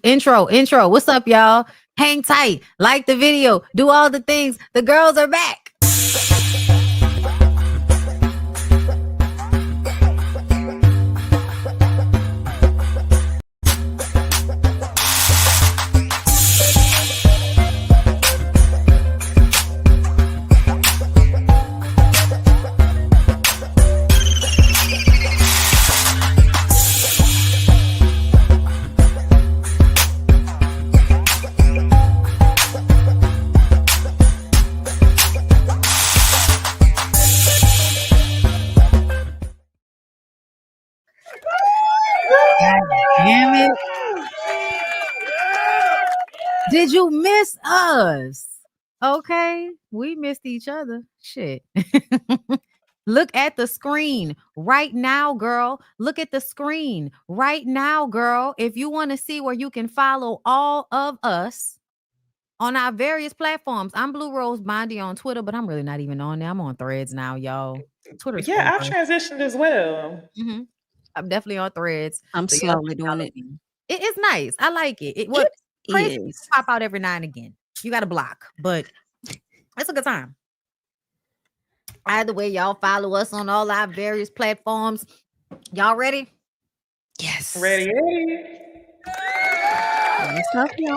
Intro. What's up, y'all? Hang tight. Like the video. Do all the things. The girls are back. Damn it. Did you miss us? Okay, we missed each other. Shit. Look at the screen right now, girl. Look at the screen right now, girl. If you want to see where you can follow all of us on our various platforms, I'm Blue Rose Bondy on Twitter, but I'm really not even on there. I'm on Threads now, y'all. Twitter's Yeah, I've over. transitioned as well. I'm definitely on Threads. I'm So y'all slowly can doing follow it. me. It's nice. I like it. It crazy is. pop out every now and again. You got to block, but it's a good time. Either way, y'all follow us on all our various platforms. Y'all ready? Yes. Ready? What's up, y'all?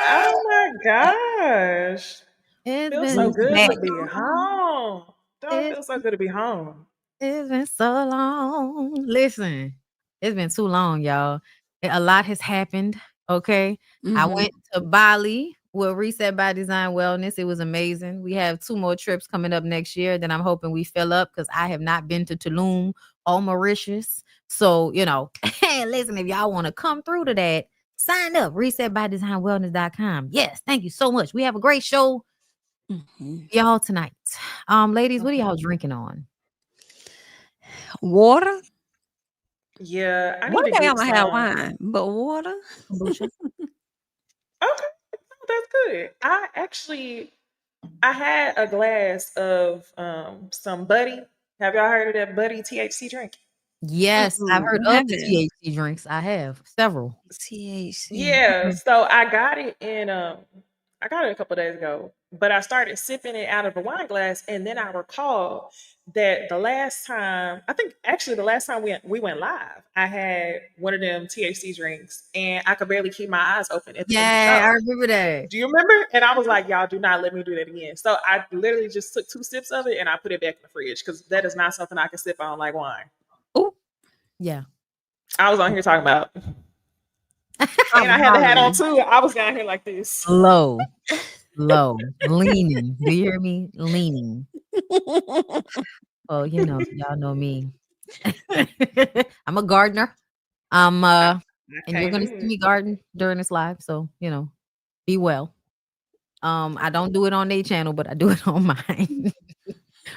Oh my gosh. It's Feels been so good back. to be home. Don't feel so good to be home. It's been so long. Listen, it's been too long, y'all. A lot has happened. Okay. I went to Bali with Reset by Design Wellness. It was amazing. We have 2 more trips coming up next year that I'm hoping we fill up because I have not been to Tulum or Mauritius. So, listen, if y'all want to come through to that, sign up, resetbydesignwellness.com. Yes, thank you so much. We have a great show y'all tonight. Ladies, what are y'all drinking on? Water? Yeah, I need One to day get I'm gonna have some. wine, but water? Kombucha. Okay, that's good. I had a glass of some Buddy. Have y'all heard of that Buddy THC drink? Yes, I've heard I of the haven't. THC drinks. I have several. THC. Yeah, so I got it a couple days ago, but I started sipping it out of a wine glass, and then I recall that the last time, I think actually the last time we went live, I had one of them THC drinks, and I could barely keep my eyes open at the end of the Yeah, I show. remember that. Do you remember? And I was like, y'all do not let me do that again. So I literally just took 2 sips of it and I put it back in the fridge because that is not something I can sip on like wine. Oh, Yeah. I was on here talking about, and I had the hat on too. I was down here like this. Low, leaning. Do you hear me? Leaning. Oh, y'all know me. I'm a gardener. And you're gonna see me garden during this live. So, be well. I don't do it on their channel, but I do it on mine.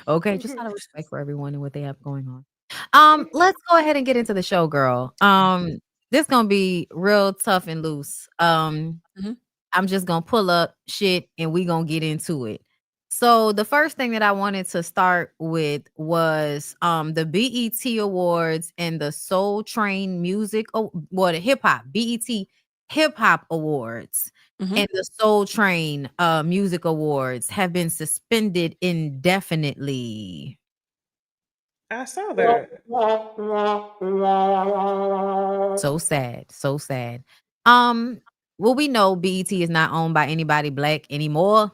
Okay, just out of respect for everyone and what they have going on. Let's go ahead and get into the show, girl. This gonna be real tough and loose. I'm just gonna pull up shit and we gonna get into it. So the first thing that I wanted to start with was the BET Awards and the Soul Train Music, the hip hop BET Hip Hop Awards and the Soul Train Music Awards have been suspended indefinitely. I saw that. So sad, so sad. Well, we know BET is not owned by anybody black anymore.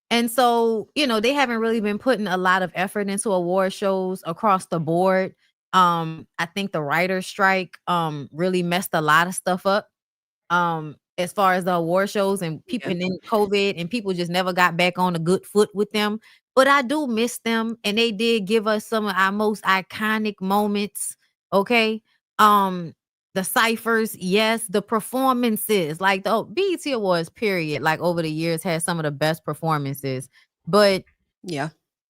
And so, they haven't really been putting a lot of effort into award shows across the board. I think the writer's strike really messed a lot of stuff up. As far as the award shows and people in COVID, and people just never got back on a good foot with them. But I do miss them, and they did give us some of our most iconic moments. Okay. The ciphers, yes, the performances, like the BET Awards, period, like over the years had some of the best performances. But yeah,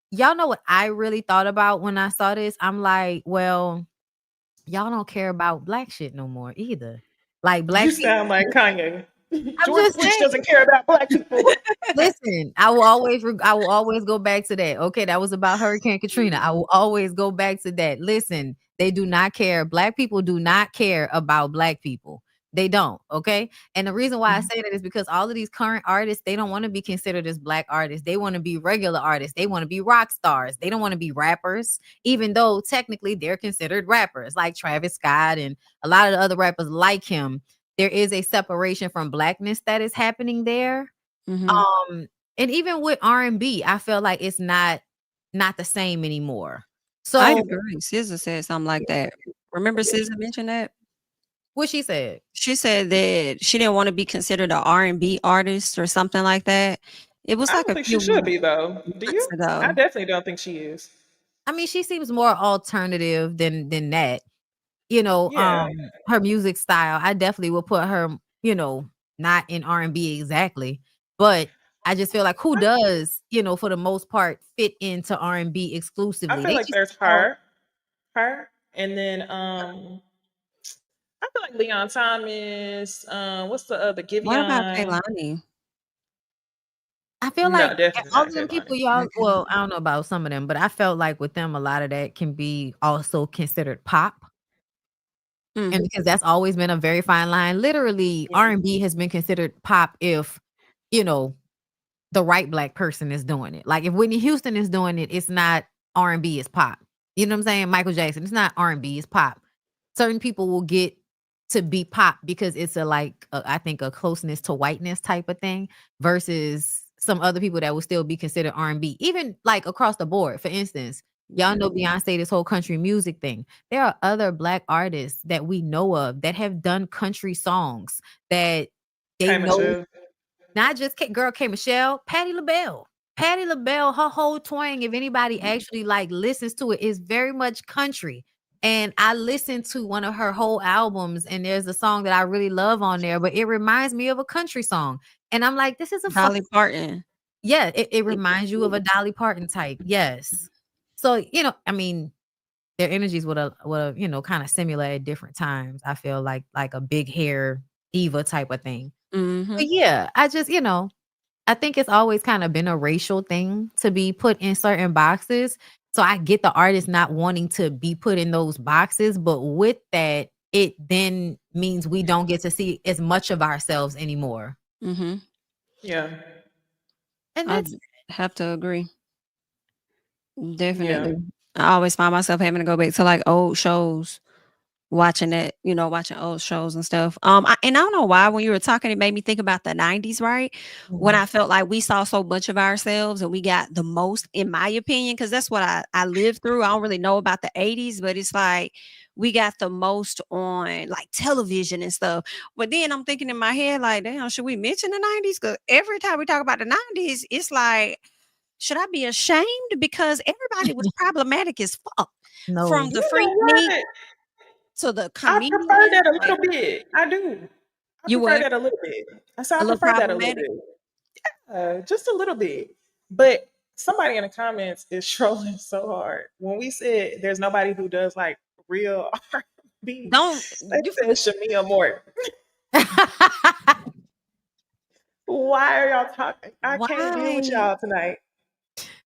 y'all know what I really thought about when I saw this? I'm like, well, y'all don't care about black shit no more either. Like black You sound like Kanye. I'm George just Bush saying. doesn't care about black people. Listen, I will always go back to that. Okay, that was about Hurricane Katrina. I will always go back to that. Listen, they do not care. Black people do not care about black people. They don't. Okay, and the reason why I say that is because all of these current artists, they don't want to be considered as black artists. They want to be regular artists. They want to be rock stars. They don't want to be rappers, even though technically they're considered rappers, like Travis Scott and a lot of the other rappers like him. There is a separation from blackness that is happening there. And even with R&B, I feel like it's not the same anymore. I So agree. SZA said something like that. Remember SZA mentioned that? what she said? She said that she didn't want to be considered an R&B artist or something like that. It was I like don't a think she should few be though. Do months you? I ago. definitely don't think she is. I mean, she seems more alternative than that. You know, Yeah, her music style, I definitely will put her, not in R&B exactly, but I just feel like who I, does, for the most part, fit into R&B I exclusively? feel They like just, there's her, and then I feel like Leon Thomas. What's the other? What about Giveon. Kehlani? I feel No, like definitely all not of them Kehlani. people, y'all. Well, I don't know about some of them, but I felt like with them, a lot of that can be also considered pop, Mm. and because that's always been a very fine line. Literally, Yeah, R&B has been considered pop if you know the right black person is doing it. Like if Whitney Houston is doing it, it's not R&B, it's pop. You know what I'm saying? Michael Jackson, it's not R&B, it's pop. Certain people will get to be pop because it's I think a closeness to whiteness type of thing versus some other people that will still be considered R&B. Even like across the board. For instance, y'all know Beyonce, this whole country music thing. There are other black artists that we know of that have done country songs that they K know. Michelle. Not just girl K Michelle, Patti LaBelle. Patti LaBelle, her whole twang, if anybody actually like listens to it, is very much country. And I listened to one of her whole albums, and there's a song that I really love on there, but it reminds me of a country song. And I'm like, this is a Dolly fucking Parton. yeah, it reminds you of a Dolly Parton type. Yes. So, I mean, their energies would kind of similar at different times. I feel like a big hair diva type of thing. Mm-hmm. But yeah, I just, I think it's always kind of been a racial thing to be put in certain boxes. So I get the artist not wanting to be put in those boxes, but with that, it then means we don't get to see as much of ourselves anymore. Mm-hmm. Yeah, And I that's have to agree. yeah. Definitely. I always find myself having to go back to like old shows, watching that, watching old shows and stuff. And I don't know why when you were talking, it made me think about the 90s, right? When Mhm. I felt like we saw so much of ourselves and we got the most, in my opinion, because that's what I lived through. I don't really know about the 80s, but it's like we got the most on like television and stuff. But then I'm thinking in my head, like, damn, should we mention the 90s? Because every time we talk about the 90s, it's like, should I be ashamed? Because everybody was problematic as fuck. From No. the You know freaknik what? to the I prefer comedians, that a like, little bit. I do. I you prefer what? that a little bit. I said A I little prefer that a little problematic? bit. Just a little bit. But somebody in the comments is trolling so hard. When we said there's nobody who does like real R&B, Don't they you said Shamia Morton. Why are y'all talking? I can't deal with why? y'all tonight.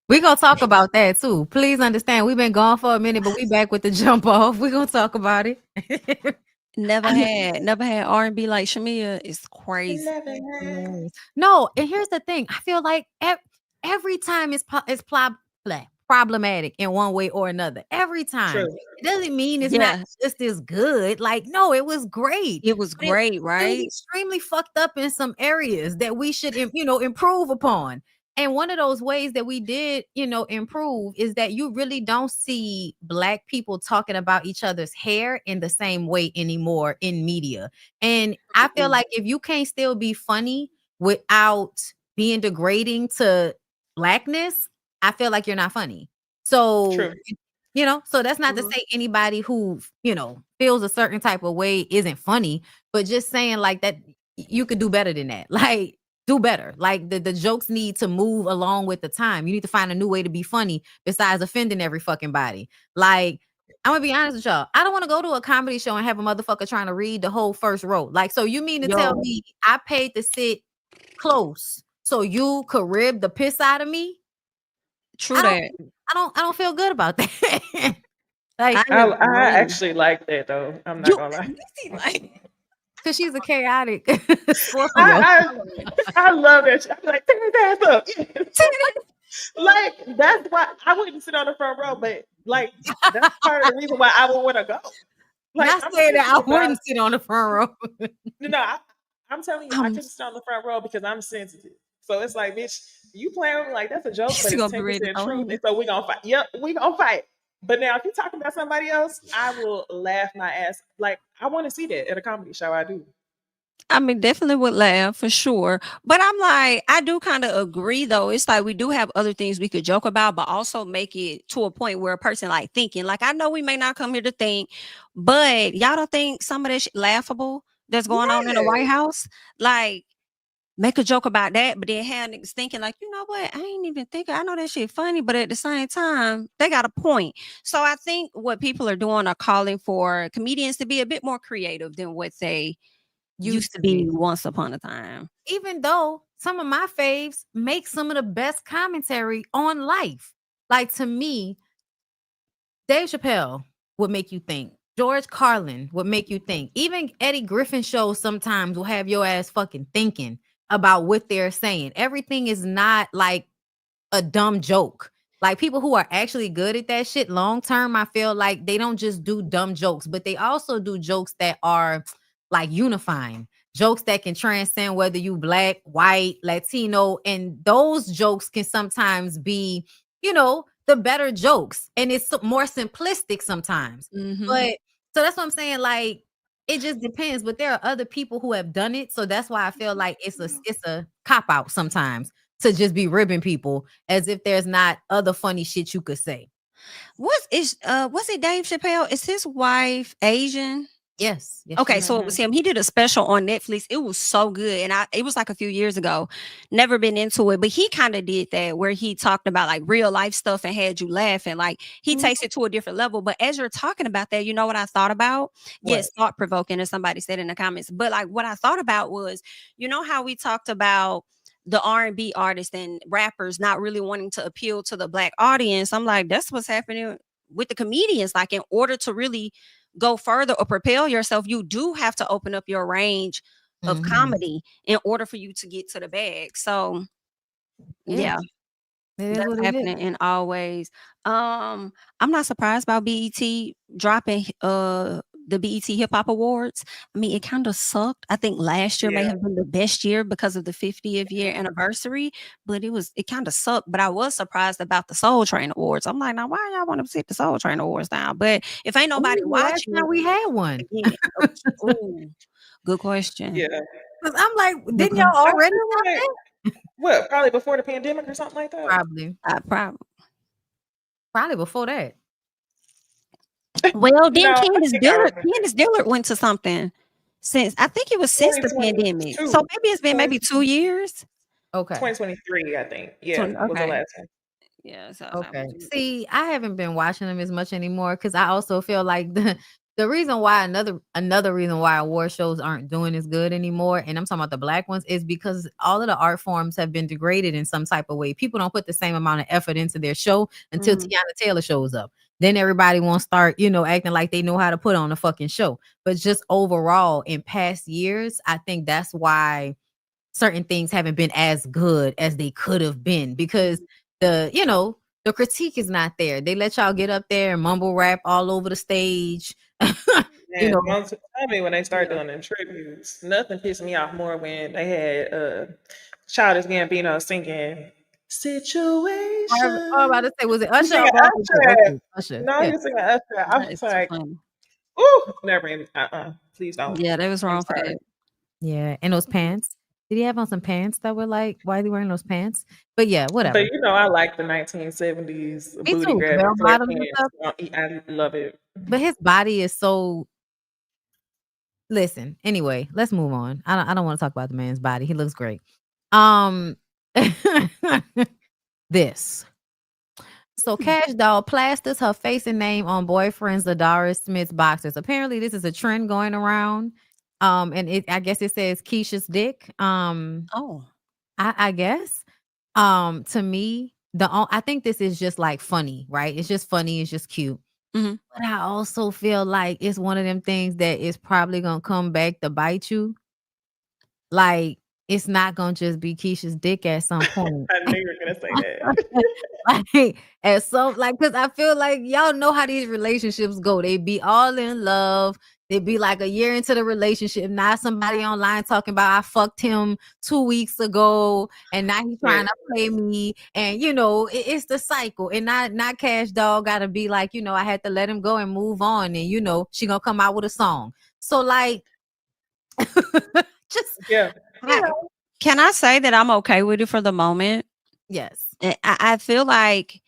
We gonna talk about that too. Please understand, we've been gone for a minute, but we back with the jump off. We gonna talk about it. Never had R&B like Shamia. It's crazy. Never had. Hilarious. No, and here's the thing. I feel like every time problematic in one way or another. Every time. True. It doesn't mean it's not Yeah, just as good. Like, no, it was great. it was But great, it's still right? extremely fucked up in some areas that we should, improve upon. And one of those ways that we did, improve is that you really don't see black people talking about each other's hair in the same way anymore in media. And I feel Mm-mm. like if you can't still be funny without being degrading to blackness, I feel like you're not funny. So, True. so that's not to Mhm. say anybody who, feels a certain type of way isn't funny, but just saying like that you could do better than that. Like do better. Like the jokes need to move along with the time. You need to find a new way to be funny besides offending every fucking body. Like I'm gonna be honest with y'all. I don't want to go to a comedy show and have a motherfucker trying to read the whole first row. Like, so you mean to tell me I paid to sit close so you could rib the piss out of me? True that. I don't feel good about that. Like, I agree. actually like that though. I'm not gonna lie. Like, because she's a chaotic Scorpio. I love that shit. I'm like, turn his ass up. Like, that's why I wouldn't sit on the front row, but like that's part of the reason why I would want to go. Like, Not saying that I wouldn't sit on the front row. I'm telling you, I couldn't sit on the front row because I'm sensitive. So it's like, bitch, you playing with me like that's a joke, but it's 10% truth, and so we gonna fight. Yep, we gonna fight. But now, if you're talking about somebody else, I will laugh my ass. Like, I want to see that at a comedy show. I do. I mean, definitely would laugh for sure. But I'm like, I do kind of agree though. It's like we do have other things we could joke about, but also make it to a point where a person like thinking, like, I know we may not come here to think, but y'all don't think some of this laughable that's going on in the White House? Like, make a joke about that, but then have niggas thinking like, you know what? I ain't even thinking. I know that shit funny, but at the same time, they got a point. So I think what people are doing are calling for comedians to be a bit more creative than what they used to be once upon a time. Even though some of my faves make some of the best commentary on life. Like, to me, Dave Chappelle would make you think. George Carlin would make you think. Even Eddie Griffin shows sometimes will have your ass fucking thinking about what they're saying. Everything is not like a dumb joke. Like, people who are actually good at that shit long term, I feel like they don't just do dumb jokes, but they also do jokes that are like unifying, jokes that can transcend whether you black, white, Latino, and those jokes can sometimes be, the better jokes, and it's more simplistic sometimes. But so that's what I'm saying. Like, it just depends. But there are other people who have done it, so that's why I feel like it's a cop out sometimes to just be ribbing people as if there's not other funny shit you could say. Was it Dave Chappelle? Is his wife Asian? Yes. Okay, so it was him. He did a special on Netflix. It was so good, and it was like a few years ago. Never been into it, but he kind of did that where he talked about like real life stuff and had you laughing. Like, he takes it to a different level. But as you're talking about that, you know what I thought about? What? Yes, thought provoking, as somebody said in the comments. But like, what I thought about was, you know how we talked about the R&B artists and rappers not really wanting to appeal to the black audience. I'm like, that's what's happening with the comedians. Like, in order to really go further or propel yourself, you do have to open up your range of comedy in order for you to get to the bag. So yeah. That's happening in all ways. I'm not surprised about BET dropping the BET Hip Hop Awards. I mean, it kind of sucked. I think last year may have been the best year because of the 50th year anniversary, but it kind of sucked. But I was surprised about the Soul Train Awards. I'm like, now why y'all want to sit the Soul Train Awards down? But if ain't nobody watching, last time we had one. Ooh, good question. Yeah, because I'm like, didn't y'all already? What? Probably before the pandemic or something like that. Probably before that. Well, then Candace Dillard went to something since I think it was since the pandemic. So maybe it's been maybe 2 years. Okay. 2023, I think. Yeah, was the last one. Yeah. So okay. See, I haven't been watching them as much anymore because I also feel like the reason why another reason why award shows aren't doing as good anymore, and I'm talking about the black ones, is because all of the art forms have been degraded in some type of way. People don't put the same amount of effort into their show until Tiana Taylor shows up. Then everybody won't start, acting like they know how to put on a fucking show. But just overall, in past years, I think that's why certain things haven't been as good as they could have been, because the critique is not there. They let y'all get up there and mumble rap all over the stage. Tell me when they start doing them tributes. Nothing pissed me off more when they had Childish Gambino singing Situation. I was about to say, was it Usher? Usher. No, you singing Usher. I was like, ooh, never even. Please don't. Yeah, that was wrong for that. Yeah, and those pants. Did he have on some pants that were like, why is he wearing those pants? But yeah, whatever. But I like the 1970s booty grabbing pants. I love it. But his body is so. Listen, anyway, let's move on. I don't want to talk about the man's body. He looks great. This. So Kash Doll plasters her face and name on boyfriend Zadara Smith's boxers. Apparently, this is a trend going around. And I guess it says Keisha's dick. Oh. I guess. To me, I think this is just like funny, right? It's just funny. It's just cute. Mhm. But I also feel like it's one of them things that is probably gonna come back to bite you. Like, it's not gonna just be Keisha's dick at some point. I knew you were gonna say that. Like, at some, like, because I feel like y'all know how these relationships go. They be all in love. They be like a year into the relationship. Now somebody online talking about I fucked him 2 weeks ago, and now he's trying to play me. And it's the cycle. And not Kash Doll gotta be like, I had to let him go and move on. And she gonna come out with a song. So like, just Yeah. Can I say that I'm okay with it for the moment? yes. I feel like,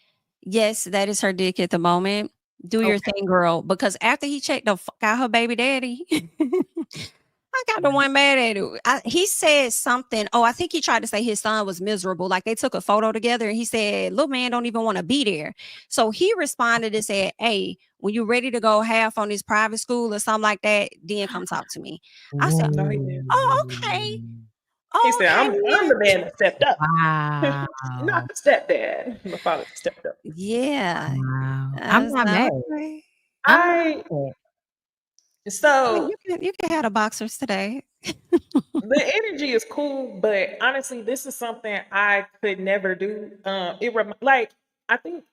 yes, that is her dick at the moment. Do your thing, girl. Because after he checked the fuck out her baby daddy, I got the one mad at it. He said something. Oh, I think he tried to say his son was miserable. Like they took a photo together and he said, little man don't even want to be there. So he responded and said, hey, when you're ready to go half on this private school or something like that, then come talk to me. I said, No, he didn't. oh, okay. He said, I'm the man that stepped up. Wow. Not the stepdad. The father stepped up. Yeah. Wow. I'm not mad. Okay. So You can have the boxers today. the energy is cool, but honestly, this is something I could never do. I think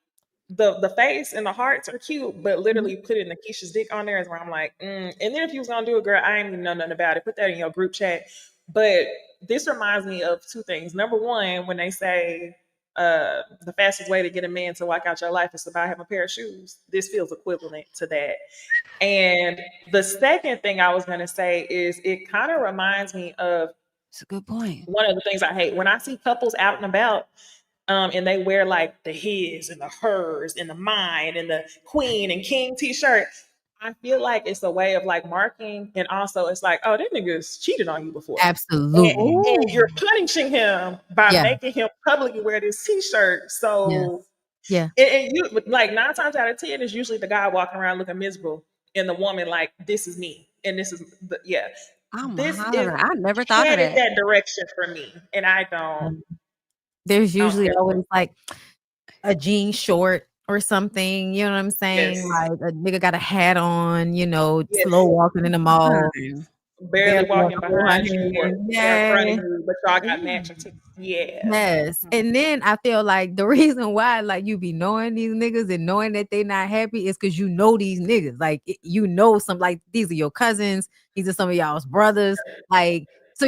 the face and the hearts are cute, but literally putting the Keisha's dick on there is where I'm like, And then if you was gonna do it, girl, I ain't even know nothing about it. Put that in your group chat. But this reminds me of two things. Number one, when they say the fastest way to get a man to walk out your life is to buy him a pair of shoes. This feels equivalent to that. And the second thing I was gonna say is it kind of reminds me of It's a good point. one of the things I hate when I see couples out and about. And they wear like the his and the hers and the mine and the queen and king t-shirt. I feel like it's a way of like marking, and also it's like, oh, that nigga's cheated on you before. Absolutely. And you're punishing him by Yeah. making him publicly wear this t-shirt. So Yeah. and you like 9 times out of 10 is usually the guy walking around looking miserable, and the woman like, this is me, and this is this is I never thought of headed that. that direction for me, and I don't. There's usually care. always like a jean short or something, you know what I'm saying? Yes. Like a nigga got a hat on, Yes. slow walking in the mall. Barely walking behind you or in front of Yeah. you, but y'all got matching tickets. Yeah. Yes. And then I feel like the reason why like you be knowing these niggas and knowing that they not happy is because you know these niggas. Like some, like these are your cousins, these are some of y'all's brothers. Like, so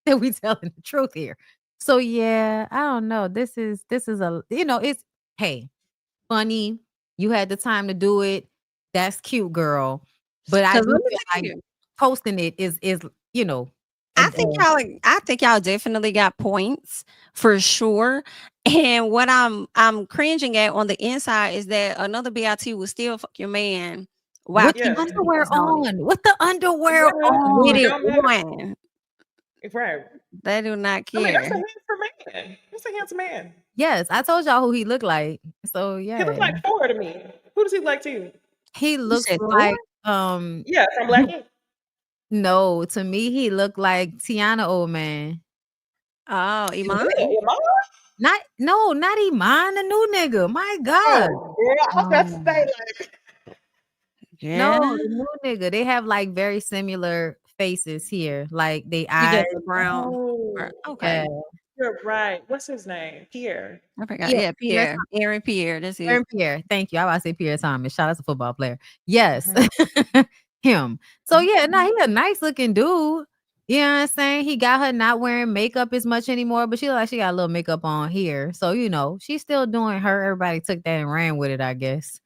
that we telling the truth here. So yeah, I don't know. This is a it's funny. You had the time to do it. That's cute, girl. But I 'Cause do let me feel tell like you, posting it is I think y'all definitely got points for sure. And what I'm cringing at on the inside is that another BIT will still fuck your man while with the Yeah. underwear he's on it. on. With the underwear Yeah, With on. it don't matter. on. Right. They do not I mean, that's care. a handsome man. That's a handsome man. Yes, I told y'all who he looked like. So He yeah. looks like Thor to me. Who does he look like to you? He You looks said like Thor? Yeah, from Black Ink. no, to me he looked like Tiana Old Man. Oh, Iman? Iman? Not Iman, the new nigga. My God. Oh, girl, I was about to say like, Yeah. No, the new nigga. They have like very similar faces here. Like they You eyes. get the brown. oh, Okay. you're right. What's his name? Pierre. I forgot. Yeah, Yeah, Pierre. Aaron Pierre. That's it. Aaron Pierre. Thank you. I was to say Pierre Thomas. Shout out to football player. Yes. Him. So yeah, he a nice looking dude. You know what I'm saying? He got her not wearing makeup as much anymore, but she look like she got a little makeup on here. So, she's still doing her. Everybody took that and ran with it, I guess.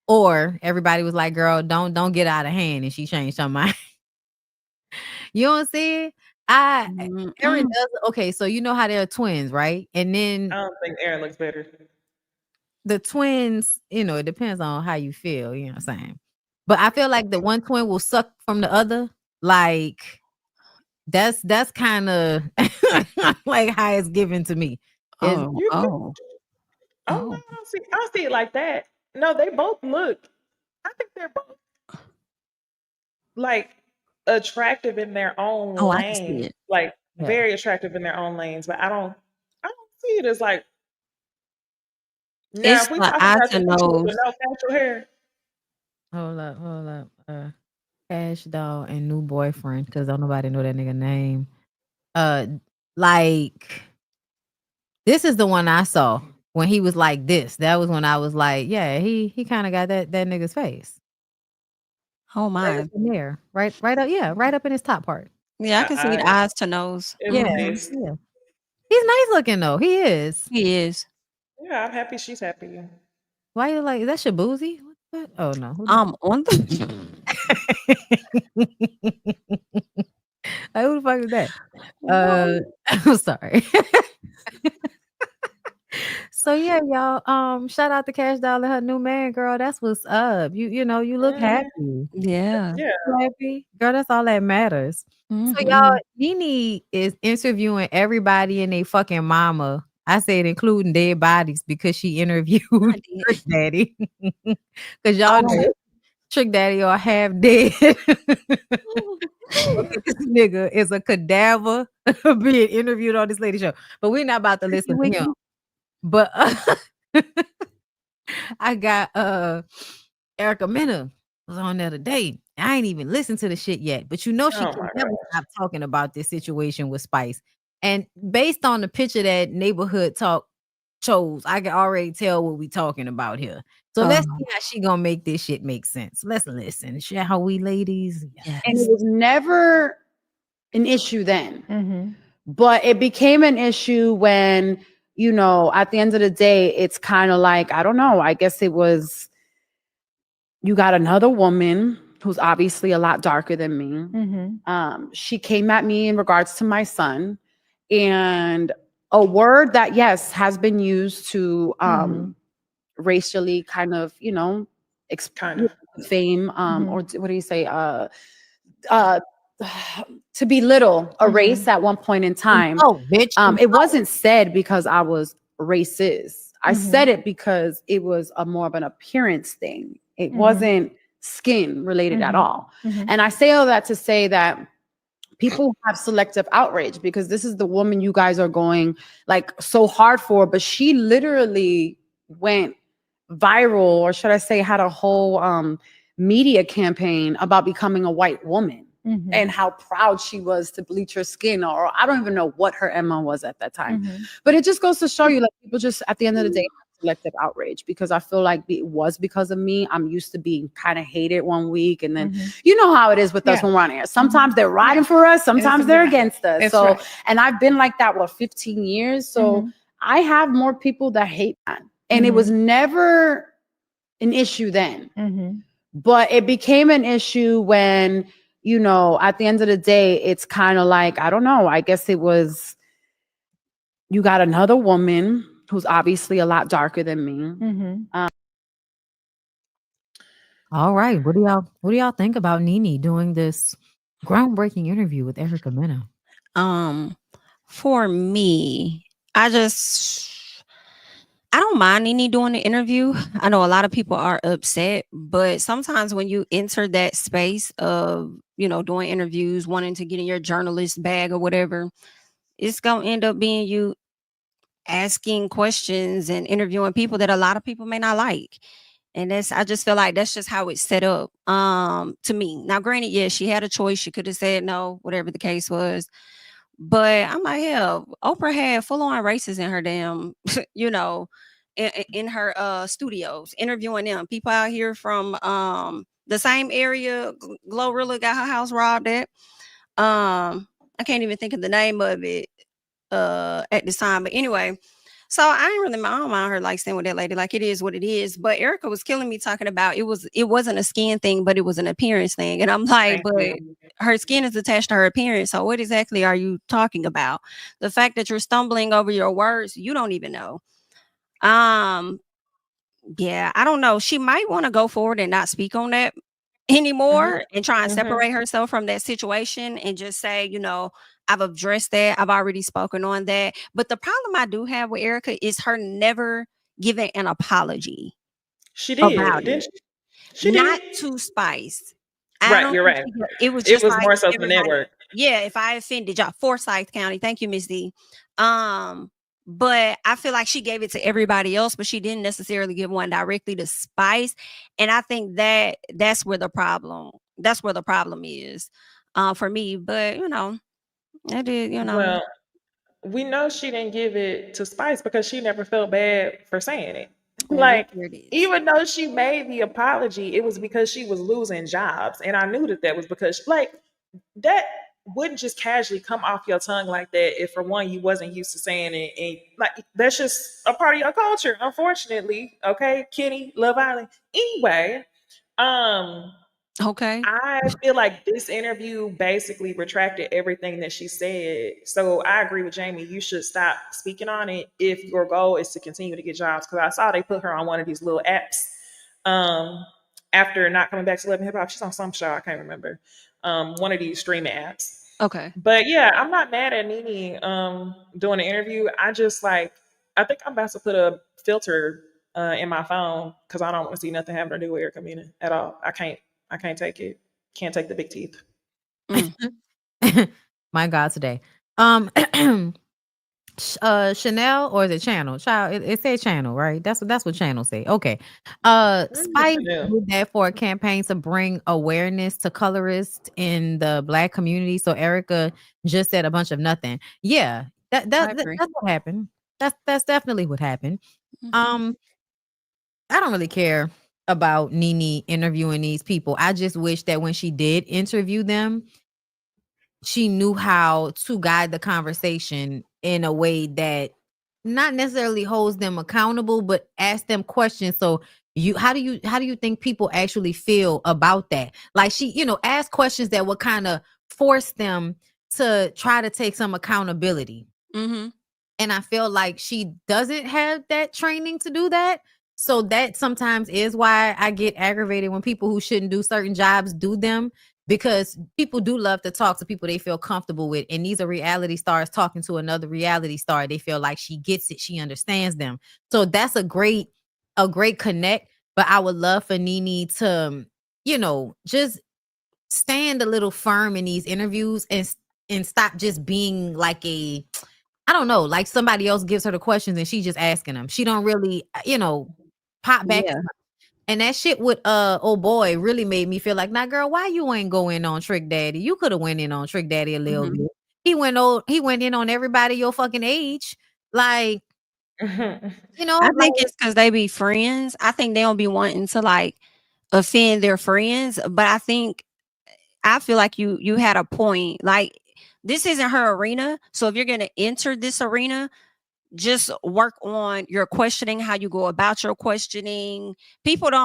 Or everybody was like, girl, don't get out of hand, and she changed her mind. You don't see it? Aaron does okay, so you know how they're twins, right? And then I don't think Aaron looks better. the twins, it depends on how you feel, you know what I'm saying? But I feel like the one twin will suck from the other. Like that's kind of like how it's given to me. Is You could. Oh. Oh no, I don't see it like that. No, they both look. I think they're both like attractive in their own Oh, I can see lane, it. like yeah. very attractive in their own lanes. But I don't see it as like now. It's If we the talking eye about to the picture with the nose. no facial hair, Hold up, hold up. Kash Doll and new boyfriend, because don't nobody know that nigga name. Uh, like this is the one I saw when he was like this. That was when I was like, yeah, he kind of got that nigga's face. Oh Right my. up in there, right up, yeah, right up in his top part. Yeah, I the can see the eyes eyes to nose. is Yeah, nice. yeah. He's nice looking though. He is. He is. Yeah, I'm happy she's happy. Why you like that's your boozy? What? Oh no. Who the On the like, who the fuck is that? no. I'm sorry. So yeah, y'all. Shout out to Cash Doll and her new man, girl. That's what's up. You know, you look Mhm. happy. Yeah. Yeah. You happy, girl. That's all that matters. So y'all, Mhm. Nene is interviewing everybody and they fucking mama. I said including dead bodies because she interviewed I did. Trick Daddy. Cause y'all Oh. know Trick Daddy are half dead. Okay, this nigga is a cadaver being interviewed on this lady show. But we're not about to Tricky listen to him. Wicky. But I got Erica Mena was on there today. I ain't even listened to the shit yet, but you know she Oh can my never god. stop talking about this situation with Spice. And based on the picture that Neighborhood Talk chose, I can already tell what we talking about here. So let's see how she gonna make this shit make sense. Let's listen. Shall we, ladies? Yes. And it was never an issue then. Mm-hmm. But it became an issue when, at the end of the day, it's kind of like, I don't know, I guess it was, you got another woman who's obviously a lot darker than me. Mm-hmm. She came at me in regards to my son, and a word that, yes, has been used to racially kind of, Kind of. fame, or what do you say? To belittle a race at one point in time. Oh, bitch. It wasn't said because I was racist. I said it because it was a more of an appearance thing. It wasn't skin related at all. And I say all that to say that people have selective outrage because this is the woman you guys are going like so hard for, but she literally went viral, or should I say had a whole media campaign about becoming a white woman. And how proud she was to bleach her skin, or I don't even know what her MO was at that time. But it just goes to show you, like, people just at the end of the day have selective outrage, because I feel like it was because of me. I'm used to being kind of hated one week, and then you know how it is with us when we're on air. Sometimes they're riding for us, sometimes they're against us. That's So, right. and I've been like that 15 years. So I have more people that hate that, and it was never an issue then. But it became an issue when, at the end of the day, it's kind of like, I don't know, I guess it was, you got another woman who's obviously a lot darker than me. All right. What do y'all think about Nene doing this groundbreaking interview with Erica Mena? For me, I don't mind Nene doing the interview. I know a lot of people are upset, but sometimes when you enter that space of, doing interviews, wanting to get in your journalist bag or whatever, it's going to end up being you asking questions and interviewing people that a lot of people may not like. And I just feel like that's just how it's set up to me. Now, granted, yes, she had a choice. She could have said no, whatever the case was. But I'm like, hell, Oprah had full on racists in her damn, in her studios, interviewing them. People out here from the same area Glorilla got her house robbed at. I can't even think of the name of it at this time. But anyway, so I don't mind her like staying with that lady. Like, it is what it is. But Erica was killing me talking about it wasn't a skin thing, but it was an appearance thing. And I'm like, but her skin is attached to her appearance. So what exactly are you talking about? The fact that you're stumbling over your words, you don't even know. Yeah, I don't know. She might want to go forward and not speak on that anymore and try and separate herself from that situation and just say, I've addressed that. I've already spoken on that. But the problem I do have with Erica is her never giving an apology She about did, didn't it. she? She Not did. to Spice. I Right, don't you're think right. she did. It was It just was like more so to the everybody. network. Yeah, if I offended y'all, Forsyth County. Thank you, Miss D. Um, but I feel like she gave it to everybody else, but she didn't necessarily give one directly to Spice. And I think that's where the problem. That's where the problem is, for me. But I did. Well, we know she didn't give it to Spice because she never felt bad for saying it. Well, Like, here it is. even though she made the apology, it was because she was losing jobs. And I knew that was because, like, that wouldn't just casually come off your tongue like that if, for one, you wasn't used to saying it. And, like, that's just a part of your culture, unfortunately. Okay, Kenny, Love Island. Anyway, um, Okay. I feel like this interview basically retracted everything that she said. So I agree with Jamie. You should stop speaking on it if your goal is to continue to get jobs. Because I saw they put her on one of these little apps after not coming back to Love and Hip Hop. She's on some show. I can't remember. One of these streaming apps. Okay. But yeah, I'm not mad at Nene doing the interview. I think I'm about to put a filter in my phone because I don't want to see nothing having to do with Erica Mena at all. I can't take it. Can't take the big teeth. My God, today. Chanel, or is it Channel? Child, it said Channel, right? That's what Channel say. Okay. Spice Yeah. did that for a campaign to bring awareness to colorists in the Black community. So Erica just said a bunch of nothing. Yeah, I agree. that's what happened. That's definitely what happened. Mhm. I don't really care about Nene interviewing these people. I just wish that when she did interview them, she knew how to guide the conversation in a way that not necessarily holds them accountable, but ask them questions. So how do you think people actually feel about that? Like she, ask questions that would kind of force them to try to take some accountability. Mhm. And I feel like she doesn't have that training to do that. So that sometimes is why I get aggravated when people who shouldn't do certain jobs do them, because people do love to talk to people they feel comfortable with. And these are reality stars talking to another reality star. They feel like she gets it. She understands them. So that's a great connect. But I would love for Nene to, just stand a little firm in these interviews and stop just being like I don't know, like somebody else gives her the questions and she just asking them. She don't really, pop back. Yeah. And that shit with oh boy really made me feel like, nah, girl, why you ain't going on Trick Daddy? You could have went in on Trick Daddy a little Mhm. bit. He went in on everybody your fucking age. Like, I like, think it's because they be friends. I think they don't be wanting to like offend their friends, but I feel like you had a point. Like this isn't her arena, so if you're gonna enter this arena, just work on your questioning, how you go about your questioning.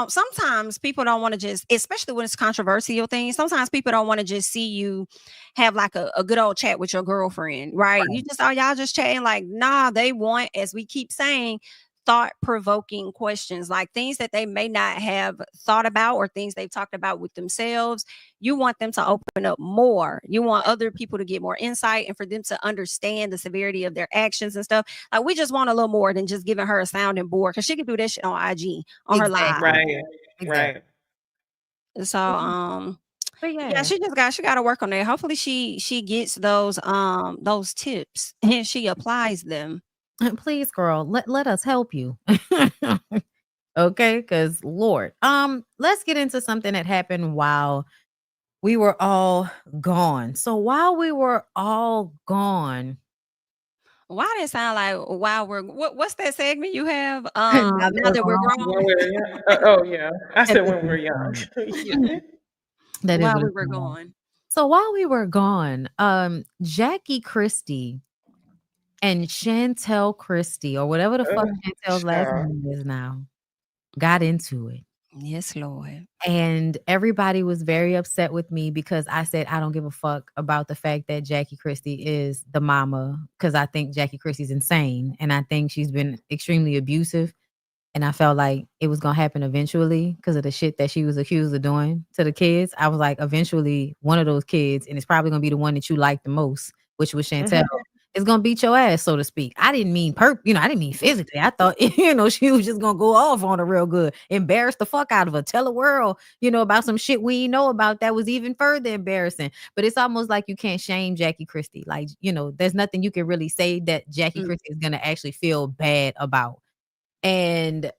Sometimes people don't want to just, especially when it's controversial things, sometimes people don't want to just see you have like a good old chat with your girlfriend, right? You just, y'all just chatting. Like, nah, they want, as we keep saying, thought-provoking questions, like things that they may not have thought about or things they've talked about with themselves. You want them to open up more. You want other people to get more insight and for them to understand the severity of their actions and stuff. Like we just want a little more than just giving her a sounding board, because she can do that shit on IG on her live. Right. exactly. Right. So But yeah, yeah. she got to work on that. Hopefully she gets those tips and she applies them. Please, girl, let us help you. Okay, because Lord. Let's get into something that happened while we were all gone. So while we were all gone, Why did it sound like while we're what's that segment you have? now Now that we're When grown, we were young. Oh yeah. I that said is when we were young. Yeah. that is while what we it's were called. gone. So while we were gone, Jackie Christie and Chantel Christie, or whatever the fuck Chantel's last Child. name is now, got into it. Yes, Lord. And everybody was very upset with me because I said I don't give a fuck about the fact that Jackie Christie is the mama, because I think Jackie Christie's insane and I think she's been extremely abusive. And I felt like it was gonna happen eventually because of the shit that she was accused of doing to the kids. I was like, eventually, one of those kids, and it's probably gonna be the one that you like the most, which was Chantel, is gonna beat your ass, so to speak. I didn't mean I didn't mean physically. I thought, she was just gonna go off on her real good, embarrass the fuck out of her, tell the world, about some shit we know about that was even further embarrassing. But it's almost like you can't shame Jackie Christie. Like, there's nothing you can really say that Jackie Christie is gonna actually feel bad about. And,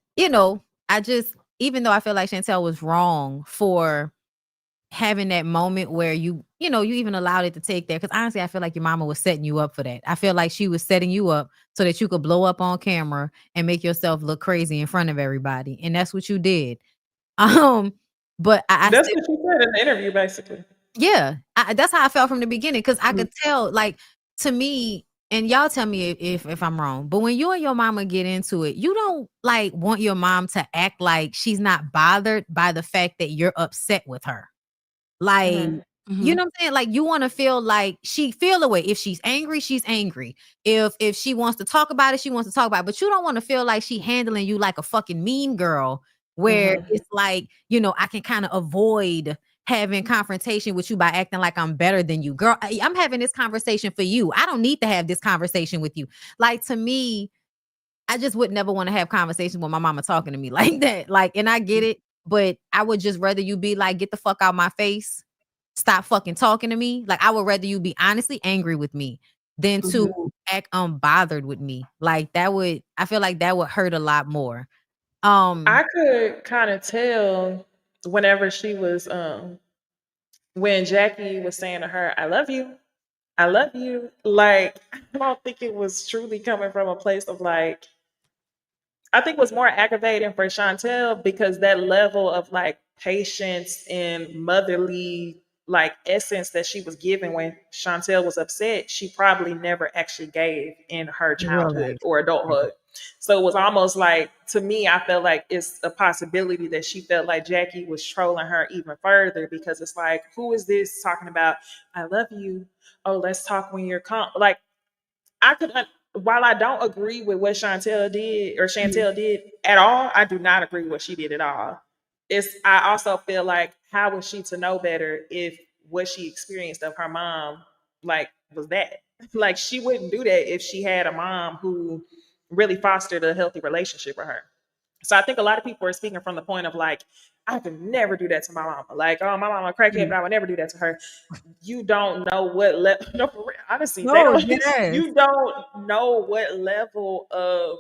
I just, even though I feel like Chantel was wrong for having that moment where you even allowed it to take there. Because honestly, I feel like your mama was setting you up for that. I feel like she was setting you up so that you could blow up on camera and make yourself look crazy in front of everybody. And that's what you did. But that's what she said in the interview, basically. Yeah. That's how I felt from the beginning. Because I could tell, like, to me, and y'all tell me if I'm wrong, but when you and your mama get into it, you don't like want your mom to act like she's not bothered by the fact that you're upset with her. Like, you know what I'm saying? Like, you want to feel like she feel away. If she's angry, she's angry. If she wants to talk about it, she wants to talk about it. But you don't want to feel like she handling you like a fucking mean girl, where it's like, I can kind of avoid having confrontation with you by acting like I'm better than you. Girl, I'm having this conversation for you. I don't need to have this conversation with you. Like, to me, I just would never want to have conversations with my mama talking to me like that. Like, and I get it. But I would just rather you be like, get the fuck out my face. Stop fucking talking to me. Like, I would rather you be honestly angry with me than to act unbothered with me. Like, I feel like that would hurt a lot more. I could kind of tell whenever she was, when Jackie was saying to her, I love you. I love you. Like, I don't think it was truly coming from a place of like, I think what's more aggravating for Chantel, because that level of like patience and motherly like essence that she was given when Chantel was upset, she probably never actually gave in her childhood or adulthood. So it was almost like, to me, I felt like it's a possibility that she felt like Jackie was trolling her even further, because it's like, who is this talking about, I love you? Oh, let's talk when you're calm. Like, I could, while I don't agree with what Chantel did at all, I do not agree with what she did at all. I also feel like, how was she to know better if what she experienced of her mom like was that? Like, she wouldn't do that if she had a mom who really fostered a healthy relationship with her. So I think a lot of people are speaking from the point of like, I could never do that to my mama. Like, oh, my mama crackhead, but I would never do that to her. You don't know what level. No, for real, honestly, you don't know what level of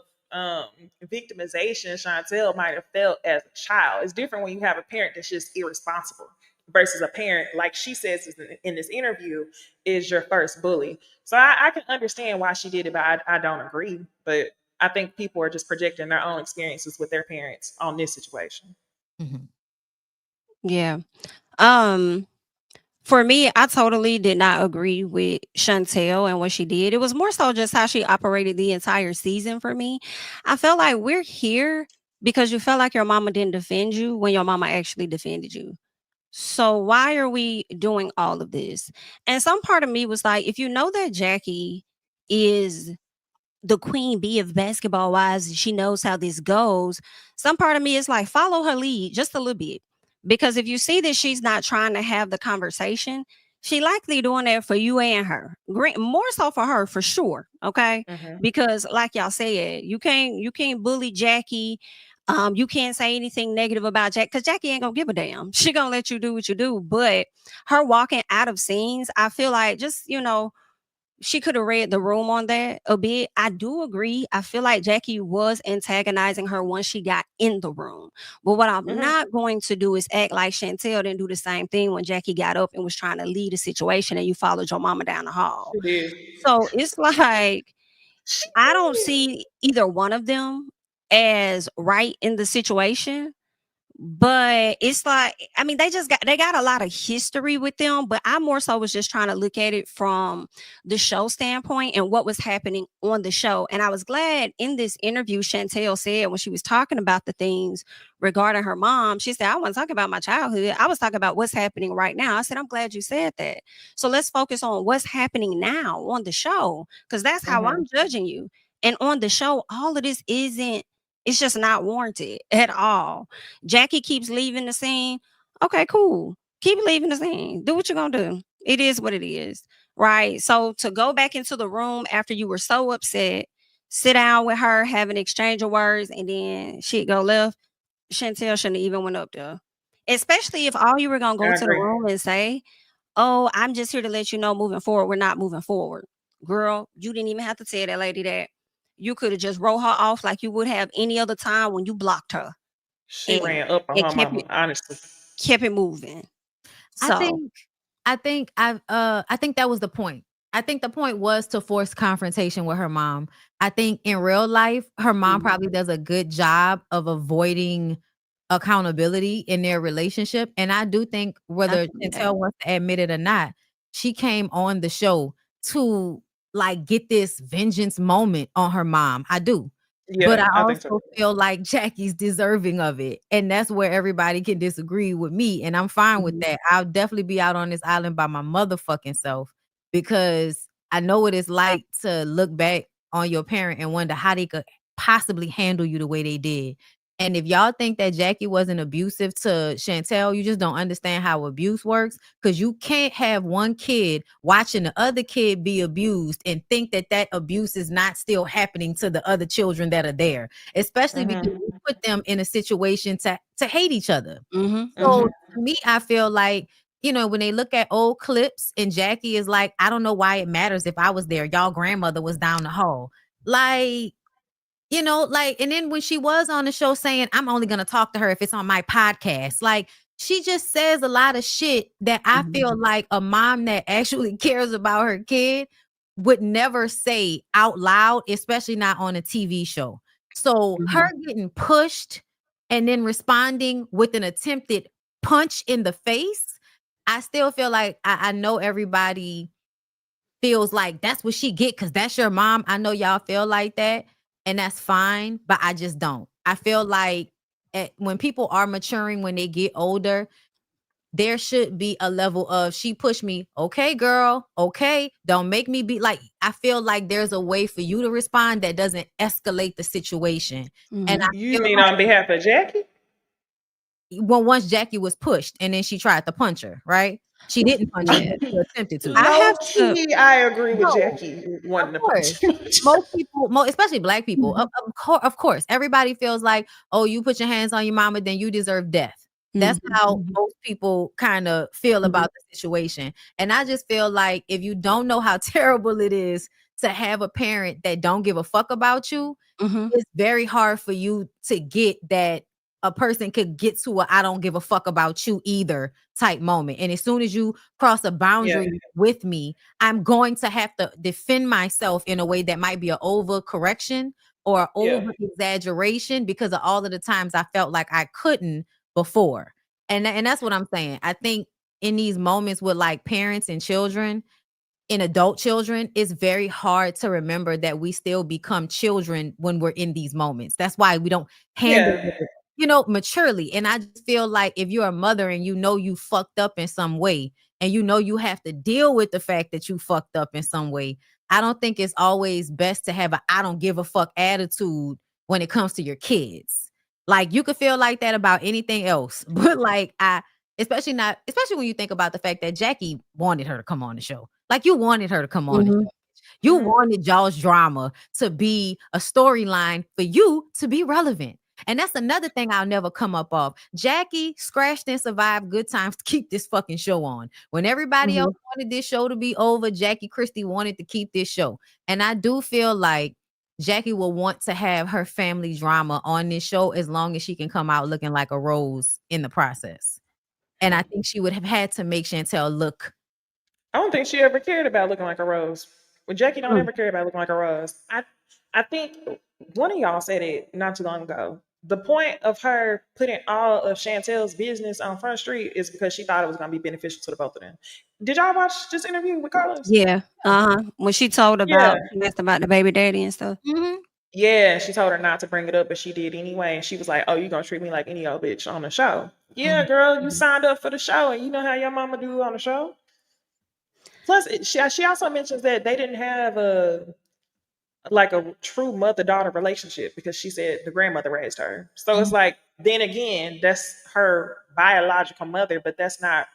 victimization Chantel might have felt as a child. It's different when you have a parent that's just irresponsible versus a parent, like she says in this interview, is your first bully. So I can understand why she did it, but I don't agree. But I think people are just projecting their own experiences with their parents on this situation. Yeah. For me, I totally did not agree with Chantel and what she did. It was more so just how she operated the entire season for me. I felt like we're here because you felt like your mama didn't defend you when your mama actually defended you. So why are we doing all of this? And some part of me was like, if you know that Jackie is the queen bee of basketball wise, she knows how this goes. Some part of me is like, follow her lead just a little bit. Because if you see that she's not trying to have the conversation, she likely doing that for you and her. More so for her, for sure. Okay. Because like y'all said, you can't bully Jackie. You can't say anything negative about Jack, because Jackie ain't gonna give a damn. She gonna let you do what you do. But her walking out of scenes, I feel like just, she could have read the room on that a bit. I do agree. I feel like Jackie was antagonizing her once she got in the room. But what I'm not going to do is act like Chantel didn't do the same thing when Jackie got up and was trying to lead a situation and you followed your mama down the hall. So it's like, I don't see either one of them as right in the situation. But it's like, I mean, they got a lot of history with them, but I more so was just trying to look at it from the show standpoint and what was happening on the show. And I was glad in this interview, Chantel said when she was talking about the things regarding her mom, she said, I wasn't talking about my childhood. I was talking about what's happening right now. I said, I'm glad you said that. So let's focus on what's happening now on the show, because that's how I'm judging you. And on the show, all of this it's just not warranted at all. Jackie keeps leaving the scene. Okay, cool. Keep leaving the scene. Do what you're going to do. It is what it is. right? So to go back into the room after you were so upset, sit down with her, have an exchange of words, and then shit go left, Chantel shouldn't have even went up there. Especially if all you were gonna go I to the agree. room and say, "Oh, I'm just here to let you know moving forward, we're not moving forward." Girl, you didn't even have to tell that lady that. You could have just wrote her off like you would have any other time when you blocked her She and ran up on and her mama, honestly. kept it moving. I So think I think that was the point. I think the point was to force confrontation with her mom. I think in real life, her mom probably does a good job of avoiding accountability in their relationship. And I do think whether Chantel wants to admit it or not, she came on the show to like get this vengeance moment on her mom. I do. But Yeah, I I think so. also feel like Jackie's deserving of it. And that's where everybody can disagree with me. And I'm fine with that. I'll definitely be out on this island by my motherfucking self because I know what it's like to look back on your parent and wonder how they could possibly handle you the way they did. And if y'all think that Jackie wasn't abusive to Chantel, you just don't understand how abuse works because you can't have one kid watching the other kid be abused and think that that abuse is not still happening to the other children that are there, especially because you put them in a situation to hate each other. So to me, I feel like, you know, when they look at old clips and Jackie is like, I don't know why it matters if I was there. Y'all grandmother was down the hall. Like, you know, like, and then when she was on the show saying, I'm only going to talk to her if it's on my podcast, like, she just says a lot of shit that I feel like a mom that actually cares about her kid would never say out loud, especially not on a TV show. So her getting pushed and then responding with an attempted punch in the face, I still feel like I know everybody feels like that's what she get because that's your mom. I know y'all feel like that, and that's fine, but I just don't. I feel like when people are maturing, when they get older, there should be a level of she pushed me. Okay, girl. Okay. Don't make me be like, I feel like there's a way for you to respond that doesn't escalate the situation. And I You feel mean like on behalf of Jackie? once Jackie was pushed and then she tried to punch her, right? She didn't punch her, Yeah. but she attempted to. I Low have to key, I agree with No, Jackie wanting to of course. punch. Most people, especially Black people, of course, everybody feels like, oh, you put your hands on your mama, then you deserve death. That's how most people kind of feel about the situation. And I just feel like if you don't know how terrible it is to have a parent that don't give a fuck about you, it's very hard for you to get that a person could get to a I don't give a fuck about you either type moment. And as soon as you cross a boundary with me, I'm going to have to defend myself in a way that might be an overcorrection or over exaggeration because of all of the times I felt like I couldn't before. And that's what I'm saying. I think in these moments with like parents and children, in adult children, it's very hard to remember that we still become children when we're in these moments. That's why we don't handle it, you know, maturely. And I just feel like if you're a mother and you know you fucked up in some way and you know you have to deal with the fact that you fucked up in some way, I don't think it's always best to have a I don't give a fuck attitude when it comes to your kids. Like you could feel like that about anything else, but like especially when you think about the fact that Jackie wanted her to come on the show. Like you wanted her to come on the show. You wanted y'all's drama to be a storyline for you to be relevant. And that's another thing I'll never come up off. Jackie scratched and survived good times to keep this fucking show on. When everybody else wanted this show to be over, Jackie Christie wanted to keep this show. And I do feel like Jackie will want to have her family drama on this show as long as she can come out looking like a rose in the process. And I think she would have had to make Chantel look. I don't think she ever cared about looking like a rose. Well, Jackie don't ever care about looking like a rose. I think one of y'all said it not too long ago. The point of her putting all of Chantel's business on Front Street is because she thought it was going to be beneficial to the both of them. Did y'all watch this interview with Carlos? Yeah. When she told about she asked about the baby daddy and stuff. Yeah, she told her not to bring it up, but she did anyway. And she was like, "Oh, you gonna treat me like any old bitch on the show?" Yeah, girl, you signed up for the show, and you know how your mama do on the show. Plus, she also mentions that they didn't have a true mother-daughter relationship because she said the grandmother raised her. So it's like, then again, that's her biological mother, but that's not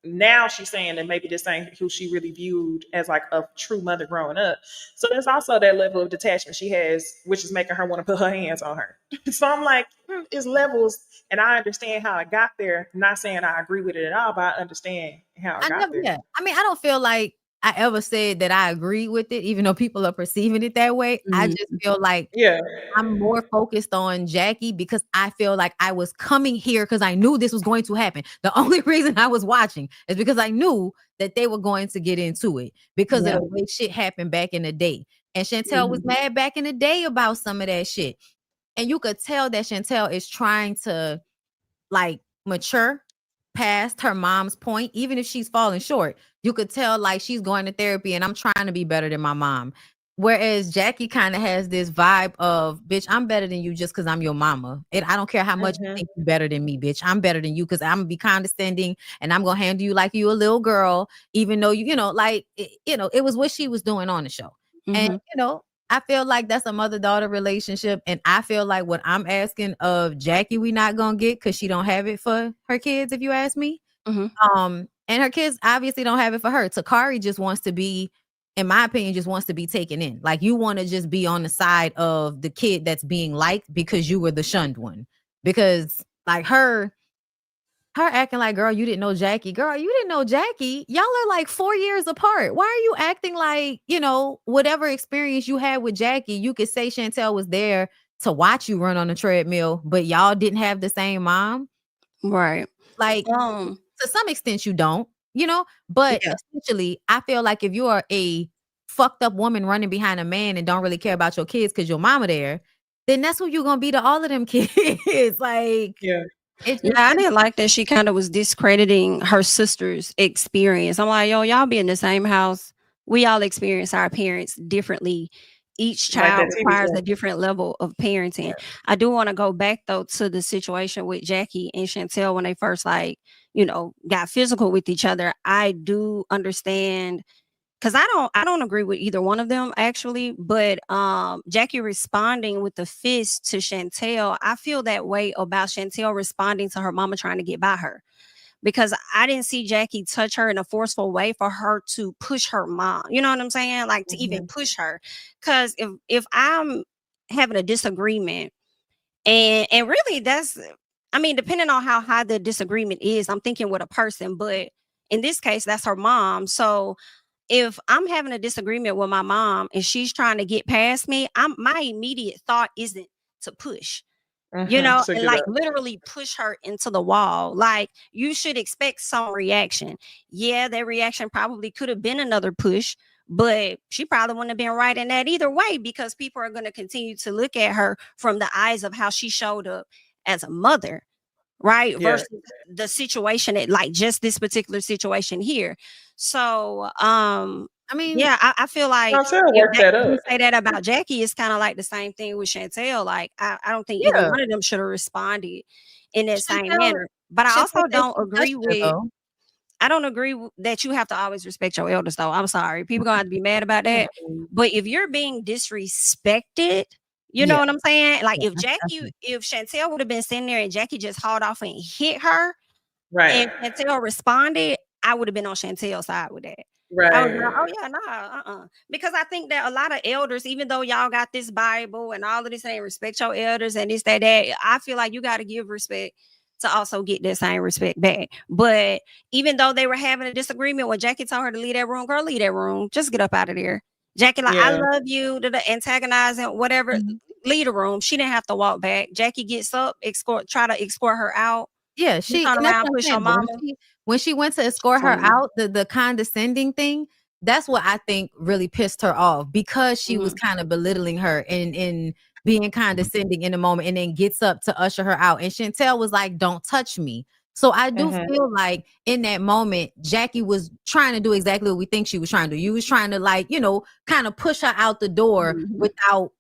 now she's saying that maybe this ain't who she really viewed as like a true mother growing up. So there's also that level of detachment she has, which is making her want to put her hands on her. So I'm like, it's levels, and I understand how it got there. Not saying I agree with it at all, but I understand how it got there. Yeah. I mean, I don't feel like I ever said that I agree with it, even though people are perceiving it that way. I just feel like I'm more focused on Jackie because I feel like I was coming here because I knew this was going to happen. The only reason I was watching is because I knew that they were going to get into it because of the way shit happened back in the day. And Chantel was mad back in the day about some of that shit. And you could tell that Chantel is trying to like mature past her mom's point, even if she's falling short. You could tell like she's going to therapy and I'm trying to be better than my mom. Whereas Jackie kind of has this vibe of, bitch, I'm better than you just because I'm your mama. And I don't care how much you think you're better than me, bitch. I'm better than you because I'm going to be condescending and I'm going to handle you like you a little girl, even though you know, like, it was what she was doing on the show. And, I feel like that's a mother-daughter relationship. And I feel like what I'm asking of Jackie, we not going to get because she don't have it for her kids, if you ask me. And her kids obviously don't have it for her. Takari just wants to be, in my opinion, just wants to be taken in. Like you want to just be on the side of the kid that's being liked because you were the shunned one. Because like her acting like, girl, you didn't know Jackie. Girl, you didn't know Jackie. Y'all are like 4 years apart. Why are you acting like, whatever experience you had with Jackie, you could say Chantel was there to watch you run on the treadmill, but y'all didn't have the same mom? Right. Like, to some extent you don't, but essentially, I feel like if you are a fucked up woman running behind a man and don't really care about your kids because your mama there, then that's who you're going to be to all of them kids. Like, I didn't like that she kind of was discrediting her sister's experience. I'm like, yo, y'all be in the same house. We all experience our parents differently. Each child requires a different level of parenting. I do want to go back though to the situation with Jackie and Chantel when they first got physical with each other. I do understand because I don't agree with either one of them actually, but Jackie responding with the fist to Chantel, I feel that way about Chantel responding to her mama trying to get by her. Because I didn't see Jackie touch her in a forceful way for her to push her mom. You know what I'm saying? Like to even push her. Because if I'm having a disagreement and really depending on how high the disagreement is, I'm thinking with a person, but in this case, that's her mom. So if I'm having a disagreement with my mom and she's trying to get past me, my immediate thought isn't to push. And like literally push her into the wall. Like you should expect some reaction. Yeah, that reaction probably could have been another push, but she probably wouldn't have been right in that either way because people are going to continue to look at her from the eyes of how she showed up as a mother, right? Versus the situation like just this particular situation here. So I feel like you say that about Jackie, it's kind of like the same thing with Chantel. Like I don't think either one of them should have responded in that same manner. But I also don't agree with that you have to always respect your elders though. I'm sorry. People gonna have to be mad about that. But if you're being disrespected, you know what I'm saying? Like if Chantel would have been sitting there and Jackie just hauled off and hit her, and Chantel responded, I would have been on Chantel's side with that. I was like, oh yeah, nah, because I think that a lot of elders, even though y'all got this Bible and all of this ain't respect your elders and this, that, I feel like you got to give respect to also get that same respect back. But even though they were having a disagreement when Jackie told her to leave that room, girl, leave that room. Just get up out of there. Jackie, like, I love you, antagonizing, whatever, leave the room. She didn't have to walk back. Jackie gets up, try to escort her out. Yeah, she turn around, push her mama. When she went to escort her out, the condescending thing, that's what I think really pissed her off because she was kind of belittling her and being condescending in the moment and then gets up to usher her out. And Chantel was like, don't touch me. So I do feel like in that moment, Jackie was trying to do exactly what we think she was trying to do. You was trying to kind of push her out the door without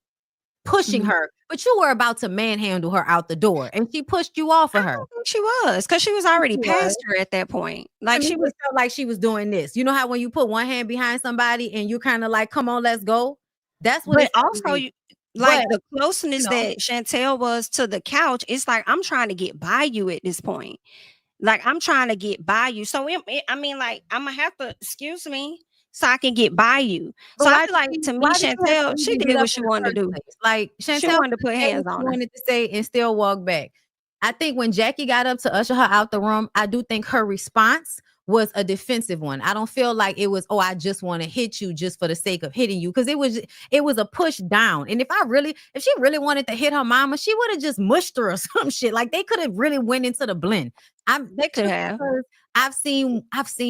pushing her, but you were about to manhandle her out the door and she pushed you off of her. She was, because she was already past her at that point. Like she felt like she was doing this. You know how when you put one hand behind somebody and you kind of like, come on, let's go. That's what it's also the closeness that Chantel was to the couch. It's like, I'm trying to get by you at this point. Like, I'm trying to get by you. So I mean, like, I'm gonna have to, excuse me, so I can get by you. But So I feel like, to me, why did she have to Chantel, she even did get up what she in the wanted to first do. place? Like, She Chantel wanted to could put have said what hands she on her. wanted to say and still walk back. I think when Jackie got up to usher her out the room, I do think her response was a defensive one. I don't feel like it was, oh, I just want to hit you just for the sake of hitting you, because it was a push down. And if she really wanted to hit her mama, she would have just mushed her or some shit. Like, they could have really went into the blend. They could have. I've seen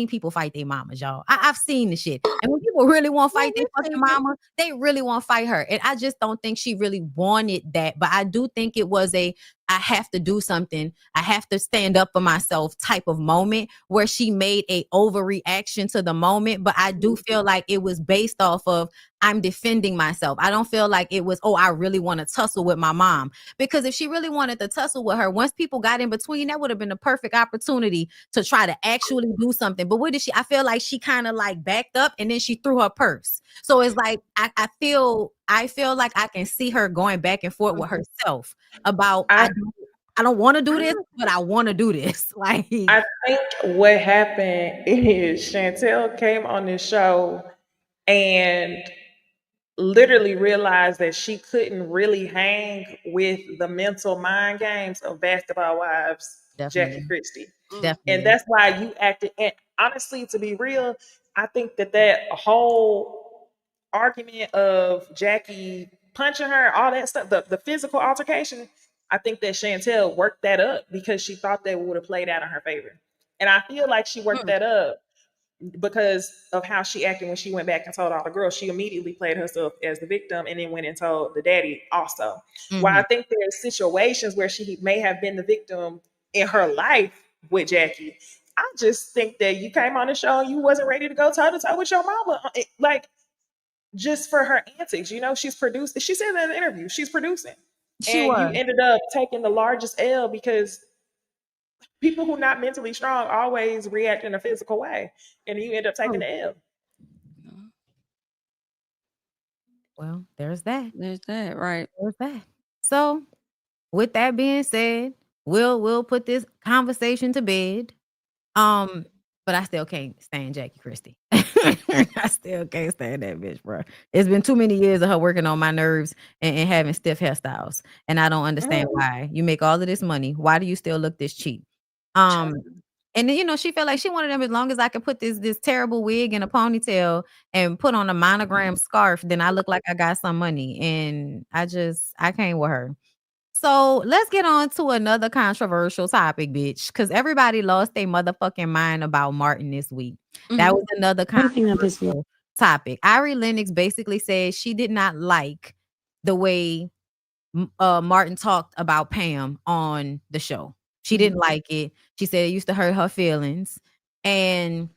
people fight their mamas, y'all. I've seen the shit. And when people really want to fight their fucking mama, they really want to fight her. And I just don't think she really wanted that. But I do think it was I have to do something, I have to stand up for myself type of moment, where she made a overreaction to the moment. But I do feel like it was based off of, I'm defending myself. I don't feel like it was, oh, I really want to tussle with my mom. Because if she really wanted to tussle with her, once people got in between, that would have been a perfect opportunity to try to actually do something. But what did she? I feel like she kind of like backed up and then she threw her purse. So it's like, I feel like I can see her going back and forth with herself about, I don't want to do this, but I want to do this. Like, I think what happened is Chantel came on this show and literally realized that she couldn't really hang with the mental mind games of Basketball Wives, definitely, Jackie Christie. definitely. And that's why you acted. And honestly, to be real, I think that whole argument of Jackie punching her, all that stuff, the physical altercation, I think that Chantel worked that up because she thought that would have played out in her favor. And I feel like she worked that up because of how she acted when she went back and told all the girls. She immediately played herself as the victim and then went and told the daddy also. While I think there's situations where she may have been the victim in her life with Jackie, I just think that you came on the show and you wasn't ready to go toe to toe with your mama. Like, just for her antics, she's producing. She said in an interview, she's producing. She And you was. ended up taking the largest L because people who not mentally strong always react in a physical way, and you end up taking the L. Well, there's that. There's that, right? There's that. So, with that being said, we'll put this conversation to bed. But I still can't stand Jackie Christie. I still can't stand that bitch, bro. It's been too many years of her working on my nerves and having stiff hairstyles, and I don't understand why. You make all of this money, why do you still look this cheap? And then, she felt like she wanted them, as long as I could put this terrible wig and a ponytail and put on a monogram scarf, then I look like I got some money. And I can't with her. So let's get on to another controversial topic, bitch, because everybody lost their motherfucking mind about Martin this week. That was another controversial topic. Ari Lennox basically said she did not like the way Martin talked about Pam on the show. She didn't like it. She said it used to hurt her feelings. And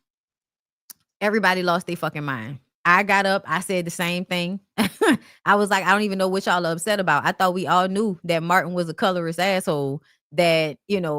everybody lost their fucking mind. I got up. I said the same thing. I was like, I don't even know what y'all are upset about. I thought we all knew that Martin was a colorist asshole that,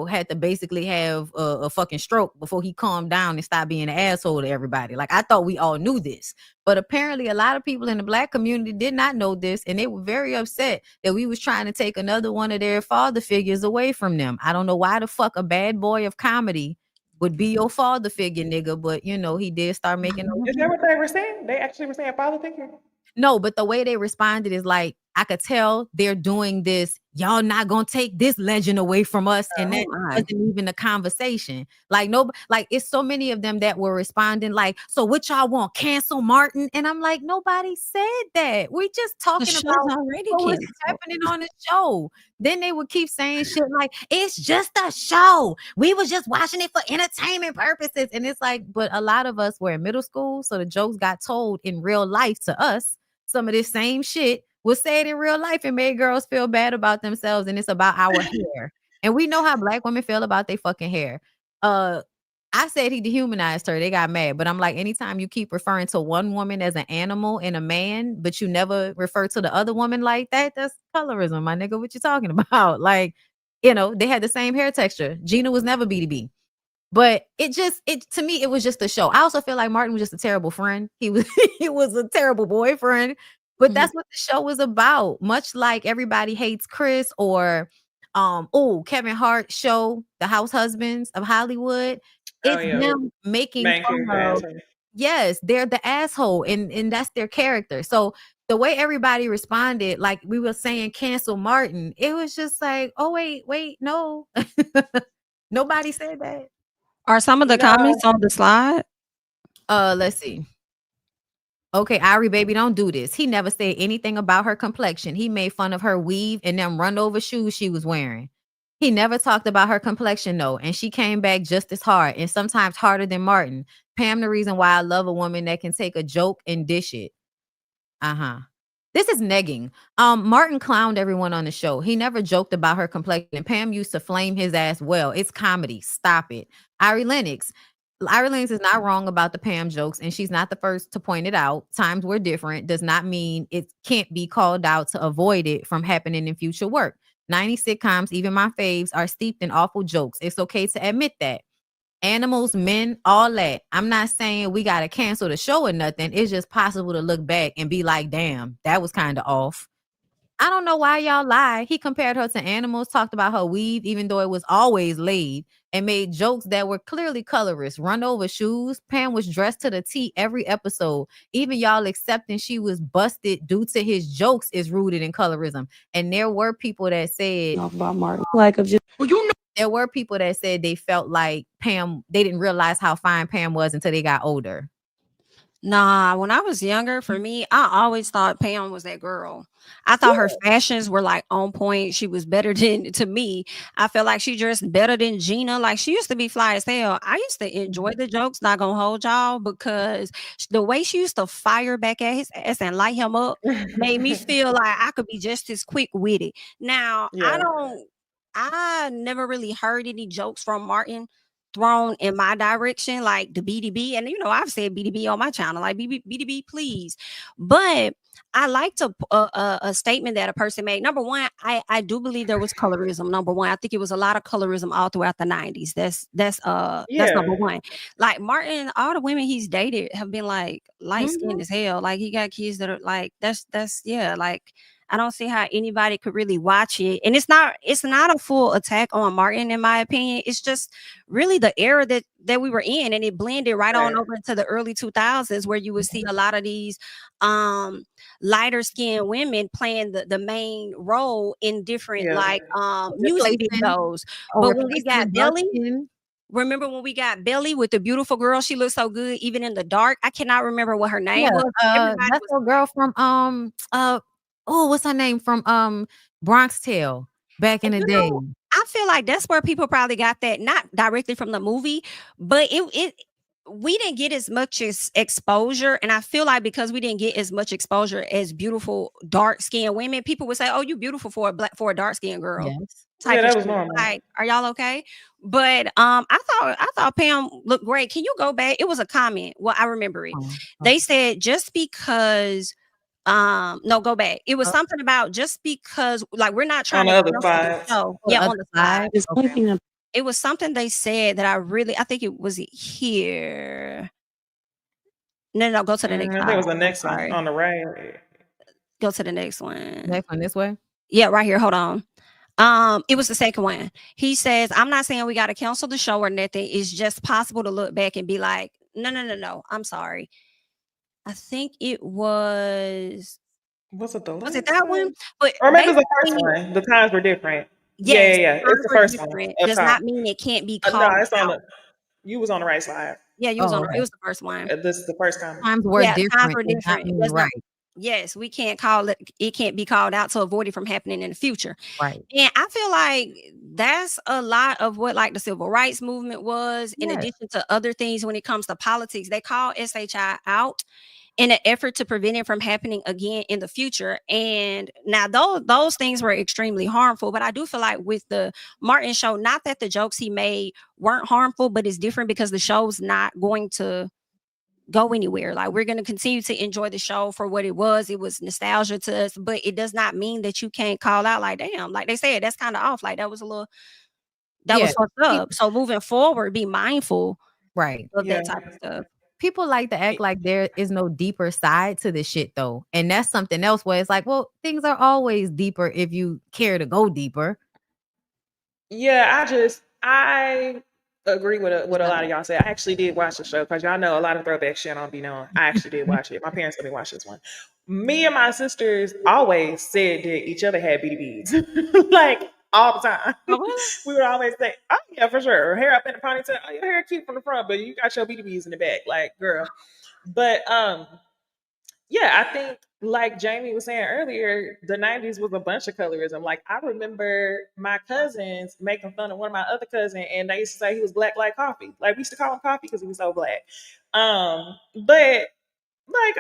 had to basically have a fucking stroke before he calmed down and stopped being an asshole to everybody. Like, I thought we all knew this. But apparently a lot of people in the Black community did not know this. And they were very upset that we was trying to take another one of their father figures away from them. I don't know why the fuck a bad boy of comedy would be your father figure, nigga. But he did start making those. Is that what they were saying? They actually were saying father figure? No, but the way they responded is like, I could tell they're doing this. Y'all not gonna take this legend away from us, and that wasn't even a conversation. Like, no, like, it's so many of them that were responding like, so what y'all want? Cancel Martin? And I'm like, nobody said that. We just talking about what was happening on the show. Then they would keep saying shit like, it's just a show. We was just watching it for entertainment purposes. And it's like, but a lot of us were in middle school, so the jokes got told in real life to us. Some of this same shit was said in real life and made girls feel bad about themselves. And it's about our hair. And we know how Black women feel about their fucking hair. I said he dehumanized her. They got mad. But I'm like, anytime you keep referring to one woman as an animal and a man, but you never refer to the other woman like that, that's colorism, my nigga. What you talking about? Like, they had the same hair texture. Gina was never BDB. But to me, it was just a show. I also feel like Martin was just a terrible friend. He was a terrible boyfriend. But that's what the show was about. Much like everybody hates Chris or Kevin Hart show, The House Husbands of Hollywood. Oh It's yeah, them making main fun character of, asshole. yes, they're the asshole, and that's their character. So the way everybody responded, like we were saying, cancel Martin, it was just like, oh wait, no. Nobody said that. Are some of the No, comments on the slide? Let's see. Okay, Ari, baby, don't do this. He never said anything about her complexion. He made fun of her weave and them run over shoes she was wearing. He never talked about her complexion, though, and she came back just as hard and sometimes harder than Martin. Pam, the reason why I love a woman that can take a joke and dish it. Uh-huh. This is negging. Martin clowned everyone on the show. He never joked about her complexion. And Pam used to flame his ass. Well, it's comedy. Stop it. Ari Lennox. Ari Lennox is not wrong about the Pam jokes, and she's not the first to point it out. Times were different does not mean it can't be called out to avoid it from happening in future work. 90 sitcoms, even my faves, are steeped in awful jokes. It's okay to admit that. Animals, men, all that. I'm not saying we got to cancel the show or nothing. It's just possible to look back and be like, damn, that was kind of off. I don't know why y'all lie. He compared her to animals, talked about her weave, even though it was always laid, and made jokes that were clearly colorist. Run over shoes. Pam was dressed to the T every episode. Even y'all accepting she was busted due to his jokes is rooted in colorism. And there were people that said, about Martin, like of just, well, you know, there were people that said they felt like Pam, they didn't realize how fine Pam was until they got older. Nah, when I was younger, for me, I always thought Pam was that girl. I thought her fashions were like on point. She was better than, to me, I felt like she dressed better than Gina. Like she used to be fly as hell. I used to enjoy the jokes, not gonna hold y'all, because the way she used to fire back at his ass and light him up made me feel like I could be just as quick with it. Now, Yeah. I never really heard any jokes from Martin thrown in my direction, like the BDB. And I've said BDB on my channel, like BDB, please. But I liked a statement that a person made. Number one, I do believe there was colorism. Number one, I think it was a lot of colorism all throughout the 90s. That's number one. Like Martin, all the women he's dated have been like light skinned as hell. Like he got kids that are like that's yeah, like I don't see how anybody could really watch it. And it's not a full attack on Martin, in my opinion. It's just really the era that we were in, and it blended right on over into the early 2000s, where you would see a lot of these lighter skinned women playing the main role in different music videos. But when we got BALI, remember when we got BALI with the beautiful girl? She looked so good even in the dark. I cannot remember what her name was. That's a girl from what's her name from Bronx Tale back in the day. I feel like that's where people probably got that, not directly from the movie, but we didn't get as much exposure. And I feel like because we didn't get as much exposure as beautiful dark-skinned women, people would say, oh, you beautiful for a dark-skinned girl. Yes. Yeah, that was normal. Like, are y'all okay? But I thought Pam looked great. Can you go back? It was a comment. Well, I remember it. They said just because no, go back. It was something about just because, like, we're not trying on to the other side. Yeah, on the side. okay. It was something they said that I think it was here. No, go to the next I one. think it was the next one on the right. Go to the next one. Next one this way. Yeah, right here. Hold on. It was the second one. He says, I'm not saying we got to cancel the show or nothing. It's just possible to look back and be like, no. I'm sorry. I think it was. Was it the last Was it that one? But or maybe it was the first one. The times were different. Yes, Yeah. It's the first one. Does not mean it can't be called. No, it's on the. You was on the right slide. Yeah, you was on. It was the first one. This is the first comment. Times were different. Times were different. Right. Yes, we can't call it. It can't be called out to avoid it from happening in the future. Right. And I feel like that's a lot of what like the civil rights movement was. In addition to other things, when it comes to politics, they call SHI out in an effort to prevent it from happening again in the future. And now those things were extremely harmful, but I do feel like with the Martin show, not that the jokes he made weren't harmful, but it's different because the show's not going to go anywhere. Like we're going to continue to enjoy the show for what it was. It was nostalgia to us, but it does not mean that you can't call out like, damn, like they said, that's kind of off. Like that was a little, was fucked up. So moving forward, be mindful of that type of stuff. People like to act like there is no deeper side to this shit though. And that's something else where it's like, well, things are always deeper if you care to go deeper. Yeah, I agree with what a lot of y'all say. I actually did watch the show because y'all know a lot of throwback shit I don't be knowing. I actually did watch it. My parents let me watch this one. Me and my sisters always said that each other had BDBs, like all the time. Oh, really? We would always say, "Oh yeah, for sure." Hair up in the ponytail. Oh, your hair cute from the front, but you got your BDBs in the back, like girl. But yeah, I think like Jamie was saying earlier, the 90s was a bunch of colorism. Like I remember my cousins making fun of one of my other cousins and they used to say he was black like coffee. Like we used to call him coffee because he was so black. But like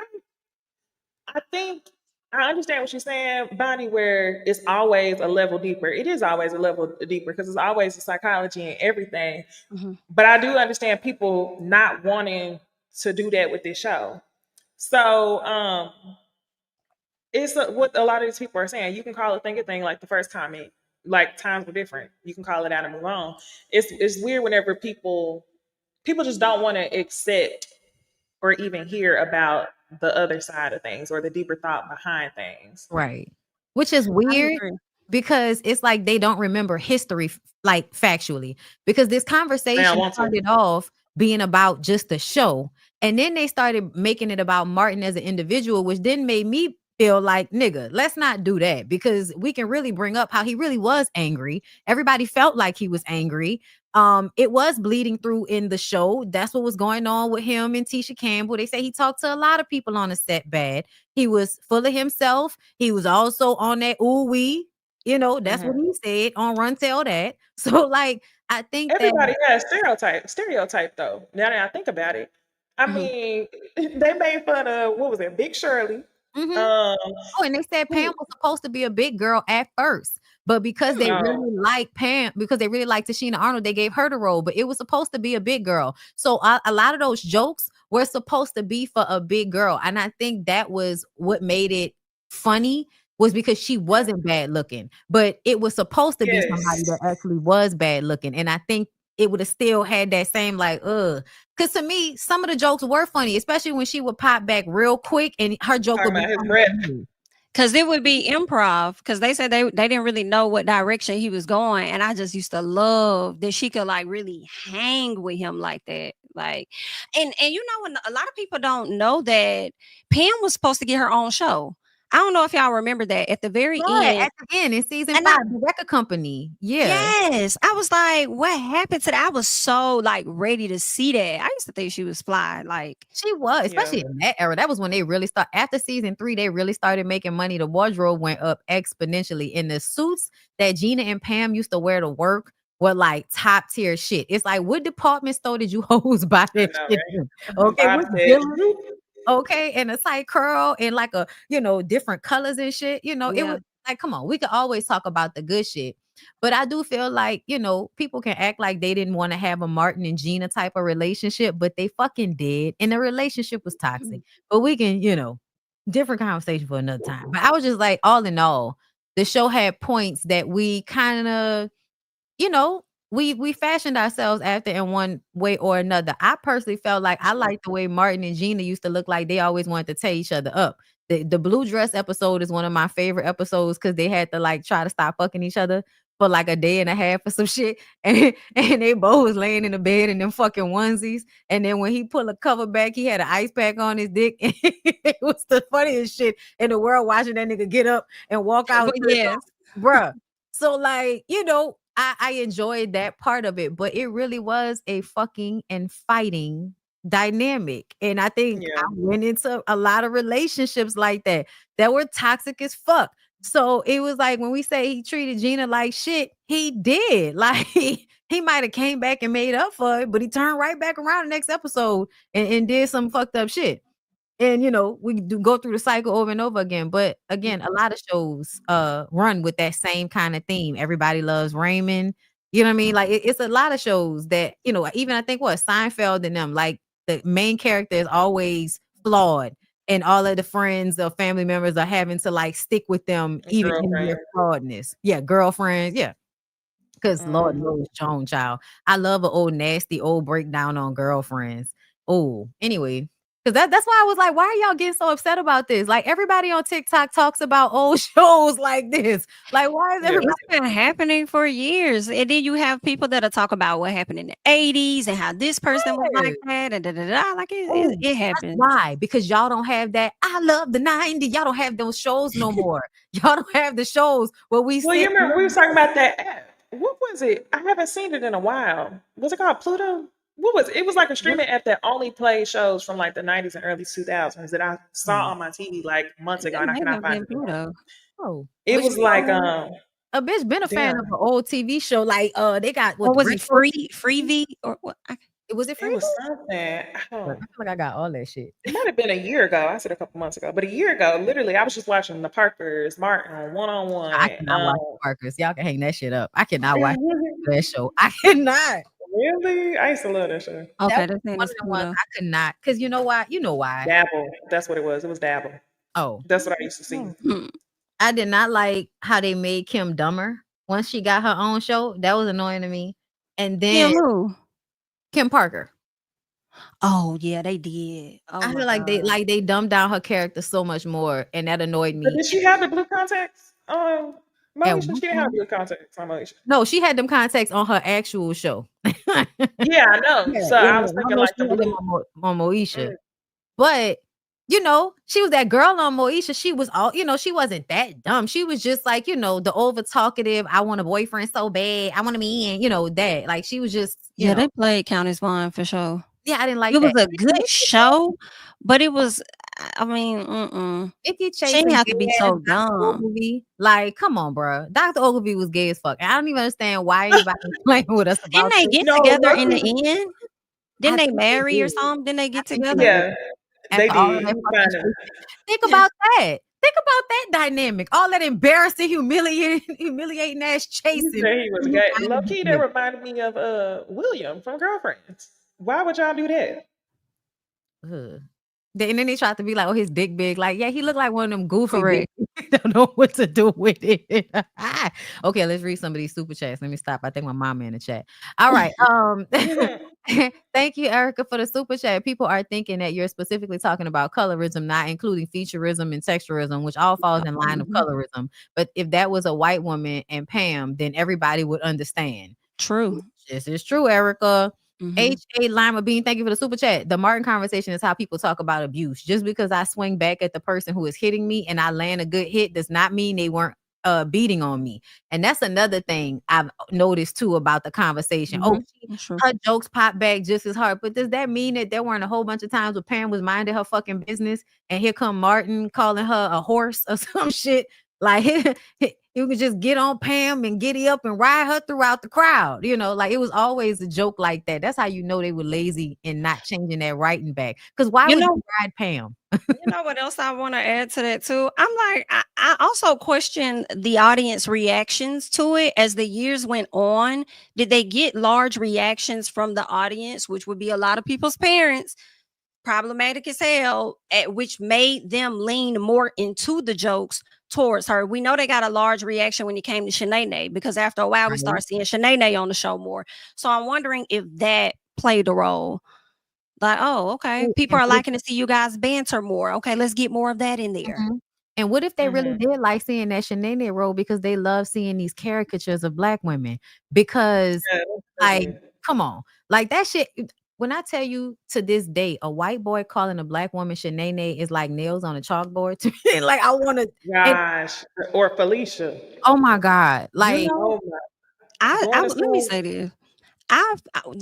I think I understand what you're saying, Bonnie, where it's always a level deeper. It is always a level deeper because it's always the psychology and everything. Mm-hmm. But I do understand people not wanting to do that with this show. So it's what a lot of these people are saying. You can call a thing a thing like the first comment. Like times were different. You can call it out and move on. It's weird whenever people just don't want to accept or even hear about the other side of things or the deeper thought behind things. Right. Which is I weird agree. because it's like they don't remember history like factually. Because this They don't conversation want to. started off being about just the show. And then they started making it about Martin as an individual, which then made me feel like, nigga, let's not do that because we can really bring up how he really was angry. Everybody felt like he was angry. It was bleeding through in the show. That's what was going on with him and Tisha Campbell. They say he talked to a lot of people on the set bad. He was full of himself. He was also on that ooh wee. You know, that's what Mhm. he said on Run Tell That. So, like, I think that Everybody has stereotype though. Now that I think about it, I Mhm. mean, they made fun of what was it, Big Shirley. mhm. Um, Oh, and they said Pam who? was supposed to be a big girl at first, but because they No, really like Pam, because they really like Tashina Arnold, they gave her the role, but it was supposed to be a big girl. So a lot of those jokes were supposed to be for a big girl, and I think that was what made it funny was because she wasn't bad looking, but it was supposed to be somebody that yes, actually was bad looking, and I think it would have still had that same like because to me some of the jokes were funny, especially when she would pop back real quick and her joke talking would be about his funny breath. to me. Cause it would be improv, because they said they didn't really know what direction he was going, and I just used to love that she could like really hang with him like that, like, and you know, when a lot of people don't know that Pam was supposed to get her own show. I don't know if y'all remember that at the very Right, end, at the end in season and I 5, the record company. Yeah. yes, I was like, what happened to that? I was so like ready to see that. I used to think she was fly, like, She was, Yeah, especially in that era. That was when they really start after season 3, they really started making money. The wardrobe went up exponentially. And the suits that Gina and Pam used to wear to work were like top tier shit. It's like, what department store did you hoes buy I that know, shit right? in? Okay, Bob which said, dealer? "Droop." Okay, and a tight curl and like a, different colors and shit. It yeah. was like, come on, we could always talk about the good shit. But I do feel like, people can act like they didn't want to have a Martin and Gina type of relationship, but they fucking did. And the relationship was toxic. But we can, different conversation for another time. But I was just like, all in all, the show had points that we kind of you know, we fashioned ourselves after in one way or another. I personally felt like I liked the way Martin and Gina used to look like they always wanted to tear each other up. The blue dress episode is one of my favorite episodes because they had to like try to stop fucking each other for like a day and a half or some shit. And they both was laying in the bed in them fucking onesies. And then when he pulled a cover back, he had an ice pack on his dick. It was the funniest shit in the world watching that nigga get up and walk out But to the yes, bruh. So like, I enjoyed that part of it, but it really was a fucking and fighting dynamic. And I think I Yeah, went into a lot of relationships like that were toxic as fuck. So it was like when we say he treated Gina like shit, he did. Like he might have came back and made up for it, but he turned right back around the next episode and did some fucked up shit. And we do go through the cycle over and over again. But again, a lot of shows run with that same kind of theme. Everybody loves Raymond. You know what I mean? Like it's a lot of shows that, even I think what Seinfeld and them, like the main character is always flawed. And all of the friends or family members are having to like stick with them even in their girlfriend. flawedness. Yeah, girlfriends. Yeah. Because Lord Mhm. knows Joan child. I love an old nasty old breakdown on girlfriends. Oh, anyway. Because that's why I was like, why are y'all getting so upset about this? Like, everybody on TikTok talks about old shows like this. Like, why is everybody? It's been happening for years. And then you have people that'll talk about what happened in the 80s and how this person was like that and da. Like it happens. Why? Because y'all don't have that. I love the 90s. Y'all don't have those shows no more. Y'all don't have the shows where we Well, you remember we was talking about that app. What was it? I haven't seen it in a while. Was it called Pluto? What was it? It was like a streaming app that only played shows from like the 90s and early 2000s that I saw on my TV like months ago, and I cannot find it. Pluto. Oh, It was like a bitch been a fan of an old TV show. Like they got what was it? Freevee or what? Was it free? It was something. I feel like I got all that shit. It might have been a year ago. I said a couple months ago, but a year ago, literally, I was just watching the Parkers, Martin, one-on-one. I cannot watch the Parkers. Y'all can hang that shit up. I cannot watch that show. I cannot. Really? I used to love that show. Okay, that's one of the ones I could not. Because you know why? You know why? Dabble. That's what it was. It was Dabble. Oh. That's what I used to see. I did not like how they made Kim dumber once she got her own show. That was annoying to me. And then Kim Parker. Oh yeah, they did. Oh, I feel like they dumbed down her character so much more, and that annoyed me. But did she have the blue contacts? Moesha, she didn't have blue contacts on Moesha. No, she had them contacts on her actual show. Yeah, I know. So I was thinking like the blue on Moesha. But you know, she was that girl on Moesha. She was all, you know, she wasn't that dumb. She was just like, you know, the over talkative. I want a boyfriend so bad. I want to be in, you know, that. Like she was just, you know. They played Countess Vaughn for sure. Yeah, I didn't like it. It was a good show, but it was, I mean, If she didn't have to be so dumb. Ogilvy, like, come on, bro. Dr. Ogilvy was gay as fuck. I don't even understand why anybody was playing with us about Didn't they get together in the end? Didn't they marry or something? Didn't they get together? Yeah, they did. Think about that. Think about that dynamic. All that embarrassing, humiliating ass chasing. He was gay. Low key, that reminded me of William from Girlfriends. Why would y'all do that? And then they tried to be like, oh, his dick big. Like, yeah, he looked like one of them goofy. Don't know what to do with it. Okay, let's read some of these super chats. Let me stop. I think my mama in the chat. All right. Thank you, Erica, for the super chat. People are thinking that you're specifically talking about colorism, not including featureism and texturism, which all falls in line of colorism. But if that was a white woman and Pam, then everybody would understand. True. This is true, Erica. H.A. Lima Bean, thank you for the super chat. The Martin conversation is how people talk about abuse. Just because I swing back at the person who is hitting me and I land a good hit does not mean they weren't beating on me. And that's another thing I've noticed too about the conversation. Her jokes pop back just as hard. But does that mean that there weren't a whole bunch of times where Pam was minding her fucking business and here come Martin calling her a horse or some shit? Like you could just get on Pam and giddy up and ride her throughout the crowd. You know, like it was always a joke like that. That's how you know they were lazy and not changing that writing back. Because why would you ride Pam? You know what else I want to add to that too? I'm like, I also question the audience reactions to it as the years went on. Did they get large reactions from the audience, which would be a lot of people's parents? Problematic as hell, which made them lean more into the jokes towards her. We know they got a large reaction when it came to Shanae, because after a while we start seeing Shanae on the show more. So I'm wondering if that played a role. Like, oh, okay, people are liking to see you guys banter more. Okay, let's get more of that in there. And what if they really did like seeing that Shanae role because they love seeing these caricatures of Black women? Because, like, come on, like that shit. When I tell you to this day, a white boy calling a Black woman Shanae is like nails on a chalkboard to me. Like I want to, gosh, or Felicia. Oh my God! Like, let me say this.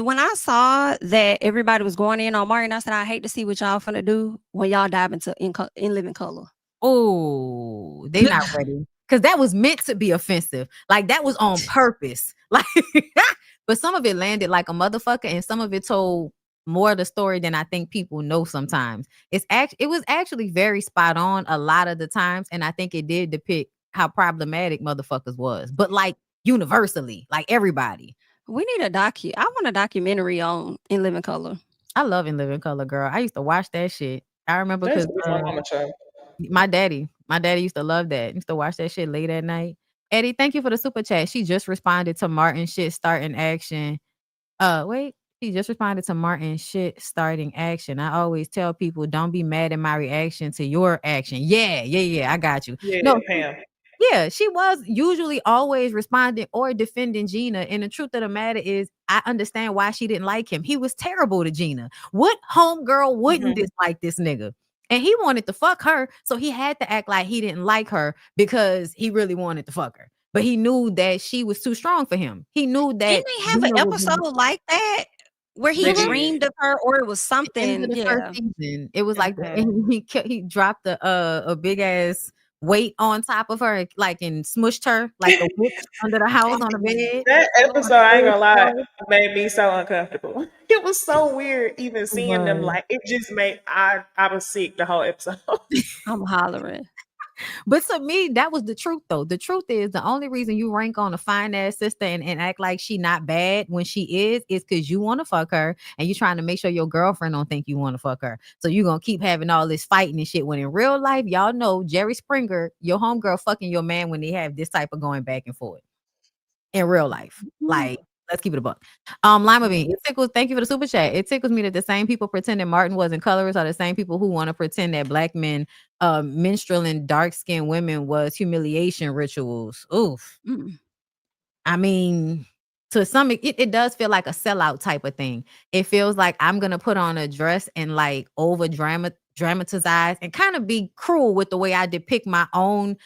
When I saw that everybody was going in on Martin, I said, I hate to see what y'all finna do when y'all dive into in living color. Oh, they not ready. Because that was meant to be offensive. Like that was on purpose. Like, but some of it landed like a motherfucker, and some of it told more of the story than I think people know sometimes. It was actually very spot on a lot of the times, and I think it did depict how problematic motherfuckers was. But like universally, like everybody. We need I want a documentary on In Living Color. I love In Living Color, girl. I used to watch that shit. I remember because my daddy used to love that. Used to watch that shit late at night. Eddie, thank you for the super chat. She just responded to Martin shit starting action. Wait, He just responded to Martin's shit starting action. I always tell people, don't be mad at my reaction to your action. Yeah. I got you. Yeah, No, Pam. yeah, she was usually always responding or defending Gina. And the truth of the matter is, I understand why she didn't like him. He was terrible to Gina. What homegirl wouldn't dislike this nigga? And he wanted to fuck her. So he had to act like he didn't like her because he really wanted to fuck her. But he knew that she was too strong for him. He knew that Didn't they have an Gina would be episode like that where he They did. dreamed of her, or it was the end of something? the first Yeah. season. It was like he dropped a big ass weight on top of her, like, and smushed her like a witch under the house on the bed. That episode, I ain't gonna lie, made me so uncomfortable. It was so weird even seeing them. Like, it just made I was sick the whole episode. I'm hollering. But to me, that was the truth, though. The truth is the only reason you rank on a fine ass sister and act like she not bad when she is because you want to fuck her and you're trying to make sure your girlfriend don't think you want to fuck her. So you're gonna keep having all this fighting and shit. When in real life, y'all know Jerry Springer, your homegirl fucking your man when they have this type of going back and forth in real life. Like, let's keep it a buck. Lima Bean, it tickles. Thank you for the super chat. It tickles me that the same people pretending Martin wasn't colorist are the same people who want to pretend that black men minstrel dark-skinned women was humiliation rituals. Oof. I mean, to some it does feel like a sellout type of thing. It feels like I'm gonna put on a dress and like over dramatize and kind of be cruel with the way I depict my own,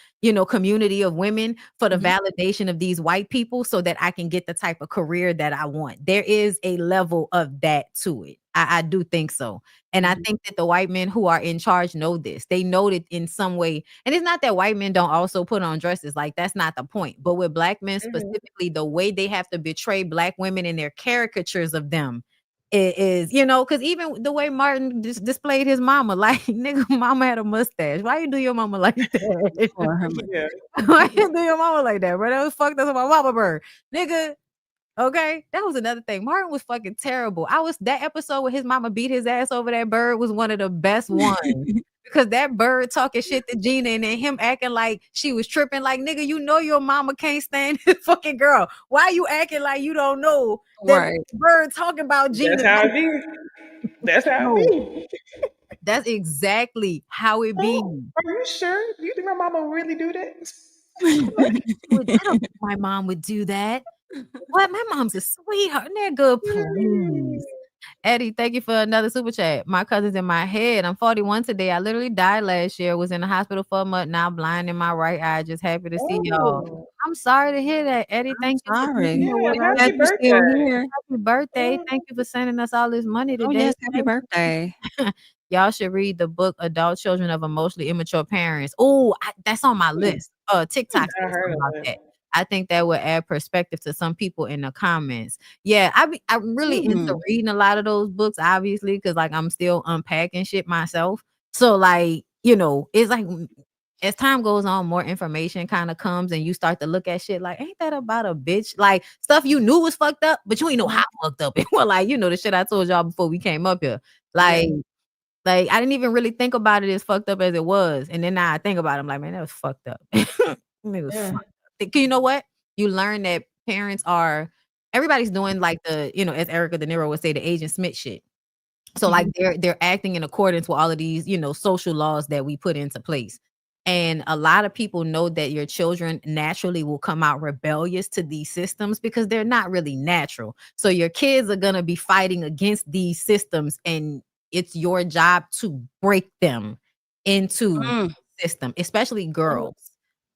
community of women for the validation of these white people so that I can get the type of career that I want. There is a level of that to it. I do think so. And I think that the white men who are in charge know this. They know that in some way. And it's not that white men don't also put on dresses. Like, that's not the point. But with black men specifically, the way they have to betray black women and their caricatures of them is, because even the way Martin displayed his mama, like, nigga, mama had a mustache. Why you do your mama like that? Yeah. Why you do your mama like that, bro? That was fucked up with my mama bird. Nigga, okay, that was another thing. Martin was fucking terrible. That episode where his mama beat his ass over that bird was one of the best ones. Because that bird talking shit to Gina and then him acting like she was tripping. Like, nigga, your mama can't stand this fucking girl. Why you acting like you don't know that bird talking about Gina? That's how it be. That's how it be. That's exactly how it be. Are you sure? Do you think my mama would really do that? I don't think my mom would do that. What? My mom's a sweetheart. Nigga, please. Eddie, thank you for another super chat. My cousin's in my head. I'm 41 today. I literally died last year. Was in the hospital for a month. Now blind in my right eye. Just happy to see y'all. I'm sorry to hear that, Eddie. Thank you. Sorry. Happy birthday. Happy birthday. Thank you for sending us all this money today. Oh, yes, happy birthday. Y'all should read the book Adult Children of Emotionally Immature Parents. Oh, that's on my list. TikTok about that. I think that would add perspective to some people in the comments. Yeah, I'm really into reading a lot of those books, obviously, because like I'm still unpacking shit myself. So like, it's like as time goes on, more information kind of comes and you start to look at shit like, ain't that about a bitch? Like stuff you knew was fucked up, but you ain't know how fucked up it was. Like, the shit I told y'all before we came up here. Like I didn't even really think about it as fucked up as it was. And then now I think about it, I'm like, man, that was fucked up. It was fucked up. You know what? You learn that everybody's doing like the, as Erica De Niro would say, the Agent Smith shit. So like they're acting in accordance with all of these, social laws that we put into place. And a lot of people know that your children naturally will come out rebellious to these systems because they're not really natural. So your kids are going to be fighting against these systems and it's your job to break them into the system, especially girls.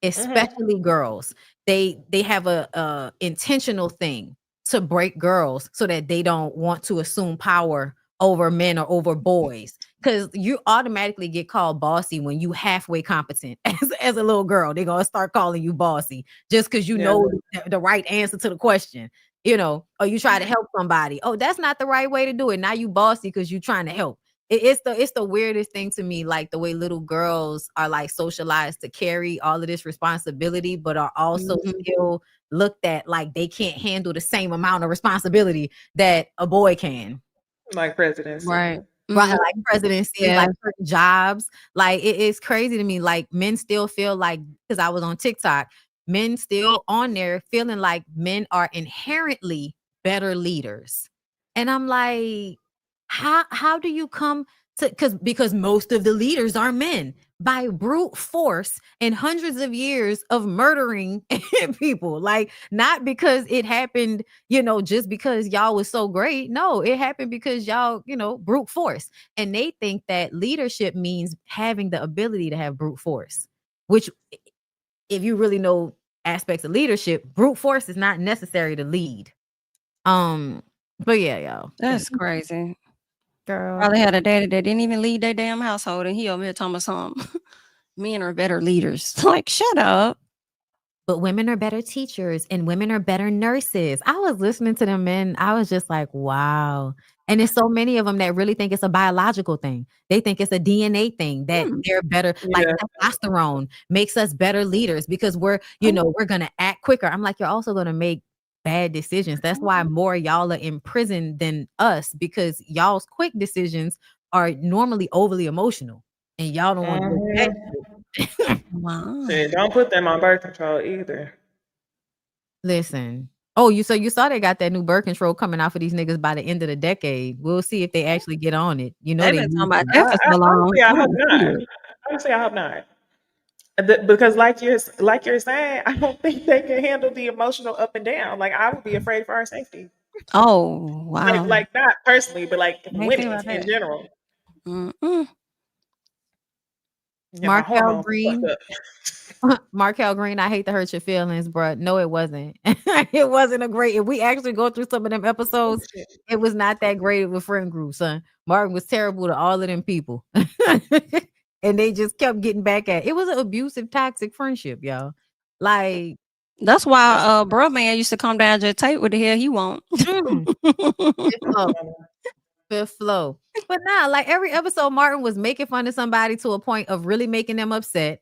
Especially girls. They have a intentional thing to break girls so that they don't want to assume power over men or over boys. Because you automatically get called bossy when you halfway competent as a little girl. They're gonna start calling you bossy just because you know the right answer to the question. Or you try to help somebody. Oh, that's not the right way to do it. Now you bossy because you're trying to help. It's the weirdest thing to me, like the way little girls are like socialized to carry all of this responsibility, but are also still looked at like they can't handle the same amount of responsibility that a boy can. Like presidency. Right. Right, like presidency, like certain jobs. Like it's crazy to me. Like men still feel like, because I was on TikTok, men still on there feeling like men are inherently better leaders. And I'm like, how do you come to, because most of the leaders are men, by brute force and hundreds of years of murdering people. Like, not because it happened, just because y'all was so great. No, it happened because y'all, brute force. And they think that leadership means having the ability to have brute force, which, if you really know aspects of leadership, brute force is not necessary to lead. But yeah, y'all. That's crazy. Girl. Probably had a daddy that didn't even lead their damn household, and he over here talking about something. Men are better leaders. Like, shut up. But women are better teachers and women are better nurses. I was listening to them men. I was just like, wow. And there's so many of them that really think it's a biological thing. They think it's a DNA thing, that they're better. Like, testosterone makes us better leaders because we're going to act quicker. I'm like, you're also going to make bad decisions. That's why more y'all are in prison than us, because y'all's quick decisions are normally overly emotional and y'all don't want to go back to it. Wow. Shit, don't put them on birth control either. Listen. Oh, you saw they got that new birth control coming out for these niggas by the end of the decade. We'll see if they actually get on it. They've been talking about that for so long. Honestly, I hope not. Honestly, I hope not. Because like you're saying, I don't think they can handle the emotional up and down. Like, I would be afraid for our safety. Oh, wow. Like not personally, but like Ain't think women about in that. general. Mm-mm. Yeah, my Markel hormones Green. fucked up. Markel Green, I hate to hurt your feelings, bro. No, it wasn't. It wasn't a great. If we actually go through some of them episodes, it was not that great with friend group, son. Martin was terrible to all of them people. And they just kept getting back at it. Was an abusive, toxic friendship, y'all. Like, that's why bro man used to come down to tape what the hell he want. Fifth flow. But nah, like every episode, Martin was making fun of somebody to a point of really making them upset.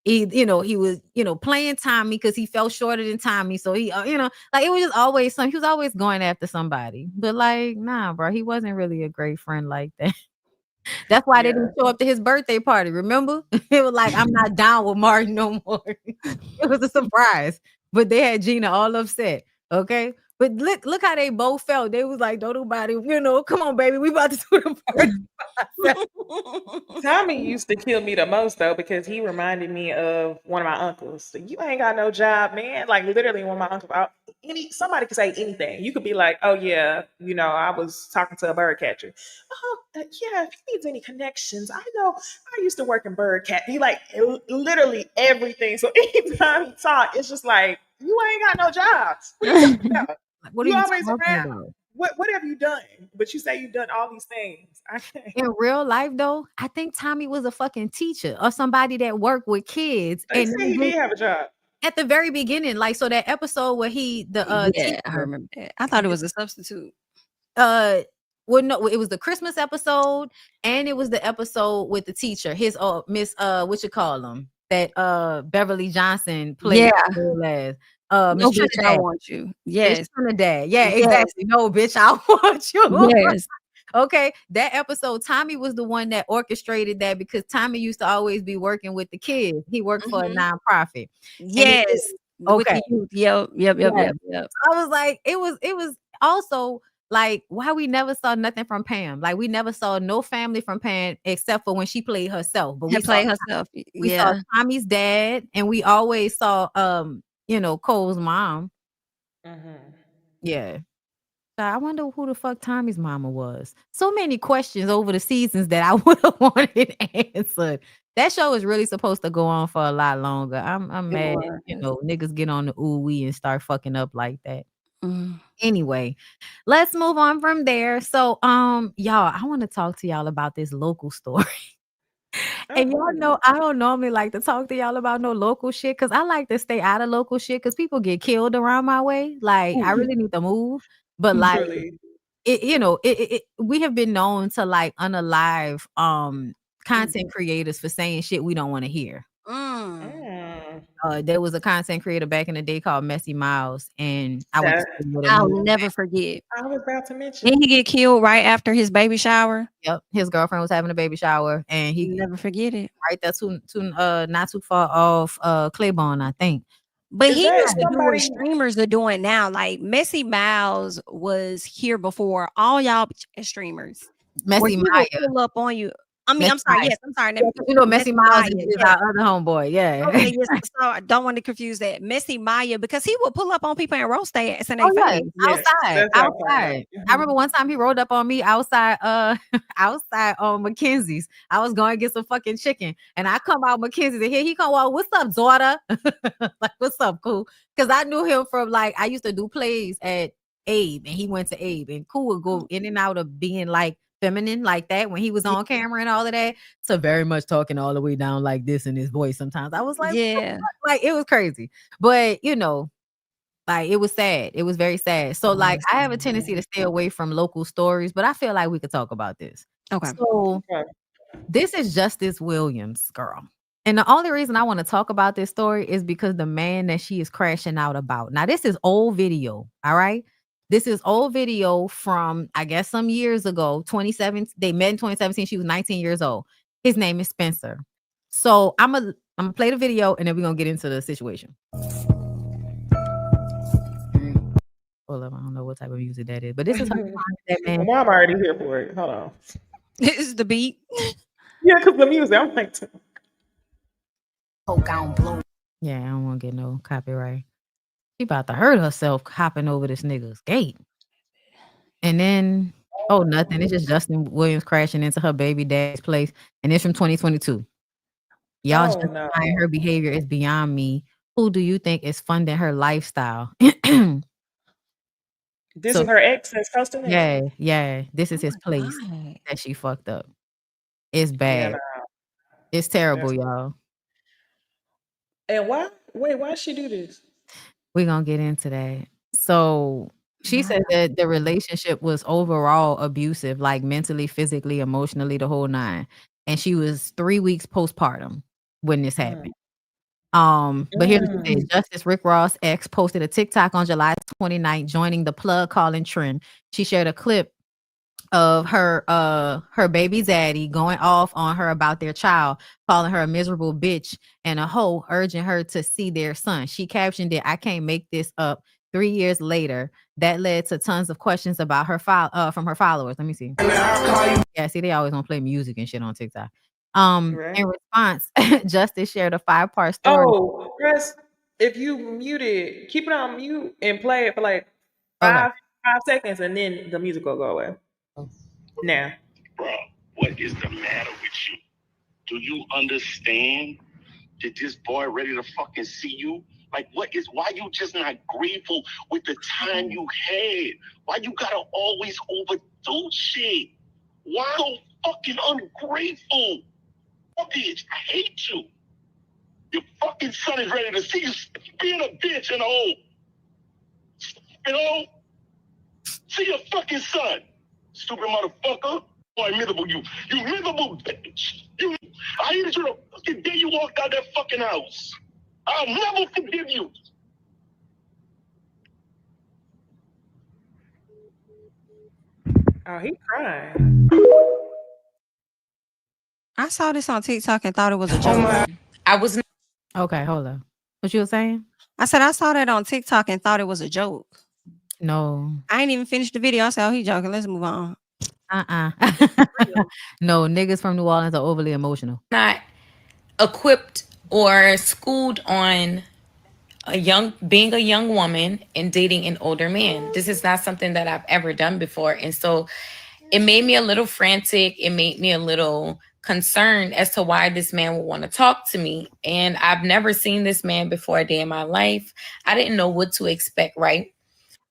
He was, playing Tommy because he fell shorter than Tommy. So he, like, it was just always he was always going after somebody. But like, nah, bro, he wasn't really a great friend like that. That's why they didn't show up to his birthday party. Remember? It was like, I'm not down with Martin no more. It was a surprise. But they had Gina all upset. Okay. But look how they both felt. They was like, don't nobody, come on, baby. We about to do the party. Tommy used to kill me the most though, because he reminded me of one of my uncles. You ain't got no job, man. Like, literally, one of my uncles. Somebody could say anything. You could be like, oh yeah, I was talking to a bird catcher. Yeah, if he needs any connections, I know. I used to work in bird cat. He like literally everything. So anytime he talk, it's just like, you ain't got no jobs. What are you talking about? What are you always talking about? What have you done? But you say you've done all these things. In real life, though, I think Tommy was a fucking teacher or somebody that worked with kids. They say he did have a job at the very beginning. Like, so that episode where yeah, teacher, I remember that. I thought it was a substitute. Well, no, it was the Christmas episode, and it was the episode with the teacher. His Miss what you call them? That Beverly Johnson played. Yeah. No, bitch, I want you. Yes. Trinidad. Yeah, exactly. No, bitch, I want you. Yes. Okay. That episode, Tommy was the one that orchestrated that, because Tommy used to always be working with the kids. He worked for a nonprofit. Yes. Okay. Yep. I was like, it was also like, why we never saw nothing from Pam. Like, we never saw no family from Pam except for when she played herself. But we played herself. We saw Tommy's dad, and we always saw Cole's mom. Yeah. So I wonder who the fuck Tommy's mama was. So many questions over the seasons that I would have wanted answered. That show is really supposed to go on for a lot longer. I'm mad, niggas get on the ooh-wee and start fucking up like that. Anyway, let's move on from there. So, y'all, I want to talk to y'all about this local story. And y'all know I don't normally like to talk to y'all about no local shit, because I like to stay out of local shit because people get killed around my way. Like, I really need to move. But like, we have been known to like unalive content creators for saying shit we don't want to hear. There was a content creator back in the day called Messy Miles, and I'll never forget. I was about to mention. Didn't he get killed right after his baby shower? Yep, his girlfriend was having a baby shower, and he never forget it. Right there, not too far off Claiborne, I think. But Is he that used to do what somebody? streamers are doing now. Like Messy Mouse was here before all y'all streamers. Where Messy he will Maya. pull up on you. I mean, Messy I'm sorry. Maya. Yes, I'm sorry. You know, Messy Messy Miles Maya. is Yes. our other homeboy. Yeah. Okay, yes. So I don't want to confuse that. Messy Maya, because he would pull up on people and roast their ass in their Oh yeah, face. Yes, outside, that's what I'm talking about. outside. I remember one time he rolled up on me outside, outside on Mackenzie's. I was going to get some fucking chicken, and I come out Mackenzie's, and here he come. Well, what's up, daughter? Like, what's up, cool? Because I knew him from like I used to do plays at Abe, and he went to Abe, and cool would go in and out of being like feminine like that when he was on camera and all of that, to very much talking all the way down like this in his voice. Sometimes I was like, Yeah. like it was crazy, but you know. Like, it was sad. It was very sad. So, like, I have a tendency to stay away from local stories, but I feel like we could talk about this. Okay. So, Okay. this is Justice Williams, girl. And the only reason I want to talk about this story is because the man that she is crashing out about. Now, this is old video, all right? This is old video from, I guess, some years ago, 2017. They met in 2017. She was 19 years old. His name is Spencer. So, I'm gonna play the video, and then we're going to get into the situation. Hold up, I don't know what type of music that is, but this is her that man. Well, I'm already here for it. Hold on. This is the beat. Yeah, because the music, I'm like, Yeah, I don't want to get no copyright. She about to hurt herself hopping over this nigga's gate. And then, oh, nothing. It's just Justin Williams crashing into her baby dad's place. And it's from 2022. Y'all oh justifying no. her behavior is beyond me. Who do you think is funding her lifestyle? This So- is her ex that's hosting it? Yeah. This is his place God. that she fucked up. It's Yeah, bad. nah. It's terrible, That's- y'all. And why? Wait, why she do this? We're gonna get into that. So she said that the relationship was overall abusive, like mentally, physically, emotionally, the whole nine. And she was 3 weeks postpartum when this happened. But here's what she said. Justice Rick Ross ex posted a TikTok on July 29th, joining the plug calling trend. She shared a clip of her baby daddy going off on her about their child, calling her a miserable bitch and a hoe, urging her to see their son. She captioned it, "I can't make this up." 3 years later, that led to tons of questions about her from her followers. Let me see. Yeah, see, they always want to play music and shit on TikTok. Right. In response, Justice shared a 5-part story. Oh, press if you mute it, keep it on mute and play it for like Okay. 5 seconds, and then the music will go away. Now, Bro, what is the matter with you? Do you understand that this boy ready to fucking see you? Like, why you just not grateful with the time you had? Why you gotta always overdo shit? Why so fucking ungrateful? Bitch, I hate you. Your fucking son is ready to see you being a bitch and a hoe. You know? See your fucking son. Stupid motherfucker. Boy, miserable you. You miserable bitch. I hated you the fucking day you walked out that fucking house. I'll never forgive you. oh, he crying. I saw this on TikTok and thought it was a joke. I was Okay, hold on. What you were saying? I said I saw that on TikTok and thought it was a joke. No. I ain't even finished the video. I said, "Oh, he joking. Let's move on." No, niggas from New Orleans are overly emotional. not equipped or schooled on being a young woman and dating an older man. This is not something that I've ever done before. And so it made me a little frantic. It made me a little concerned as to why this man would want to talk to me. And I've never seen this man before a day in my life. I didn't know what to expect, right?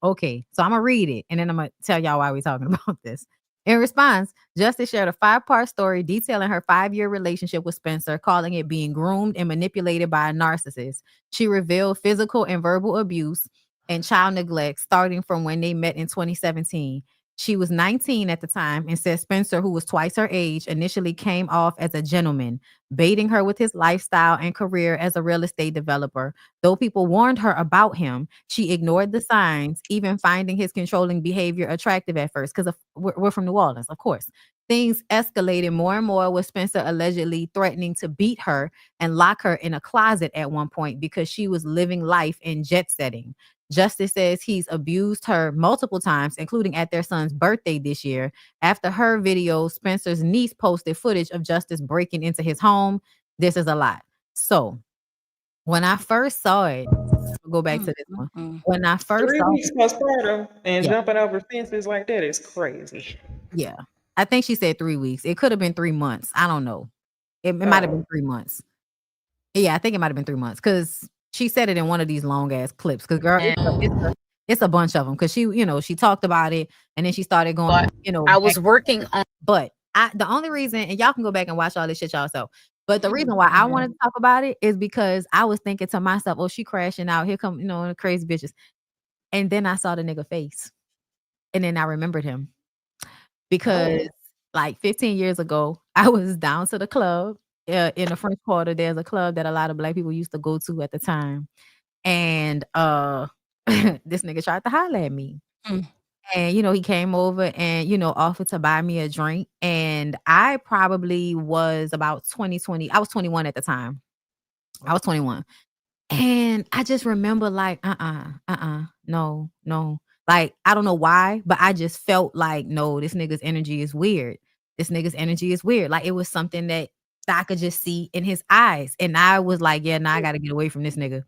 Okay, so I'm gonna read it and then I'm gonna tell y'all why we're talking about this. In response, Justice shared a 5-part story detailing her 5-year relationship with Spencer, calling it being groomed and manipulated by a narcissist. She revealed physical and verbal abuse and child neglect starting from when they met in 2017. She was 19 at the time and said Spencer, who was twice her age, initially came off as a gentleman, baiting her with his lifestyle and career as a real estate developer. Though people warned her about him, she ignored the signs, even finding his controlling behavior attractive at first, because we're from New Orleans, of course. things escalated more and more, with Spencer allegedly threatening to beat her and lock her in a closet at one point because she was living life in jet setting. Justice says he's abused her multiple times, including at their son's birthday this year. After her video, Spencer's niece posted footage of Justice breaking into his home. This is a lot. So when I first saw it, I'll go back to this one. When I first 3 saw weeks postpartum and yeah, jumping over fences like that is crazy. yeah. I think she said 3 weeks. It could have been 3 months. I don't know. It might have been 3 months. Yeah, I think it might have been 3 months because she said it in one of these long ass clips. Because girl, it's a bunch of them. Because she talked about it and then she started going, I back. was working on But the only reason, and y'all can go back and watch all this shit yourself. But the reason why I wanted to talk about it is because I was thinking to myself, oh, she crashing out. Here come, the crazy bitches. And then I saw the nigga face. And then I remembered him. Because like 15 years ago, I was down to the club in the French Quarter. There's a club that a lot of Black people used to go to at the time. And this nigga tried to holler at me. And, he came over and, offered to buy me a drink. And I probably was about 20. I was 21 at the time. I was 21. And I just remember like, no. Like, I don't know why, but I just felt like, no, this nigga's energy is weird. Like, it was something that I could just see in his eyes. And I was like, yeah, I got to get away from this nigga.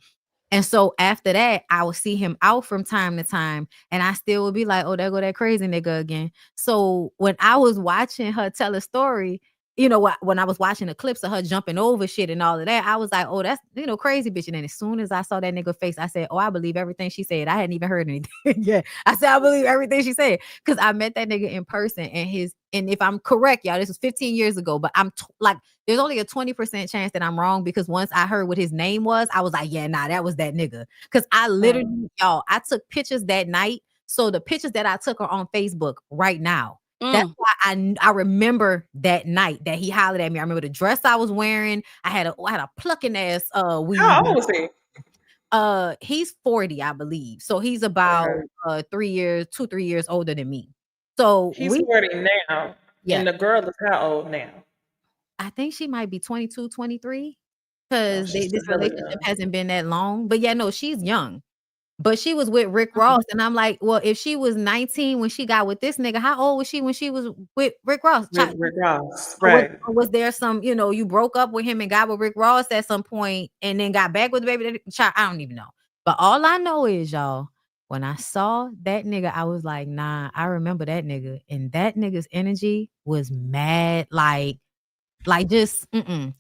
And so after that, I would see him out from time to time, and I still would be like, oh, there go that crazy nigga again. So when I was watching her tell a story, when I was watching the clips of her jumping over shit and all of that, I was like, oh, that's, crazy bitch. And then as soon as I saw that nigga face, I said, oh, I believe everything she said. I hadn't even heard anything. Yeah. I said, I believe everything she said. Cause I met that nigga in person and if I'm correct, y'all, this was 15 years ago, but I'm like, there's only a 20% chance that I'm wrong because once I heard what his name was, I was like, yeah, that was that nigga. Cause I literally, y'all, I took pictures that night. So the pictures that I took are on Facebook right now. That's why I remember that night that he hollered at me. I remember the dress I was wearing. I had a plucking ass weave. How old was he? He's 40, I believe. So he's about 3 years older than me. So he's 40 now. Yeah. And the girl is how old now? I think she might be 22, 23. Because this relationship hasn't been that long. But yeah, no, she's young. But she was with Rick Ross. And I'm like, well, if she was 19 when she got with this nigga, how old was she when she was with Rick Ross? Rick Ross, right. Or was there some, you broke up with him and got with Rick Ross at some point and then got back with the baby? I don't even know. But all I know is, y'all, when I saw that nigga, I was like, nah, I remember that nigga. And that nigga's energy was mad, like just I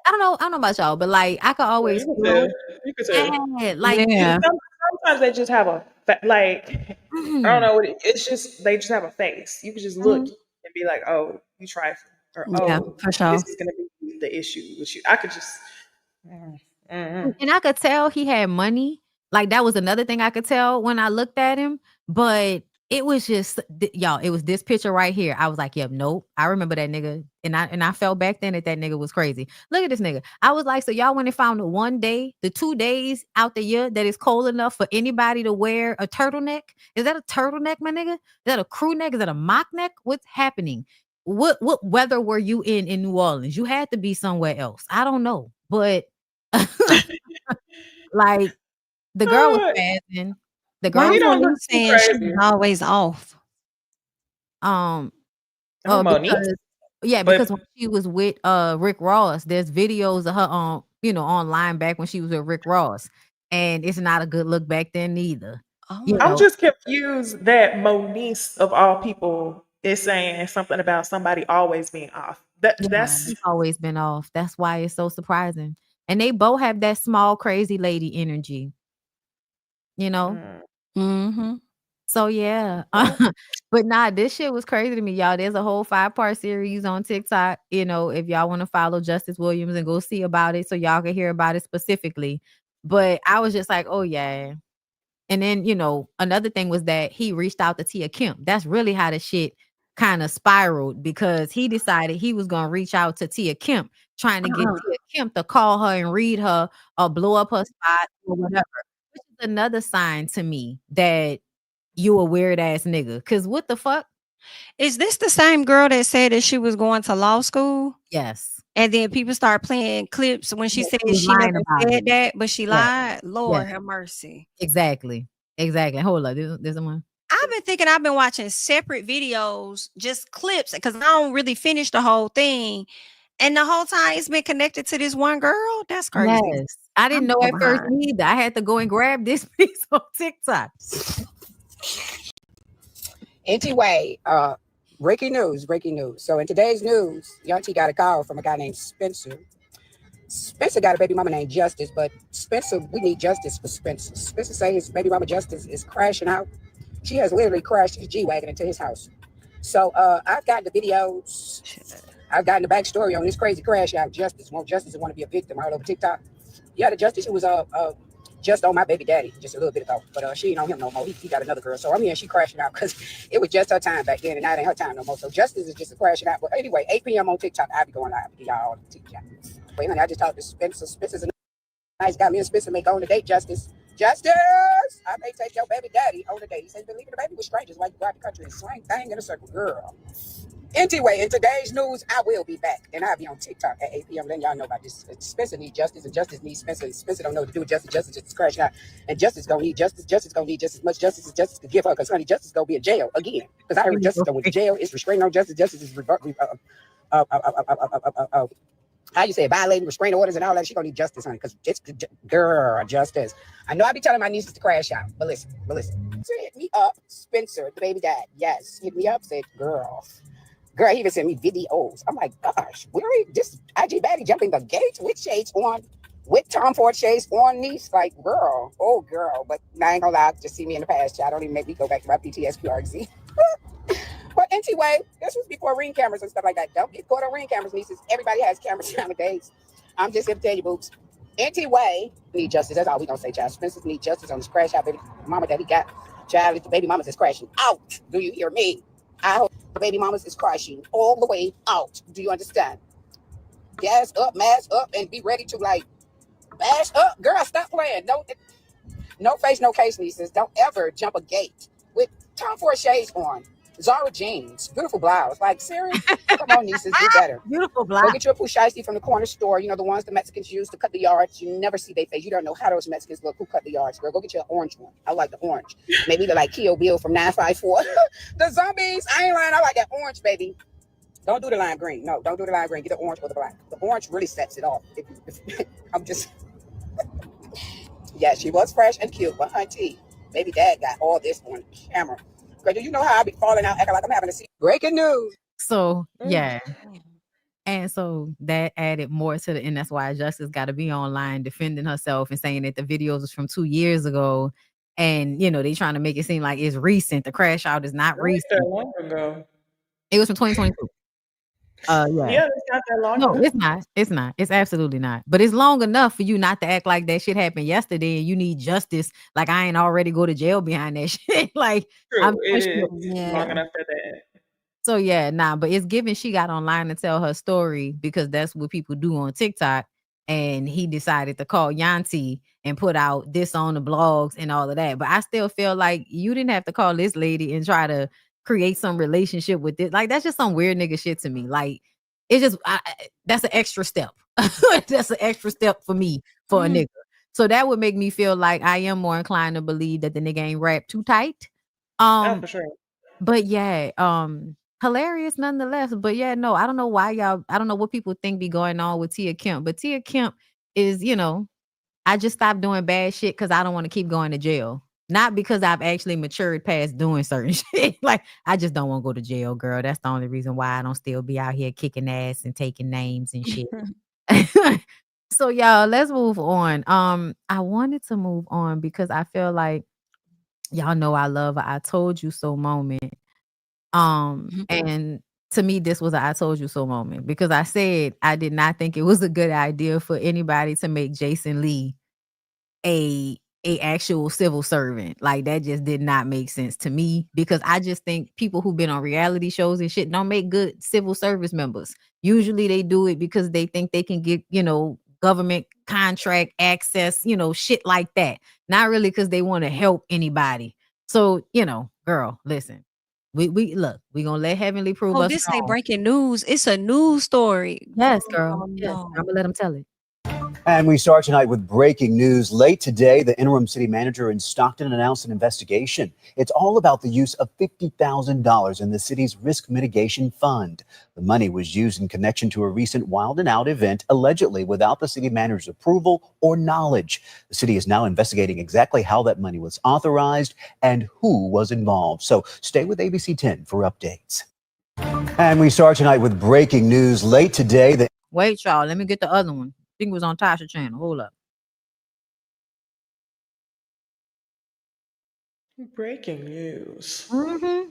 don't know about y'all, but like I could always feel you could tell. like sometimes they just have a like I don't know what it's just they just have a face. You could just look and be like, oh, you trifling, or for sure. This is gonna be the issue with you. I could just and I could tell he had money. Like that was another thing I could tell when I looked at him, but it was just y'all, it was this picture right here. I was like, yep, nope. I remember that nigga. And I felt back then that nigga was crazy. Look at this nigga. I was like, so y'all went and found the 2 days out the year that is cold enough for anybody to wear a turtleneck? Is that a turtleneck, my nigga? Is that a crew neck? Is that a mock neck? What's happening? What weather were you in New Orleans? You had to be somewhere else. I don't know. But like the girl was spazzing. The girl was saying she's always off. Because But when she was with Rick Ross, there's videos of her on online back when she was with Rick Ross, and it's not a good look back then either. I'm just confused that Monique of all people is saying something about somebody always being off. That's always been off. That's why it's so surprising. And they both have that small crazy lady energy. So yeah. But nah, this shit was crazy to me, y'all. There's a whole 5-part series on TikTok. If y'all want to follow Justice Williams and go see about it so y'all can hear about it specifically. But I was just like, oh yeah. And then, another thing was that he reached out to Tia Kemp. That's really how the shit kind of spiraled because he decided he was going to reach out to Tia Kemp, trying to get Tia Kemp to call her and read her or blow up her spot or whatever. Which is another sign to me that you a weird ass nigga. Cause what the fuck? Is this the same girl that said that she was going to law school? Yes. And then people start playing clips when she Yeah, said she was she never lying about said it. that, but she Yeah. lied? Lord Yeah. have mercy. Exactly. Hold up. There's someone. I've been thinking I've been watching separate videos, just clips, because I don't really finish the whole thing. And the whole time it's been connected to this one girl. That's crazy. Yes. I didn't I'm know so at first behind. either. I had to go and grab this piece on TikTok. Anyway, breaking news. So in today's news, Young T got a call from a guy named Spencer. Spencer got a baby mama named Justice, but Spencer, we need justice for Spencer. Spencer say his baby mama Justice is crashing out. She has literally crashed his G-Wagon into his house. So I've gotten the videos. I've gotten the backstory on this crazy crash out. Justice want to be a victim all over TikTok. Yeah, the Justice who was just on my baby daddy just a little bit ago, but she ain't on him no more. He got another girl. So I'm here, she crashing out because it was just her time back then, and now it ain't her time no more. So Justice is just a crashing out. But anyway, 8 p.m. on TikTok, I'll be going live with y'all on TikTok. Wait, honey, I just talked to Spencer. Spencer's a nice guy. Me and Spencer may go on a date, Justice. Justice! I may take your baby daddy on a date. He said, been leaving the baby with strangers while you go out the country and swing thing in a circle, girl. Anyway, in today's news, I will be back, and I'll be on TikTok at 8 p.m. letting y'all know about this. Spencer needs justice, and justice needs Spencer. Spencer don't know what to do with justice. Justice just crashing out, and justice gonna need justice. Justice gonna need just as much justice as justice could give her, because honey, justice gonna be in jail again. Because I heard justice go into jail. It's restraining on justice. Justice is how you say it, violating restraining orders and all that. She gonna need justice, honey, because it's girl justice. I know I be telling my nieces to crash out, but listen. So hit me up, Spencer, the baby dad. Yes, hit me up. Said girl, he even sent me videos. I'm like, gosh, where is this IG baddie jumping the gate with shades on, with Tom Ford shades on, niece? Like, girl, oh girl. But I ain't gonna lie, just see me in the past, child. Don't even make me go back to my PTSD. But anyway, this was before Ring cameras and stuff like that. Don't get caught on Ring cameras, nieces. Everybody has cameras nowadays. I'm just here to tell you, boobs. Anyway, need justice. That's all we gonna say, child. Spencer need justice on this crash out baby mama that he got. Child, if the baby mamas is crashing out. Do you hear me? I hope the baby mamas is crashing all the way out. Do you understand? Gas up, mask up, and be ready to like bash up. Girl, stop playing. No face, no case, nieces. Don't ever jump a gate with Tom Ford shades on. Zara jeans, beautiful blouse. Like, serious? Come on, nieces, do better. Beautiful Go blouse. get your pushiesty from the corner store. You know, the ones the Mexicans use to cut the yards. You never see their face. You don't know how those Mexicans look. Who cut the yards, girl? Go get your orange one. I like the orange. Maybe they're like Kill Bill from 954. The zombies. I ain't lying. I like that orange, baby. Don't do the lime green. No, don't do the lime green. Get the orange or the black. The orange really sets it off. I'm just... Yeah, she was fresh and cute, but auntie, baby dad got all this on camera. Girl, do you know how I be falling out, acting like I'm having a seat? Breaking news. So yeah. And so that added more to the, and that's why Justice got to be online defending herself and saying that the videos was from 2 years ago. And, you know, they trying to make it seem like it's recent. The crash out is not recent. That long ago. It was from 2022. Yeah, it's not that long No, ago. it's not. It's not. It's absolutely not. But it's long enough for you not to act like that shit happened yesterday and you need justice. Like I ain't already go to jail behind that shit. Like True, I'm it is Yeah. long enough for that. So yeah, nah, but it's given she got online to tell her story because that's what people do on TikTok. And he decided to call Yanti and put out this on the blogs and all of that. But I still feel like you didn't have to call this lady and try to create some relationship with it. Like that's just some weird nigga shit to me. Like it's just that's an extra step. That's an extra step for me for a nigga. So that would make me feel like I am more inclined to believe that the nigga ain't wrapped too tight. Oh, for sure. But yeah, hilarious nonetheless. But yeah, no, I don't know why I don't know what people think be going on with Tia Kemp, but Tia Kemp is, you know, I just stopped doing bad shit because I don't want to keep going to jail. Not because I've actually matured past doing certain shit. Like, I just don't want to go to jail, girl. That's the only reason why I don't still be out here kicking ass and taking names and shit. So y'all, let's move on. I wanted to move on because I feel like y'all know I love a I told you so moment. And to me, this was a I told you so moment because I said I did not think it was a good idea for anybody to make Jason Lee a actual civil servant. Like that just did not make sense to me because I just think people who've been on reality shows and shit don't make good civil service members. Usually they do it because they think they can get, you know, government contract access, you know, shit like that. Not really because they want to help anybody. So, you know, girl, listen. We look, we gonna let Heavenly prove Oh, us this ain't wrong. breaking news. It's a news story. Yes, girl. Oh, Yes, no. I'm gonna let him tell it. And we start tonight with breaking news. Late today, the interim city manager in Stockton announced an investigation. It's all about the use of $50,000 in the city's risk mitigation fund. The money was used in connection to a recent Wild and Out event, allegedly without the city manager's approval or knowledge. The city is now investigating exactly how that money was authorized and who was involved. So stay with ABC 10 for updates. And we start tonight with breaking news. Late today, Wait, y'all. Let me get the other one. I think it was on Tasha channel. Hold up. Breaking news. Mm-hmm.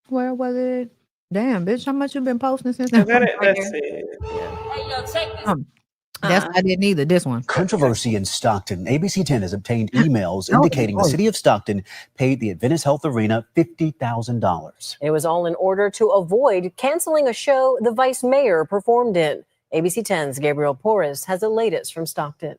Where was it? Damn, bitch, how much you been posting since Is that? that it? Right That's there. it. Yeah. Hey, yo, check this. That's I didn't either. This one. controversy in Stockton. ABC 10 has obtained emails No, indicating the boy. city of Stockton paid the Adventist Health Arena $50,000. It was all in order to avoid canceling a show the vice mayor performed in. ABC 10's Gabriel Porras has the latest from Stockton.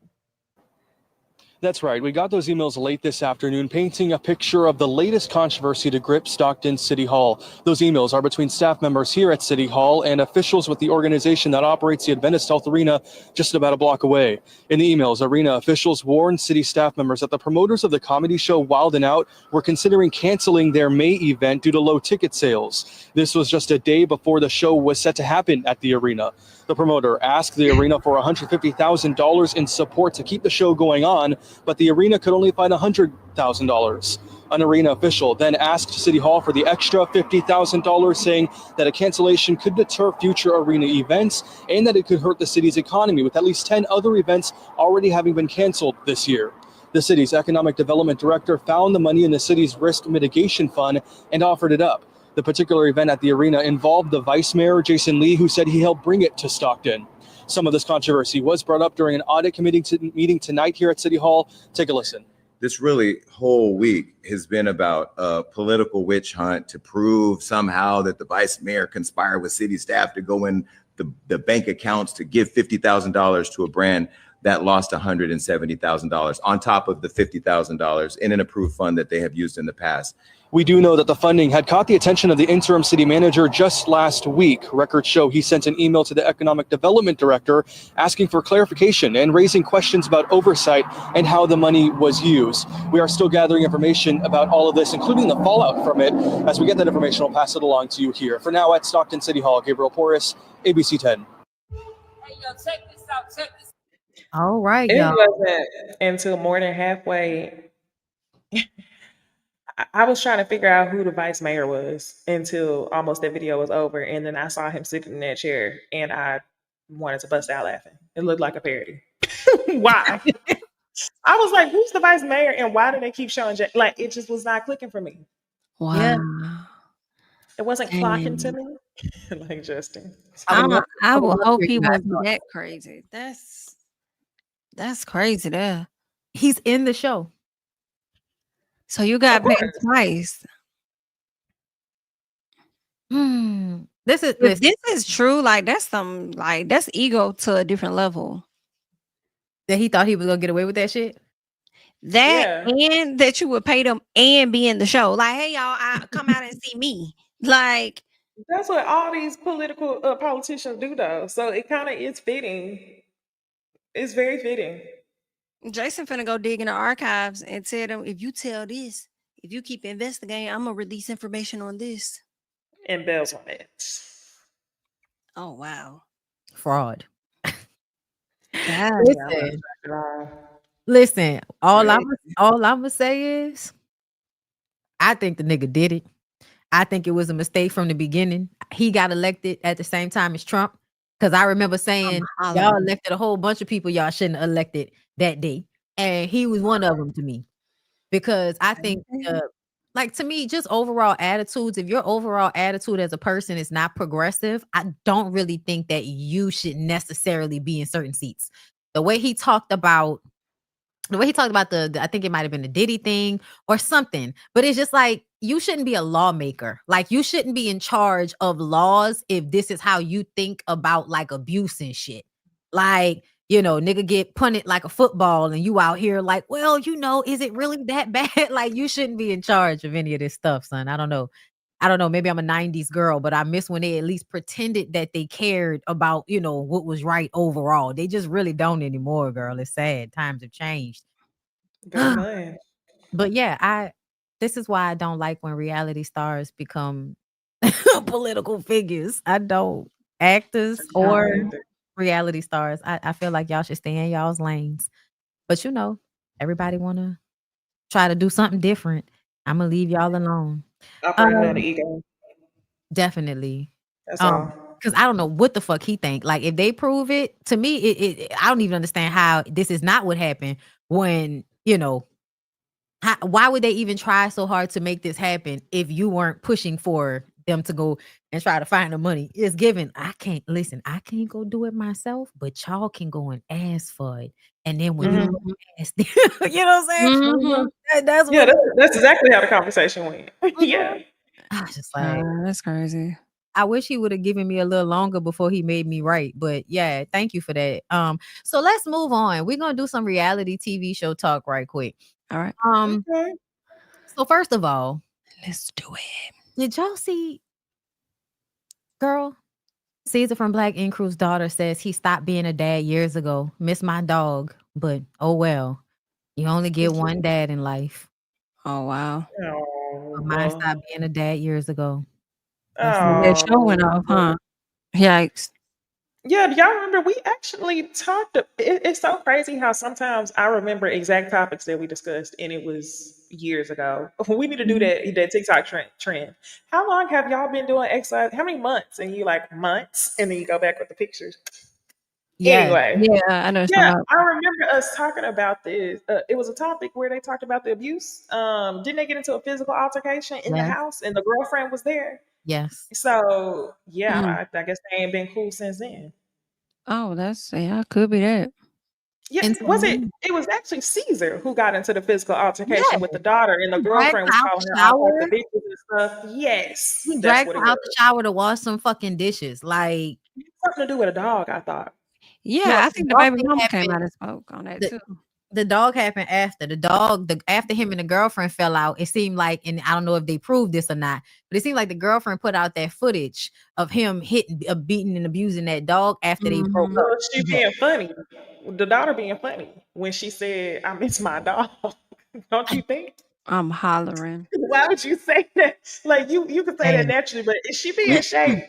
That's right. We got those emails late this afternoon painting a picture of the latest controversy to grip Stockton City Hall. Those emails are between staff members here at City Hall and officials with the organization that operates the Adventist Health Arena just about a block away. In the emails, arena officials warned city staff members that the promoters of the comedy show Wild and Out were considering canceling their May event due to low ticket sales. This was just a day before the show was set to happen at the arena. The promoter asked the arena for $150,000 in support to keep the show going on, but the arena could only find $100,000. An arena official then asked City Hall for the extra $50,000, saying that a cancellation could deter future arena events and that it could hurt the city's economy, with at least 10 other events already having been canceled this year. The city's economic development director found the money in the city's risk mitigation fund and offered it up. The particular event at the arena involved the vice mayor, Jason Lee, who said he helped bring it to Stockton. Some of this controversy was brought up during an audit committee meeting tonight here at City Hall. Take a listen. This really whole week has been about a political witch hunt to prove somehow that the vice mayor conspired with city staff to go in the bank accounts to give $50,000 to a brand that lost $170,000 on top of the $50,000 in an approved fund that they have used in the past. We do know that the funding had caught the attention of the interim city manager just last week. Records show he sent an email to the economic development director asking for clarification and raising questions about oversight and how the money was used. We are still gathering information about all of this, including the fallout from it. As we get that information, we'll pass it along to you here. For now, at Stockton City Hall, Gabriel Porras, ABC 10. Hey, yo, check this out. Check this. All right, It y'all. wasn't until more than halfway. I was trying to figure out who the vice mayor was until almost that video was over. And then I saw him sitting in that chair and I wanted to bust out laughing. It looked like a parody. Why? I was like, who's the vice mayor and why do they keep showing like it just was not clicking for me. Wow. Yeah. It wasn't clocking to me. Like Justin. I will hope you he guys wasn't that crazy. That's crazy there. He's in the show. So you got paid twice. This is If this is true, like that's ego to a different level. that he thought he was gonna get away with that shit. That and that you would pay them and be in the show. Like, hey y'all, come out and see me. Like that's what all these political politicians do though. So it kind of is fitting. It's very fitting. Jason finna go dig in the archives and tell them, if you tell this, if you keep investigating, I'm gonna release information on this. Embezzlement. Oh wow. Fraud. God, Listen, all I'm gonna say is I think the nigga did it. I think it was a mistake from the beginning. He got elected at the same time as Trump. Because I remember saying y'all elected a whole bunch of people y'all shouldn't have elected that day. And he was one of them to me. Because I think, like, to me, just overall attitudes, if your overall attitude as a person is not progressive, I don't really think that you should necessarily be in certain seats. The way he talked about the I think it might have been the Diddy thing or something, but it's just like, you shouldn't be a lawmaker. Like, you shouldn't be in charge of laws if this is how you think about like abuse and shit. Like, nigga get punted like a football and you out here like, well, is it really that bad? Like, you shouldn't be in charge of any of this stuff, son. I don't know. Maybe I'm a 90s girl, but I miss when they at least pretended that they cared about, what was right overall. They just really don't anymore, girl. It's sad. Times have changed. Very much. But yeah, this is why I don't like when reality stars become political figures. I don't. Actors or reality stars. I feel like y'all should stay in y'all's lanes. But everybody wanna try to do something different. I'm gonna leave y'all alone. Operating out of ego. Definitely. That's all. Because I don't know what the fuck he think. Like, if they prove it, to me, I don't even understand how this is not what happened when, why would they even try so hard to make this happen if you weren't pushing for them to go and try to find the money? It's given. I can't go do it myself, but y'all can go and ask for it. And then when you ask, you know what I'm saying? That's exactly how the conversation went. Yeah. I was just like, that's crazy. I wish he would have given me a little longer before he made me right. But yeah, thank you for that. So let's move on. We're gonna do some reality TV show talk right quick. All right. Okay. So first of all, let's do it. Did y'all see, girl? Caesar from Black Ink Crew's daughter says he stopped being a dad years ago. Miss my dog, but oh well. You only get one dad in life. Oh wow. Oh, mine stopped being a dad years ago. That show went off, huh? Yikes. Yeah, do y'all remember we actually talked? It's so crazy how sometimes I remember exact topics that we discussed, and it was years ago. We need to do that TikTok trend. How long have y'all been doing exercise? How many months? And you like months, and then you go back with the pictures. Anyway, yeah, I know. Yeah, I remember us talking about this. It was a topic where they talked about the abuse. Didn't they get into a physical altercation in the house, and the girlfriend was there? Yes. So yeah, I guess they ain't been cool since then. Oh, could be that. Yeah, was it? It was actually Caesar who got into the physical altercation with the daughter, and the girlfriend was calling her out like the bitches and stuff. Yes, he dragged her out the shower to wash some fucking dishes. Like, something to do with a dog, I thought. Yeah, I think the baby mama came out and spoke on that too. The dog happened after after him and the girlfriend fell out. It seemed like, and I don't know if they proved this or not, but it seemed like the girlfriend put out that footage of him beating and abusing that dog after they broke up. She being funny, the daughter being funny when she said, "I miss my dog." Don't you think? I'm hollering. Why would you say that? Like you could say that naturally, but is she being shady?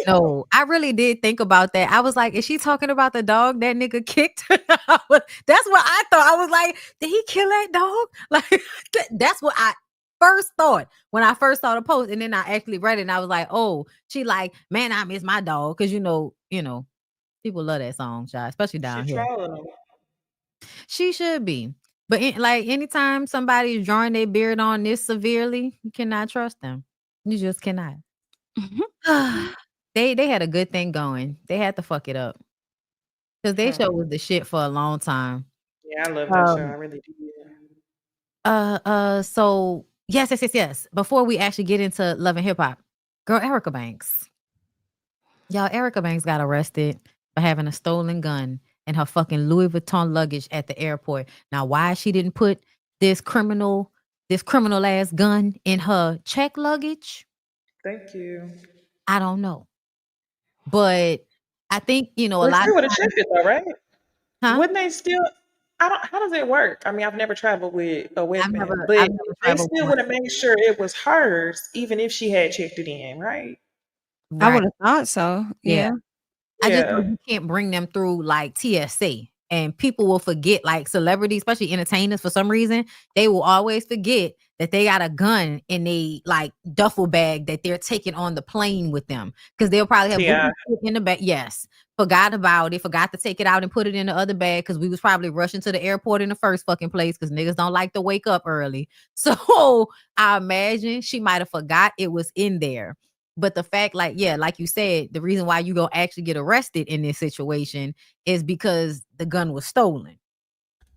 No, I really did think about that. I was like, is she talking about the dog that nigga kicked? That's what I thought. I was like, did he kill that dog? Like, that's what I first thought when I first saw the post. And then I actually read it and I was like, oh, she like, man, I miss my dog. Cause you know, people love that song, child, especially down here. She should be. But anytime somebody is drawing their beard on this severely, you cannot trust them. You just cannot. They had a good thing going. They had to fuck it up. Because they show was the shit for a long time. Yeah, I love that show. I really do. So yes. Before we actually get into Love and Hip Hop, girl, Erica Banks. Y'all, Erica Banks got arrested for having a stolen gun in her fucking Louis Vuitton luggage at the airport. Now, why she didn't put this criminal ass gun in her check luggage? Thank you. I don't know. But I think, a lot of would have checked it though, right? Huh? Wouldn't they still? How does it work? I mean, I've never traveled with a weapon, but they still would have made sure it was hers, even if she had checked it in, right? I would have thought so. Yeah. I just know you can't bring them through like TSA. And people will forget, like celebrities, especially entertainers, for some reason, they will always forget that they got a gun in a like duffel bag that they're taking on the plane with them. Because they'll probably have in the bag. Yes. Forgot about it. Forgot to take it out and put it in the other bag because we was probably rushing to the airport in the first fucking place because niggas don't like to wake up early. So I imagine she might have forgot it was in there. But the fact, like you said, the reason why you gonna actually get arrested in this situation is because the gun was stolen.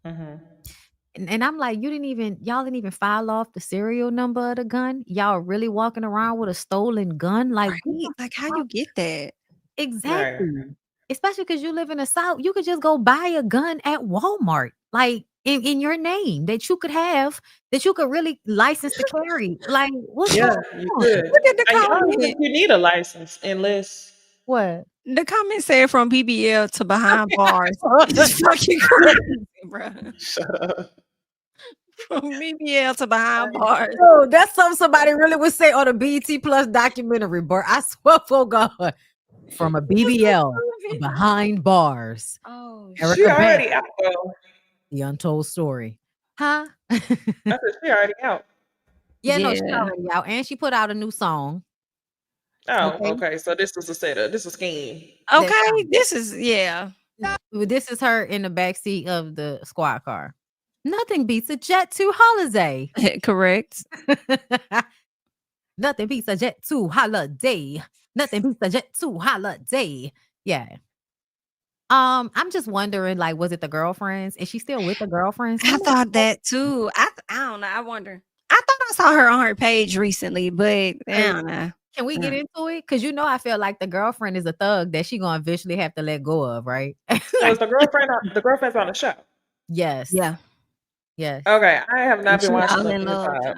And I'm like, y'all didn't even file off the serial number of the gun. Y'all really walking around with a stolen gun? Like, like how you get that? Exactly. especially because you live in the South, you could just go buy a gun at Walmart, like in your name that you could have, that you could really license to carry. Like, what's Yeah, going you on? could. Look at the I don't even comment. think you need a license unless. What? The comment said from BBL to behind bars. It's fucking crazy, bro. Shut up. From BBL to behind bars. Oh, that's something somebody really would say on a BET Plus documentary, bro. I swear for God. From a BBL to behind bars. Oh, She Erica Beck, already out though. the untold story. Huh? I said she already out. Yeah, no, she's yeah. already out. And she put out a new song. Oh, Okay. okay. So this was a setup. This was a scheme. Okay, this is This is her in the backseat of the squad car. Nothing beats a Jet 2 holiday. correct. Nothing beats a Jet 2 holiday. Nothing beats a Jet 2 holiday. Yeah. I'm just wondering, like, was it the girlfriends? Is she still with the girlfriends? I thought that too. I don't know. I wonder. I thought I saw her on her page recently, but I don't know. Can we get into it? Because I feel like the girlfriend is a thug that she gonna eventually have to let go of, right? So is the girlfriend's on the show? Yes. Yeah. Yes. Okay, I have not She been watching all the in love. inside.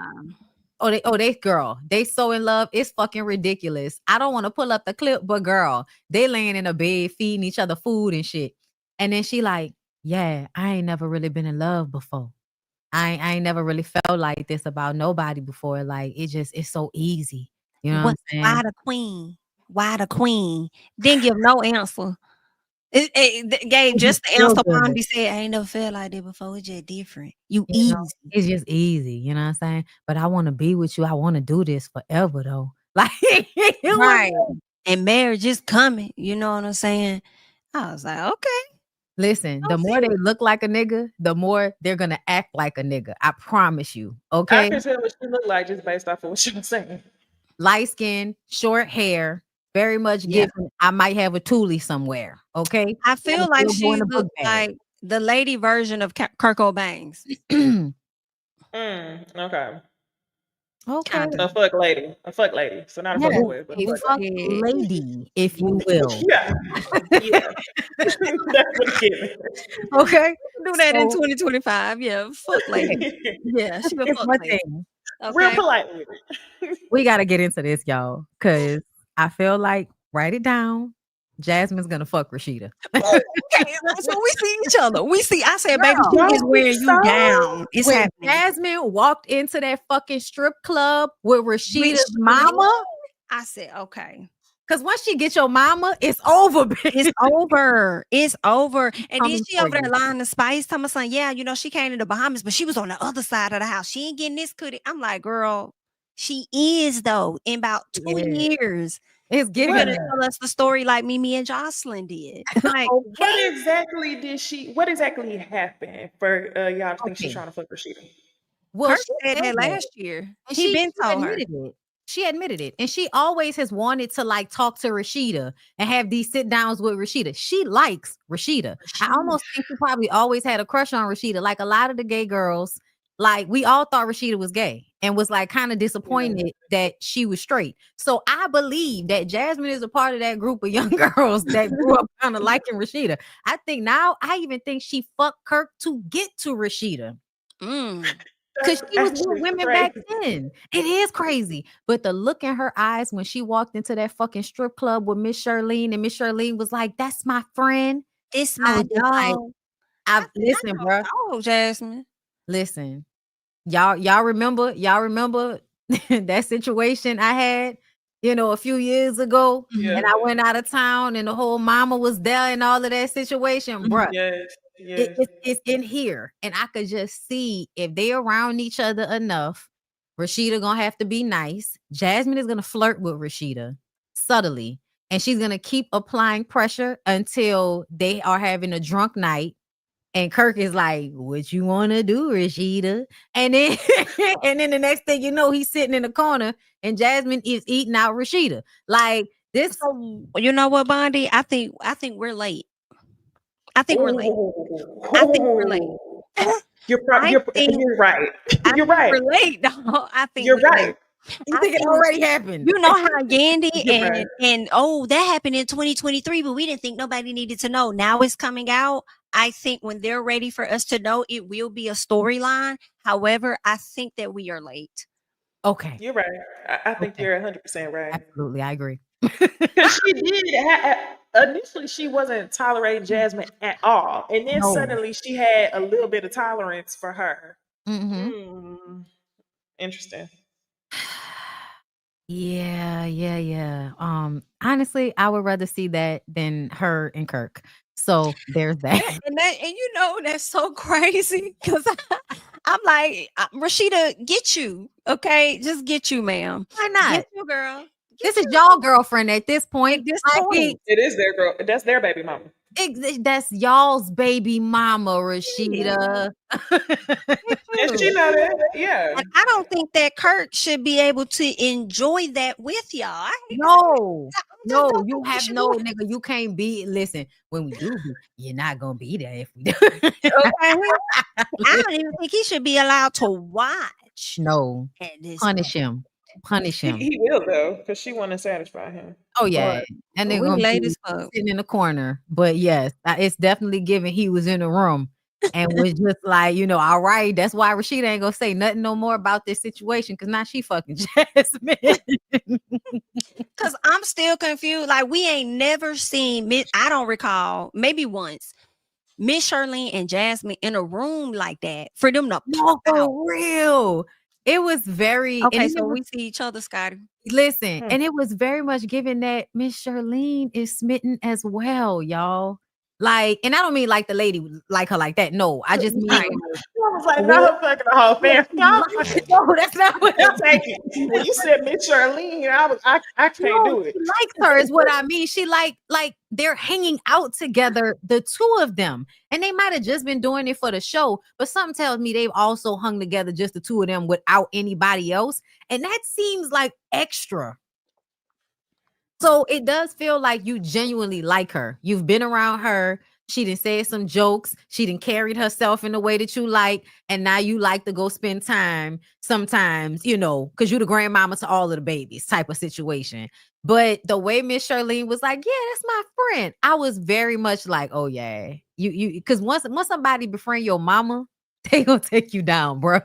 They girl, they so in love. It's fucking ridiculous. I don't want to pull up the clip, but girl, they laying in a bed feeding each other food and shit. And then she like, yeah, I ain't never really been in love before. I ain't never really felt like this about nobody before. Like it's so easy. You know what I'm saying? Why the queen? Why the queen? Didn't give no answer. It gave just the answer. Bondi said, I ain't never felt like that before. It's just different. Easy. It's just easy. You know what I'm saying? But I want to be with you. I want to do this forever though. Like, right. And marriage is coming. You know what I'm saying? I was like, okay. Listen, the more they look like a nigga, the more they're gonna act like a nigga. I promise you. Okay. I can tell what she looked like just based off of what she was saying. Light skin, short hair, very much given. I might have a Thule somewhere. Okay. I feel like she looked looked like the lady version of Kurt Cobain's. Okay. Okay. A fuck lady. So not a fuck boy, but a fuck lady, if you will. Yeah. That's what it is. Okay. Do that in 2025. Yeah. Fuck lady. Yeah. She a fuck lady. Okay. Real politely. We got to get into this, y'all, because I feel like, write it down. Jasmine's gonna fuck Rashida. Okay, so we see each other. I said, baby, she is wearing you down. It's when happening. Jasmine walked into that fucking strip club with Rashida's mama, I said, okay. Because once she gets your mama, it's over, bitch. It's over. It's over. And then she over there lying to Spice, telling my son, yeah, she came to the Bahamas, but she was on the other side of the house. She ain't getting this cootie. I'm like, girl, she is though. In about 2 years. It's giving her. Tell us the story like Mimi and Jocelyn did. Like, what exactly happened for y'all to think she's trying to fuck Rashida? Well, she said that last year. He been told her. She admitted it. And she always has wanted to like talk to Rashida and have these sit downs with Rashida. She likes Rashida. I almost think she probably always had a crush on Rashida. Like a lot of the gay girls, like we all thought Rashida was gay and was like kind of disappointed that she was straight. So I believe that Jasmine is a part of that group of young girls that grew up kind of liking Rashida. I think now, I even think she fucked Kirk to get to Rashida. Because she was with women back then. It is crazy. But the look in her eyes when she walked into that fucking strip club with Miss Charlene, and Miss Charlene was like, that's my friend. It's my dog. Listen, bro. Oh, Jasmine. Listen. Y'all remember that situation I had, a few years ago, and I went out of town and the whole mama was there and all of that situation, bro. Yes. It's in here, and I could just see if they around each other enough, Rashida gonna have to be nice. Jasmine is gonna flirt with Rashida subtly, and she's gonna keep applying pressure until they are having a drunk night. And Kirk is like, what you want to do, Rashida? And then and then the next thing you know, he's sitting in the corner and Jasmine is eating out Rashida. Like this. You know what, Bondi? I think we're late. I think we're late. I think we're late. You're right. You're right. We're late, though. I think you're right. You think it already happened? You know how Yandy Right. and that happened in 2023, but we didn't think nobody needed to know. Now it's coming out. I think when they're ready for us to know, it will be a storyline. However, I think that we are late. Okay. You're right. I think Okay. you're 100% right. Absolutely, I agree. Because she did initially, she wasn't tolerating Jasmine at all, and then No. suddenly she had a little bit of tolerance for her. Mm-hmm. Interesting. Yeah. Honestly, I would rather see that than her and Kirk. So there's that. And you know that's so crazy because I'm like, Rashida, get you, okay? Just get you, ma'am. Why not? Get you, girl. This is y'all girlfriend at this point. At this Like, point. It is their girl. That's their baby mama. That's y'all's baby mama, Rashida. And she know that. Yeah. And I don't think that Kirk should be able to enjoy that with y'all. I hate to No, say it. no, Don't you think we have should no do it. nigga. You can't be. Listen, when we do, you're not gonna be there if we do. Okay. I don't even think he should be allowed to watch. No, At this punish point. him. Punish him. He will though, because she want to satisfy him. Oh yeah, Boy, and they're we gonna late be as fuck. sitting in the corner. But yes, it's definitely given. He was in the room and was just like, all right. That's why Rashida ain't gonna say nothing no more about this situation because now she fucking Jasmine. Because I'm still confused. Like we ain't never seen. I don't recall. Maybe once. Miss Charlene and Jasmine in a room like that for them to No, pop out. for real. It was very. Okay, and so it was- we see each other, Scotty. Listen, and it was very much given that Miss Charlene is smitten as well, y'all. Like, and I don't mean like the lady like her like that. No, I just mean I was like, no, I'm fucking the whole family. no, that's not what I'm Take it. When you said Miss Charlene, I can't do it. She likes her is what I mean. She like they're hanging out together, the two of them. And they might have just been doing it for the show, but something tells me they've also hung together just the two of them without anybody else. And that seems like extra. So it does feel like you genuinely like her. You've been around her. She done said some jokes. She done carried herself in the way that you like. And now you like to go spend time sometimes, because you're the grandmama to all of the babies type of situation. But the way Miss Charlene was like, yeah, that's my friend. I was very much like, oh yeah. You because once somebody befriend your mama, they gonna take you down, bro.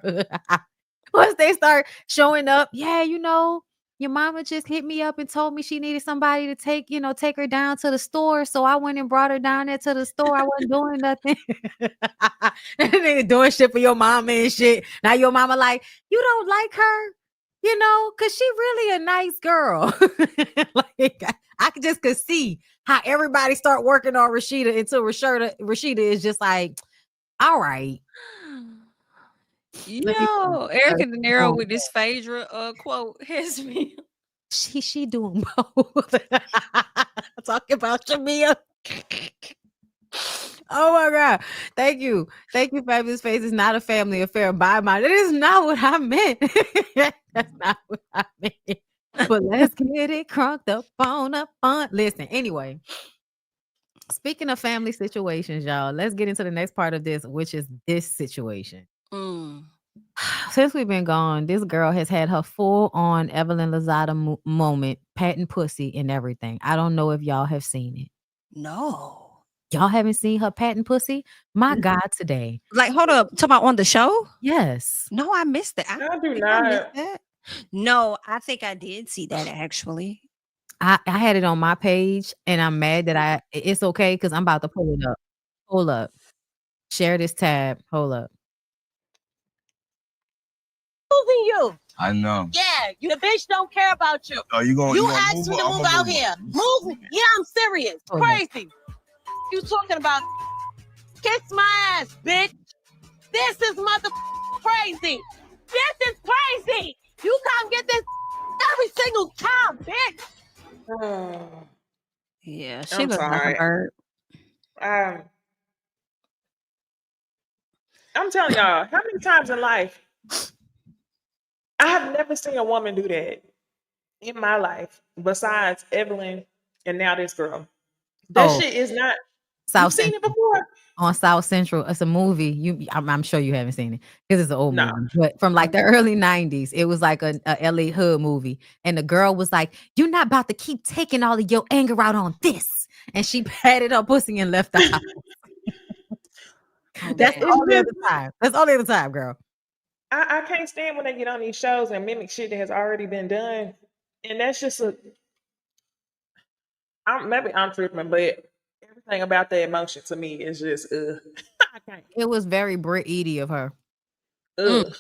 Once they start showing up, yeah, your mama just hit me up and told me she needed somebody to take her down to the store. So I went and brought her down there to the store. I wasn't doing nothing. They doing shit for your mama and shit. Now your mama like, you don't like her, because she really a nice girl. Like I could see how everybody start working on Rashida until Rashida is just like, all right. Yo, Erica De Niro with this Phaedra quote has me. She doing both. Talking about Shamia. Oh my God. Thank you. Fabulous Face. It's not a family affair by mine. That is not what I meant. That's not what I meant. But let's get it crunked up on. Listen, anyway. Speaking of family situations, y'all, let's get into the next part of this, which is this situation. Since we've been gone, this girl has had her full-on Evelyn Lozada moment, patting pussy and everything. I don't know if y'all have seen it. No. Y'all haven't seen her patting pussy? My God, today. Like, hold up. Talk about on the show? Yes. No, I missed it. I do not. No, I think I did see that actually. I had it on my page, and I'm mad that it's okay because I'm about to pull it up. Hold up. Share this tab. Hold up. You. I know. Yeah, the bitch don't care about you. Oh, you You asked me to move out here. Move me. Yeah, I'm serious. Crazy. You talking about kiss my ass, bitch. This is mother crazy. This is crazy. You come get this every single time, bitch. Yeah, she looks like a bird. I'm telling y'all, how many times in life I have never seen a woman do that in my life besides Evelyn and now this girl. That shit is not You've seen it before? On South Central. It's a movie. I'm sure you haven't seen it because it's an old No. movie. But from like the early 90s, it was like a LA hood movie. And the girl was like, "You're not about to keep taking all of your anger out on this." And she patted her pussy and left the house. That's the only other time. That's the only other time, girl. I can't stand when they get on these shows and mimic shit that has already been done. And that's just maybe I'm tripping, but everything about the emotion to me is just I can't. It was very Brit Eady of her. Ugh.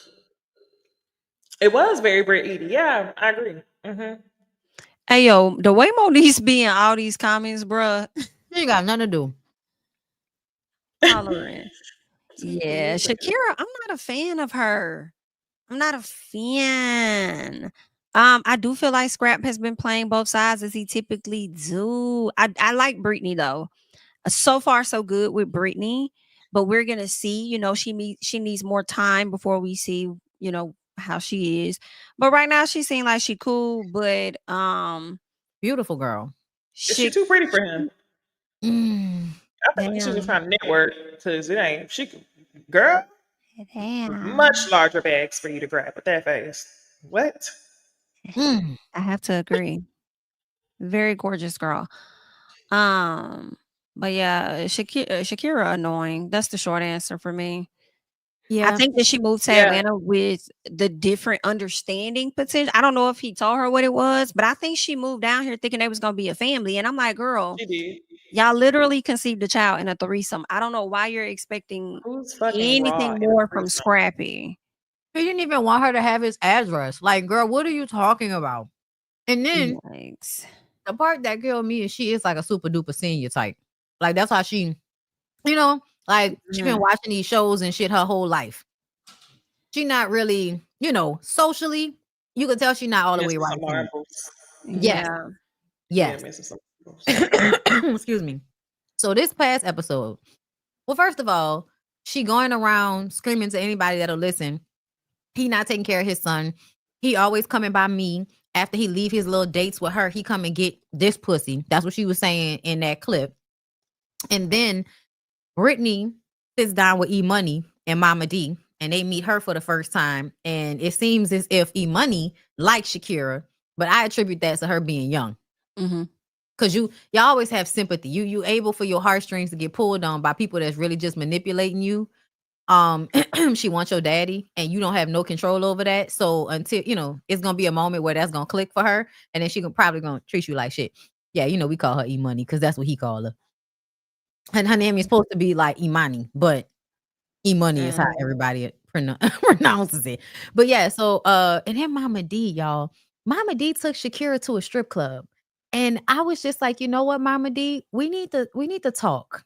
It was very Brit Eady. Yeah, I agree. Hey yo, the way Moniece be in all these comments, bruh. She ain't got nothing to do. Tolerant. Yeah, Shakira, I'm not a fan of her. I'm not a fan. I do feel like Scrap has been playing both sides as he typically do. I like Britney though. So far, so good with Britney, but we're gonna see. You know, she needs more time before we see. You know how she is. But right now, she seems like she cool. But beautiful girl. She's too pretty for him. I think she's just trying to network because it ain't. Girl. Much larger bags for you to grab with that face. What? I have to agree. Very gorgeous girl. But yeah, Shakira annoying. That's the short answer for me. Yeah. I think that she moved to Atlanta with the different understanding potential. I don't know if he told her what it was, but I think she moved down here thinking they was gonna be a family. And I'm like, girl, she did. Y'all literally conceived a child in a threesome. I don't know why you're expecting anything more from Scrappy. He didn't even want her to have his address. Like, girl, what are you talking about? And then the part that killed me is she is like a super duper senior type. Like, that's how she, you know, like she been watching these shows and shit her whole life. She not really, you know, socially, you can tell she not all the way right. Yes. Yes. Excuse me. So this past episode, well, first of all, she going around screaming to anybody that'll listen. He not taking care of his son. He always coming by me after he leave his little dates with her. He come and get this pussy. That's what she was saying in that clip. And then Brittany sits down with E-Money and Mama D, and they meet her for the first time. And it seems as if E-Money likes Shakira, but I attribute that to her being young. Cause y'all always have sympathy. You able for your heartstrings to get pulled on by people that's really just manipulating you. She wants your daddy and you don't have no control over that. So until, you know, it's gonna be a moment where that's gonna click for her, and then she probably gonna treat you like shit. Yeah, you know, we call her E-Money because that's what he called her. And her name is supposed to be like Imani, but E-Money is how everybody pronounces it. But yeah, so and then Mama D, y'all. Mama D took Shakira to a strip club. And I was just like, you know what, Mama D? We need to talk.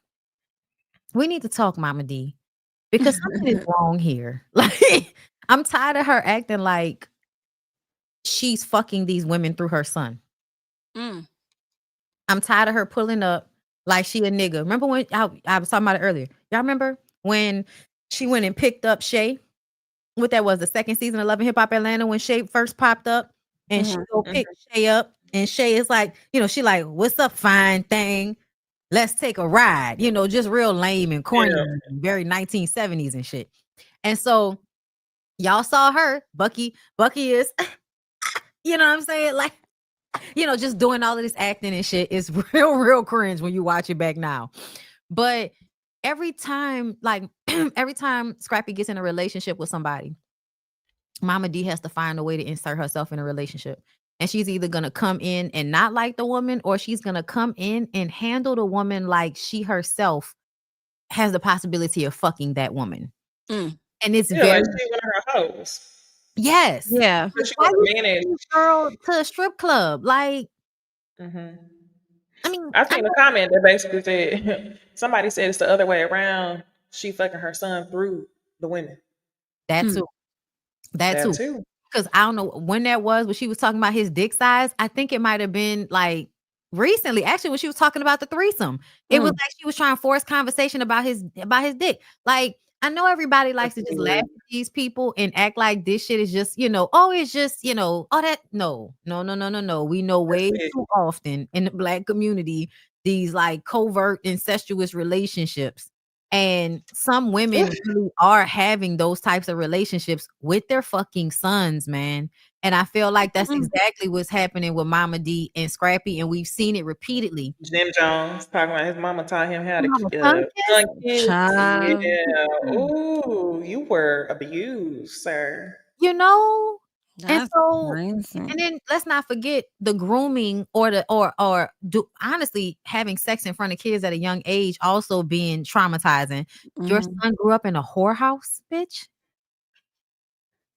We need to talk, Mama D. Because something is wrong here. Like, I'm tired of her acting like she's fucking these women through her son. I'm tired of her pulling up like she a nigga. Remember when I was talking about it earlier? Y'all remember when she went and picked up Shay? What that was, the second season of Love and Hip Hop Atlanta, when Shay first popped up, and she go pick Shay up, and Shay is like, you know, she like, what's up, fine thing? Let's take a ride. You know, just real lame and corny, very 1970s and shit. And so y'all saw her, Bucky is, you know what I'm saying? Like, you know, just doing all of this acting and shit is real cringe when you watch it back now. But every time Scrappy gets in a relationship with somebody, Mama D has to find a way to insert herself in a relationship. And she's either going to come in and not like the woman, or she's going to come in and handle the woman like she herself has the possibility of fucking that woman. And it's very... like she one of her hoes. Yes. Yeah. Why you take this girl to a strip club? Like, I mean, I seen a comment that basically said, somebody said it's the other way around. She fucking her son through the women. That too. That too. Because I don't know when that was, when she was talking about his dick size. I think it might have been like recently, actually, when she was talking about the threesome. It was like she was trying to force conversation about his dick. Like, I know everybody likes to That's just laugh weird. at these people and act like this shit is just, oh, it's just, oh, that. No. We know That's way it. too often in the Black community these like covert incestuous relationships. And some women really are having those types of relationships with their fucking sons, man. And I feel like that's exactly what's happening with Mama D and Scrappy, and we've seen it repeatedly. Jim Jones talking about his mama taught him how to Mama tongue tongue kiss? kiss. Child. Yeah. Ooh, you were abused, sir. And That's so, crazy. and then let's not forget the grooming or honestly having sex in front of kids at a young age also being traumatizing. Your son grew up in a whorehouse, bitch.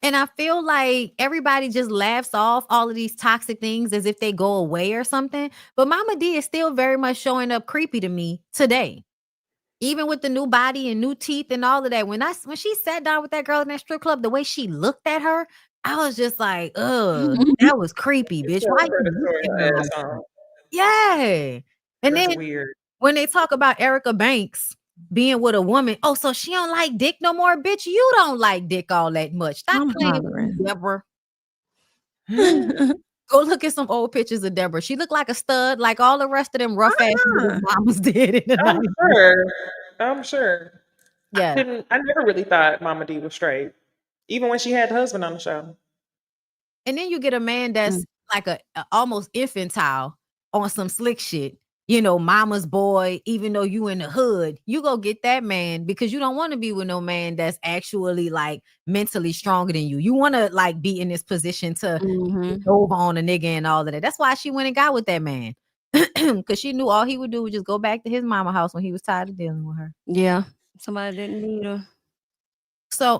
And I feel like everybody just laughs off all of these toxic things as if they go away or something. But Mama D is still very much showing up creepy to me today. Even with the new body and new teeth and all of that. When she sat down with that girl in that strip club, the way she looked at her, I was just like, ugh, that was creepy, bitch. Why you looking at her like that? Yeah. And That's then weird. when they talk about Erica Banks being with a woman, oh, so she don't like dick no more, bitch. You don't like dick all that much. Stop I'm playing with me, hollering. Deborah. Go look at some old pictures of Deborah. She looked like a stud, like all the rest of them rough ass mamas did in the I'm 90s. sure. I'm sure. Yeah. I never really thought Mama D was straight, even when she had the husband on the show. And then you get a man that's like a almost infantile on some slick shit. Mama's boy, even though you in the hood, you go get that man because you don't want to be with no man that's actually like mentally stronger than you. You want to like be in this position to over on a nigga and all of that. That's why she went and got with that man. Because she knew all he would do was just go back to his mama house when he was tired of dealing with her. Yeah. Somebody didn't need her. So,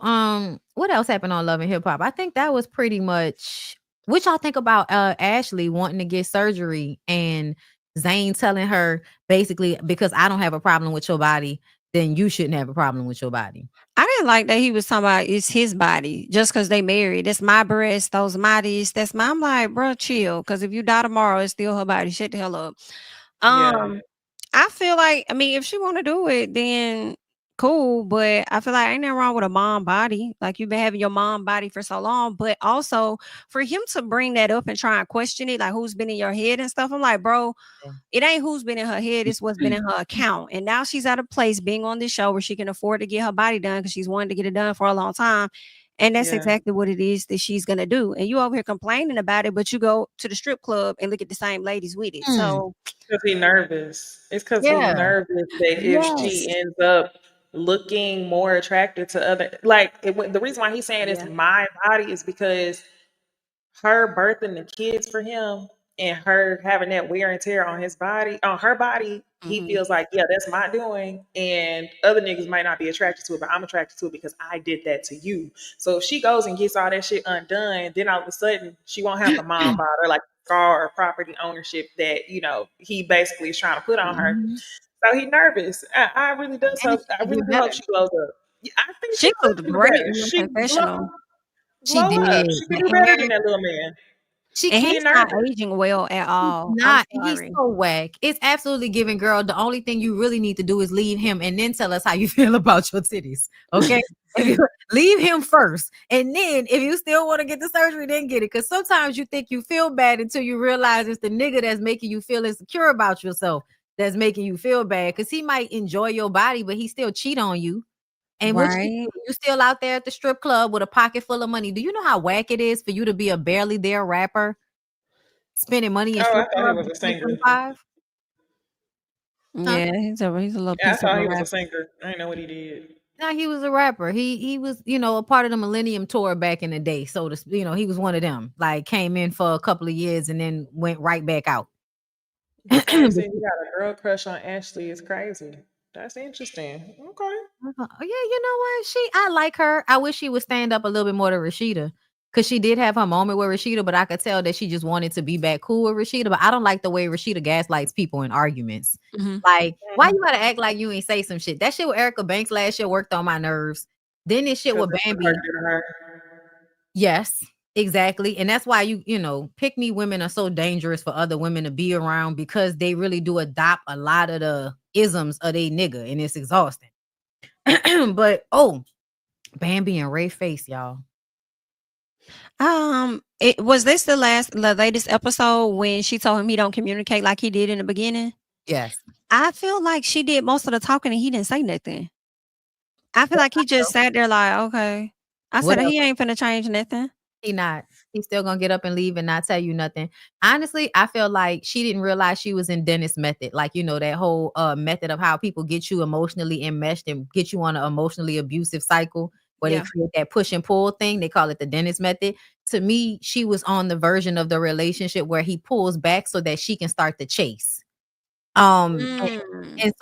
what else happened on Love and Hip Hop? I think that was pretty much what y'all think about Ashley wanting to get surgery and Zane telling her basically, because I don't have a problem with your body, then you shouldn't have a problem with your body. I didn't like that he was talking about it's his body just because they married. That's my breast, those my this, that's my. I'm like, bro, chill. Because if you die tomorrow, it's still her body. Shut the hell up. Yeah. I feel like, if she want to do it, then cool. But I feel like ain't nothing wrong with a mom body. Like you've been having your mom body for so long. But also for him to bring that up and try and question it, like who's been in your head and stuff. I'm like, bro, it ain't who's been in her head, it's what's been in her account. And now she's at a place being on this show where she can afford to get her body done because she's wanted to get it done for a long time. And that's exactly what it is that she's gonna do. And you over here complaining about it, but you go to the strip club and look at the same ladies with it. So because he's nervous. It's because he's Yeah. nervous that if she ends up looking more attractive to other, the reason why he's saying it's my body is because her birthing the kids for him and her having that wear and tear on her body, he feels like, yeah, that's my doing. And other niggas might not be attracted to it, but I'm attracted to it because I did that to you. So if she goes and gets all that shit undone, then all of a sudden she won't have the mom bod or like scar or property ownership that, he basically is trying to put on her. So he's nervous. I really do. So I really do hope she blows up. Yeah, I think she could looked do great better. in the She confessional. She glow up. did. She can The do better than hair, that little man. And He he's not nervous. aging well at all. not. I'm He's sorry. so whack. It's absolutely giving, girl. The only thing you really need to do is leave him and then tell us how you feel about your titties. Okay? Leave him first. And then if you still want to get the surgery, then get it. Because sometimes you think you feel bad until you realize it's the nigga that's making you feel insecure about yourself that's making you feel bad. Because he might enjoy your body, but he still cheat on you. And what you still out there at the strip club with a pocket full of money. Do you know how whack it is for you to be a barely there rapper spending money in I strip thought he clubs was in a singer. 2025? Yeah, he's a little Yeah, I piece of thought a he was a rapper. singer. I didn't know what he did. No, he was a rapper. He was, a part of the Millennium Tour back in the day. So he was one of them. Like came in for a couple of years and then went right back out. This man said he got a girl crush on Ashley. It's crazy. That's interesting. Okay. Oh, yeah, you know what? I like her. I wish she would stand up a little bit more to Rashida. Because she did have her moment with Rashida, but I could tell that she just wanted to be back cool with Rashida. But I don't like the way Rashida gaslights people in arguments. Like, why you gotta act like you ain't say some shit? That shit with Erica Banks last year worked on my nerves. Then this shit with Bambi. Yes, exactly. And that's why pick me women are so dangerous for other women to be around because they really do adopt a lot of the isms of they nigga, and it's exhausting. But Bambi and Ray face, y'all. Was this the latest episode when she told him he don't communicate like he did in the beginning? Yes. I feel like she did most of the talking and he didn't say nothing. I feel like he just sat there like, okay. I said he ain't finna change nothing. He not. He's still gonna get up and leave and not tell you nothing. Honestly, I feel like she didn't realize she was in Dennis' method. Like, that whole method of how people get you emotionally enmeshed and get you on an emotionally abusive cycle where they create that push and pull thing. They call it the Dennis method. To me, she was on the version of the relationship where he pulls back so that she can start to chase. And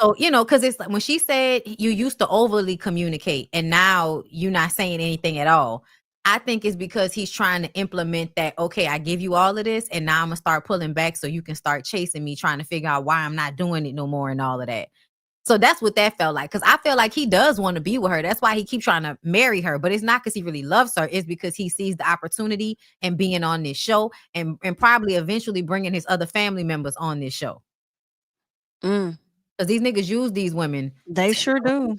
so, because it's like when she said you used to overly communicate and now you're not saying anything at all. I think it's because he's trying to implement that, okay, I give you all of this and now I'm gonna start pulling back so you can start chasing me, trying to figure out why I'm not doing it no more and all of that. So that's what that felt like. Because I feel like he does want to be with her. That's why he keeps trying to marry her. But it's not because he really loves her. It's because he sees the opportunity and being on this show and probably eventually bringing his other family members on this show. Because these niggas use these women. They sure do.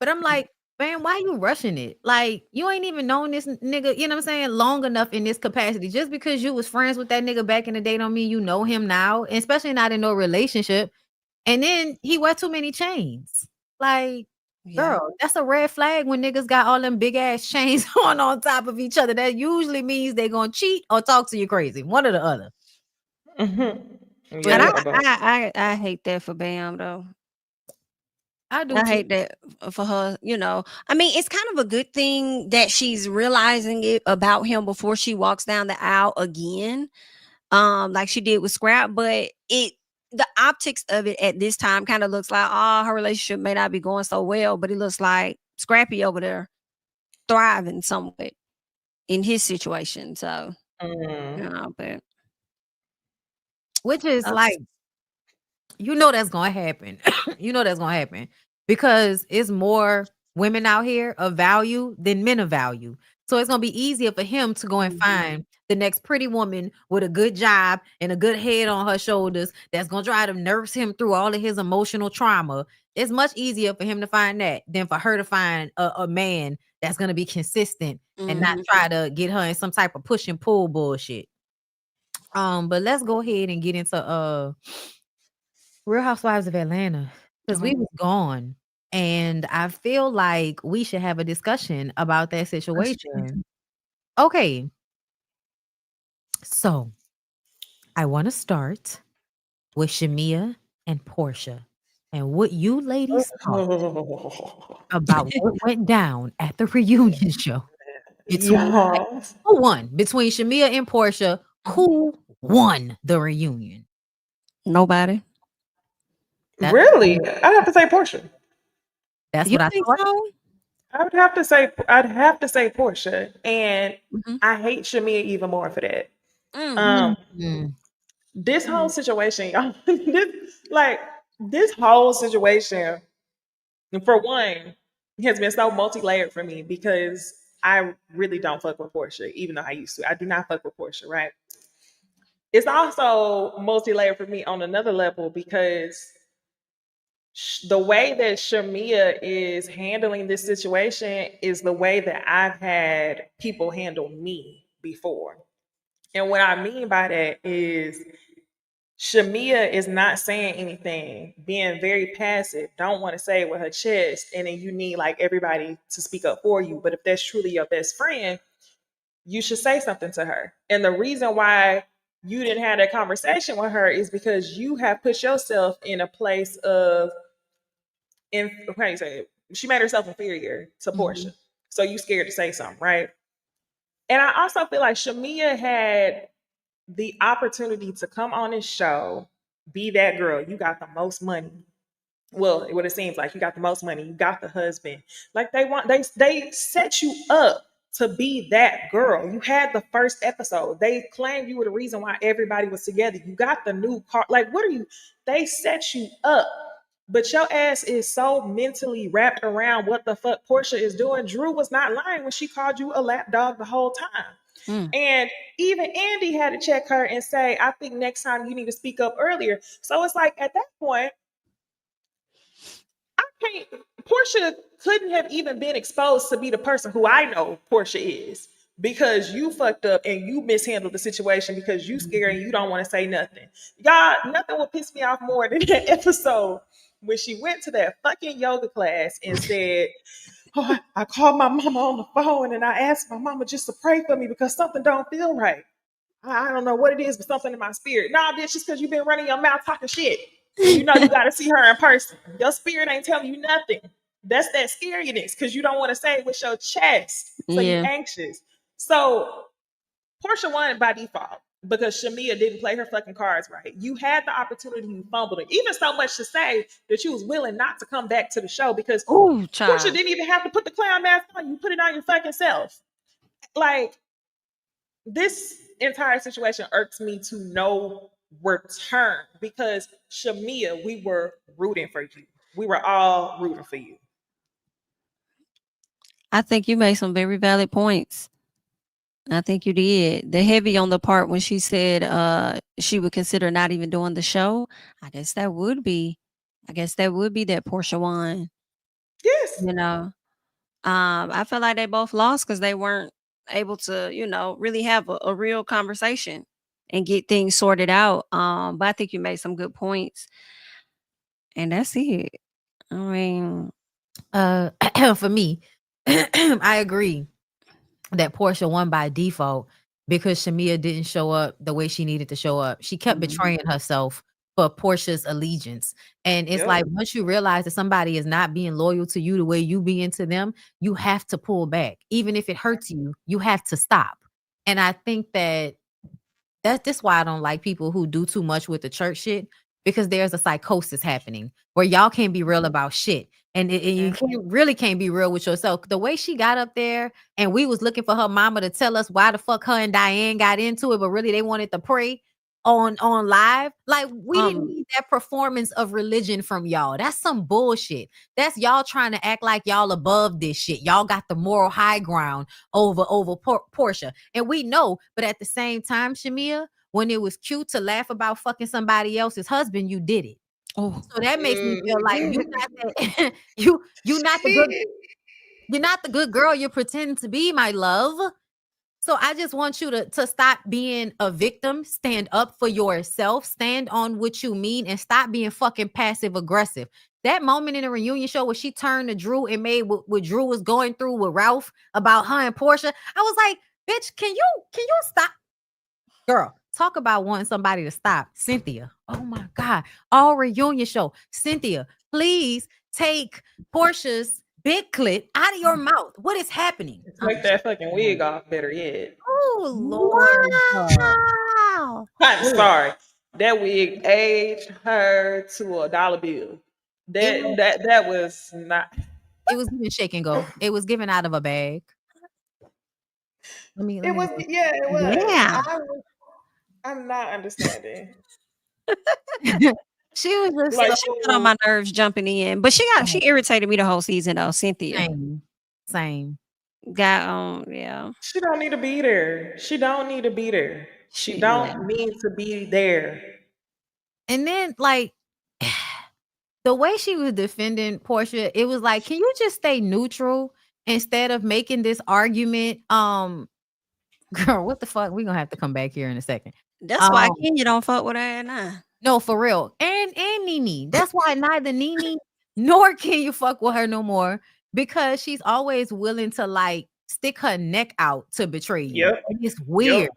But I'm like, man, why you rushing it? Like, you ain't even known this nigga, you know what I'm saying, long enough in this capacity. Just because you was friends with that nigga back in the day don't mean you know him now, and especially not in no relationship. And then he wear too many chains. Like, girl, that's a red flag when niggas got all them big ass chains on top of each other. That usually means they gonna cheat or talk to you crazy. One or the other. And I hate that for Bam though. I do. I hate that for her. I mean, it's kind of a good thing that she's realizing it about him before she walks down the aisle again, like she did with Scrap. But the optics of it at this time kind of looks like, her relationship may not be going so well, but it looks like Scrappy over there thriving somewhat in his situation. So, but which is like, that's gonna happen. That's gonna happen because it's more women out here of value than men of value. So it's gonna be easier for him to go and find the next pretty woman with a good job and a good head on her shoulders that's gonna try to nurse him through all of his emotional trauma. It's much easier for him to find that than for her to find a man that's gonna be consistent and not try to get her in some type of push and pull bullshit. But let's go ahead and get into Real Housewives of Atlanta, because we was gone, and I feel like we should have a discussion about that situation. Okay. So, I want to start with Shamia and Portia, and what you ladies thought about what went down at the reunion show. Who won between Shamia and Portia? Who won the reunion? Nobody. Really? I have to say Portia. That's what I thought. So? I'd have to say Portia, and I hate Shamia even more for that. This whole situation, y'all, this whole situation, for one, has been so multi-layered for me because I really don't fuck with Portia, even though I used to. I do not fuck with Portia, right? It's also multi-layered for me on another level because the way that Shamia is handling this situation is the way that I've had people handle me before. And what I mean by that is Shamia is not saying anything, being very passive, don't want to say it with her chest, and then you need like everybody to speak up for you. But if that's truly your best friend, you should say something to her. And the reason why you didn't have that conversation with her is because you have put yourself in a place of, how do you say it? She made herself inferior to Portia. So you scared to say something, right? And I also feel like Shamia had the opportunity to come on this show, be that girl. You got the most money. Well, what it seems like, you got the most money. You got the husband. Like they set you up to be that girl. You had the first episode. They claimed you were the reason why everybody was together. You got the new car. Like, what are you? They set you up. But your ass is so mentally wrapped around what the fuck Portia is doing. Drew was not lying when she called you a lapdog the whole time. And even Andy had to check her and say, I think next time you need to speak up earlier. So it's like, at that point, I Portia couldn't have even been exposed to be the person who I know Portia is, because you fucked up and you mishandled the situation because you scared and you don't want to say nothing. Y'all, nothing would piss me off more than that episode when she went to that fucking yoga class and said, "Oh, I called my mama on the phone and I asked my mama just to pray for me because something don't feel right. I don't know what it is, but something in my spirit." Nah, bitch, just because you've been running your mouth talking shit. And you know you got to see her in person. Your spirit ain't telling you nothing. That's that scariness because you don't want to say it with your chest. So you Yeah. anxious. So Portia won by default because Shamia didn't play her fucking cards right. You had the opportunity, you fumbled it. Even so much to say that you was willing not to come back to the show because Ooh, Portia child. didn't even have to put the clown mask on. You put it on your fucking self. Like, this entire situation irks me to no return because Shamia, we were rooting for you. We were all rooting for you. I think you made some very valid points. I think you did. The heavy on the part when she said she would consider not even doing the show. I guess that would be that Portia won. Yes. You know. I feel like they both lost because they weren't able to, really have a real conversation and get things sorted out. But I think you made some good points. And that's it. I mean, for me, I agree that Portia won by default because Shamia didn't show up the way she needed to show up. She kept betraying herself for Portia's allegiance. And it's like, once you realize that somebody is not being loyal to you the way you be into them, you have to pull back. Even if it hurts you, you have to stop. And I think that's why I don't like people who do too much with the church shit, because there's a psychosis happening where y'all can't be real about shit. And you can't be real with yourself. The way she got up there and we was looking for her mama to tell us why the fuck her and Diane got into it, but really they wanted to pray on live. Like, we didn't need that performance of religion from y'all. That's some bullshit. That's y'all trying to act like y'all above this shit. Y'all got the moral high ground over Portia. And we know, but at the same time, Shamia, when it was cute to laugh about fucking somebody else's husband, you did it. Oh, so that makes me feel like you not that you're not the good girl you're pretending to be, my love. So I just want you to stop being a victim, stand up for yourself, stand on what you mean, and stop being fucking passive aggressive. That moment in the reunion show where she turned to Drew and made what Drew was going through with Ralph about her and Portia, I was like, bitch, can you stop? Girl, talk about wanting somebody to stop. Cynthia, oh my God, all reunion show. Cynthia, please take Portia's big clit out of your mouth. What is happening? Take that fucking wig off, better yet. Oh, Lord. wow. I'm sorry. That wig aged her to $1 bill. That was not. It was giving shake and go. It was given out of a bag. It was. It was. Yeah. I'm not understanding. She was just Like, She got on my nerves jumping in, but she irritated me the whole season though. Cynthia same. got yeah. She don't need to be there. She don't need to be there. She don't need to be there. And then, like, the way she was defending Portia, it was like, can you just stay neutral instead of making this argument? Girl, what the fuck? We're gonna have to come back here in a second. That's why Kenya don't fuck with her now. No, for real. And Nene. That's why neither Nene nor can you fuck with her no more, because she's always willing to like stick her neck out to betray you. Yep. And it's weird.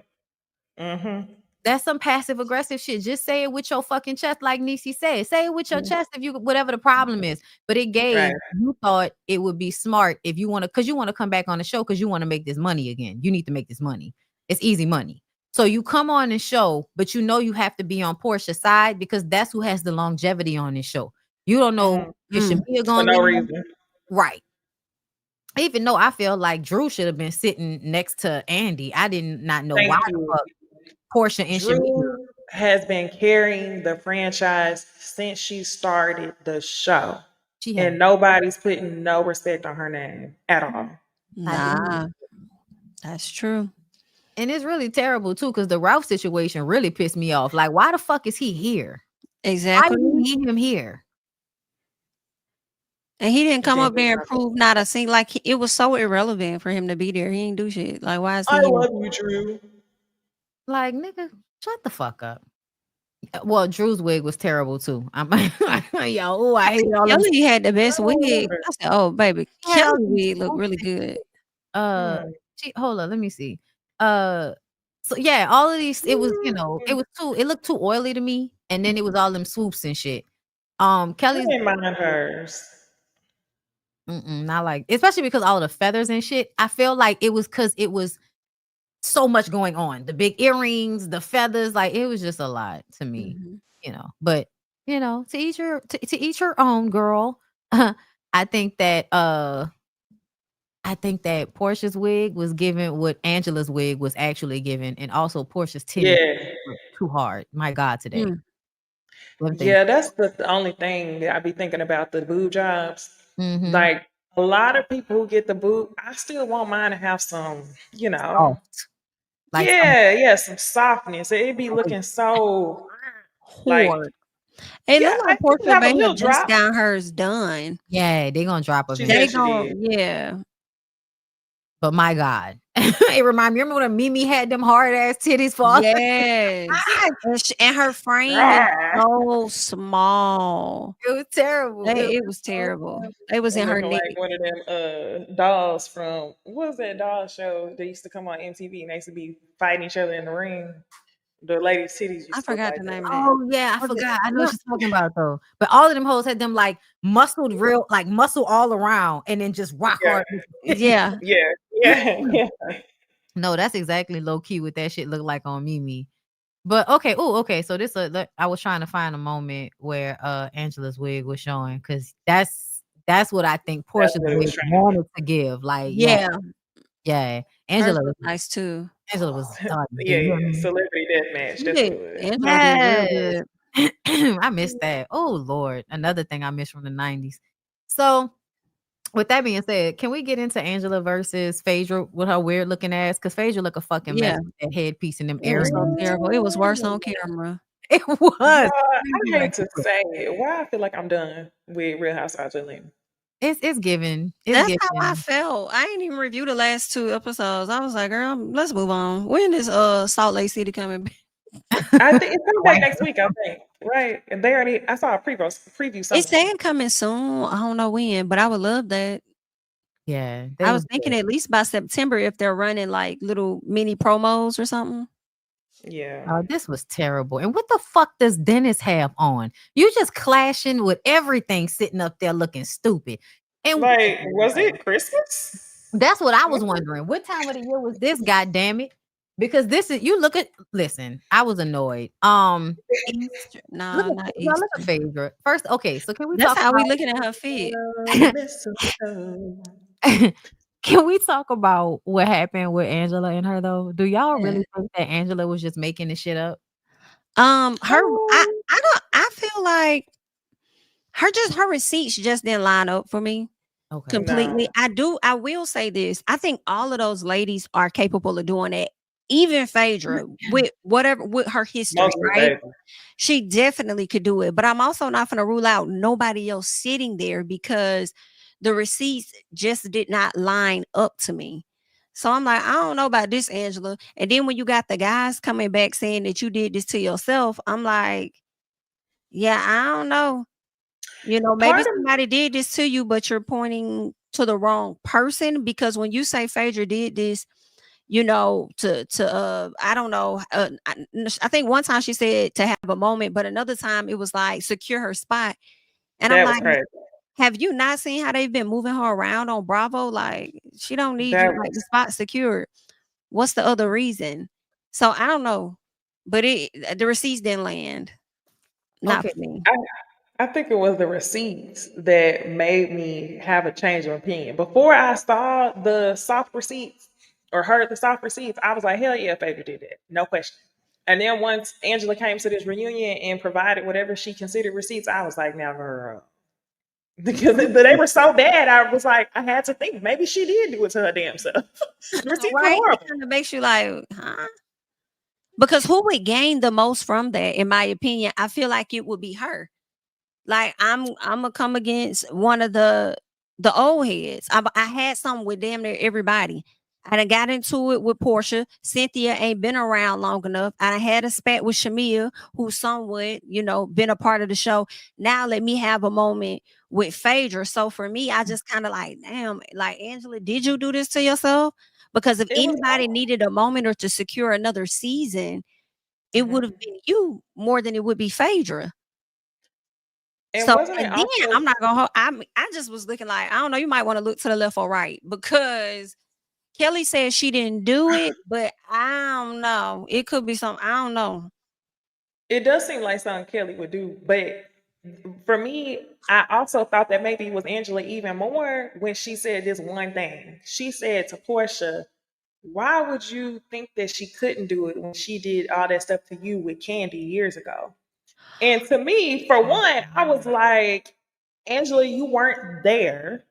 Mm-hmm. That's some passive aggressive shit. Just say it with your fucking chest, like Nisi said. Say it with your chest if you whatever the problem is. But it gave you thought it would be smart if you want to, because you want to come back on the show because you want to make this money again. You need to make this money. It's easy money. So you come on the show, but you know you have to be on Portia's side because that's who has the longevity on this show. You don't know if Shamia going for no reason. Right. Even though I feel like Drew should have been sitting next to Andy. I did not know why the fuck Portia and Drew Shamia has been carrying the franchise since she started the show. And nobody's putting no respect on her name at all. Nah, that's true. And it's really terrible too, because the Ralph situation really pissed me off. Like, why the fuck is he here? Exactly. Why do you need him here? And he didn't come Then up there and prove not a thing. Like it was so irrelevant for him to be there. He didn't do shit. Like why is he I here? love you, Drew. Like, nigga, shut the fuck up. Well, Drew's wig was terrible too. I'm yo, ooh, I hate all them. Kelly had the best I wig. remember. I said, "Oh, baby, Yeah, all Kelly them wig looked really stupid- good." hold on, let me see. So yeah, all of these, it was, it looked too oily to me, and then it was all them swoops and shit. I Kelly's didn't mind hers. not like, especially because all of the feathers and shit. I feel like it was because it was so much going on. The big earrings, the feathers, like it was just a lot to me, But to each her own, girl. I think that Portia's wig was given what Angela's wig was actually given, and also Portia's titties were too hard. My God, today. Yeah, that's the only thing that I be thinking about, the boob jobs. Mhm. Like a lot of people who get the boob, I still want mine to have some, Soft. Like some softness. It be looking so like Hard. It yeah, looked like it could Portia have a may little have just drop. got hers done. Yeah, they gonna drop She eventually. said she did. Yeah. But my God, it remind me. Remember when Mimi had them hard ass titties for? Yes. And her frame is so small. It was terrible. It was terrible. It was in her Looking neck. like one of them dolls from what was that doll show that used to come on MTV and they used to be fighting each other in the ring. The ladies' titties used I to look forgot like the that. name of that. Oh yeah, I forgot. I know what you're talking about though. But all of them hoes had them like muscled, real like muscle all around, and then just rock hard. Yeah. Yeah. No, that's exactly low key what that shit looked like on Mimi. But okay, okay. So this, I was trying to find a moment where Angela's wig was showing, because that's what I think Portia's what it wig was trying to wanted to give. Like, Yeah. Angela Hers was nice too. Angela was done. Yeah. Celebrity Deathmatch. That's what it was. Angela did real good. I missed that. Oh Lord, another thing I missed from the 90s. So with that being said, can we get into Angela versus Phaedra with her weird looking ass? Because Phaedra look a fucking mess with that headpiece and them It was earrings. so terrible. It was worse on camera. It was. I hate to say it. Why I feel like I'm done with Real Housewives of Atlanta. It's given. That's how I felt. I ain't even review the last 2 episodes. I was like, girl, let's move on. When is Salt Lake City coming back? I think it's coming back next week, I think. Right. And they already I saw a preview somewhere. It's saying coming soon. I don't know when, but I would love that. Yeah. I was thinking at least by September if they're running like little mini promos or something. Yeah. This was terrible. And what the fuck does Dennis have on? You just clashing with everything, sitting up there looking stupid. And like, was it Christmas? That's what I was wondering. What time of the year was this? God damn it! Because this is listen. I was annoyed. Easter. No, not Easter. Look at Phaedra first. Okay, so can we? That's talk how about, we looking at her feet. Can we talk about what happened with Angela and her though? Do y'all really think that Angela was just making this shit up? I feel like her receipts just didn't line up for me. Okay. Completely. I will say this. I think all of those ladies are capable of doing it. Even Phaedra, with her history, right? She definitely could do it. But I'm also not going to rule out nobody else sitting there because the receipts just did not line up to me. So I'm like, I don't know about this, Angela. And then when you got the guys coming back saying that you did this to yourself, I'm like, yeah, I don't know. Maybe somebody did this to you, but you're pointing to the wrong person, because when you say Phaedra did this, I don't know. I think one time she said to have a moment, but another time it was like secure her spot. And I'm like, have you not seen how they've been moving her around on Bravo? Like, she don't need you like the spot secured. What's the other reason? So I don't know, but the receipts didn't land. Not for me. I think it was the receipts that made me have a change of opinion. Before I saw the soft receipts or heard the soft receipts, I was like, hell yeah, Phaedra did that. No question. And then once Angela came to this reunion and provided whatever she considered receipts, I was like, now, girl. Because they were so bad, I was like, I had to think maybe she did do it to her damn self. The receipts were horrible. It kind of makes you like, huh? Because who would gain the most from that, in my opinion? I feel like it would be her. Like I'm gonna come against one of the old heads. I had something with damn near everybody. I done got into it with Portia. Cynthia ain't been around long enough. I done had a spat with Shamia, who's somewhat, been a part of the show. Now let me have a moment with Phaedra. So for me, I just kind of like, damn, like Angela, did you do this to yourself? Because if It was anybody needed a moment or to secure another season, it would have been you more than it would be Phaedra. And So, wasn't it and then also I'm not gonna. I just was looking like, I don't know. You might want to look to the left or right, because Kelly said she didn't do it, but I don't know. It could be something. I don't know. it does seem like something Kelly would do, but for me, I also thought that maybe it was Angela even more when she said this one thing. She said to Portia, "Why would you think that she couldn't do it when she did all that stuff to you with Candy years ago?" And to me, for one, I was like, Angela, you weren't there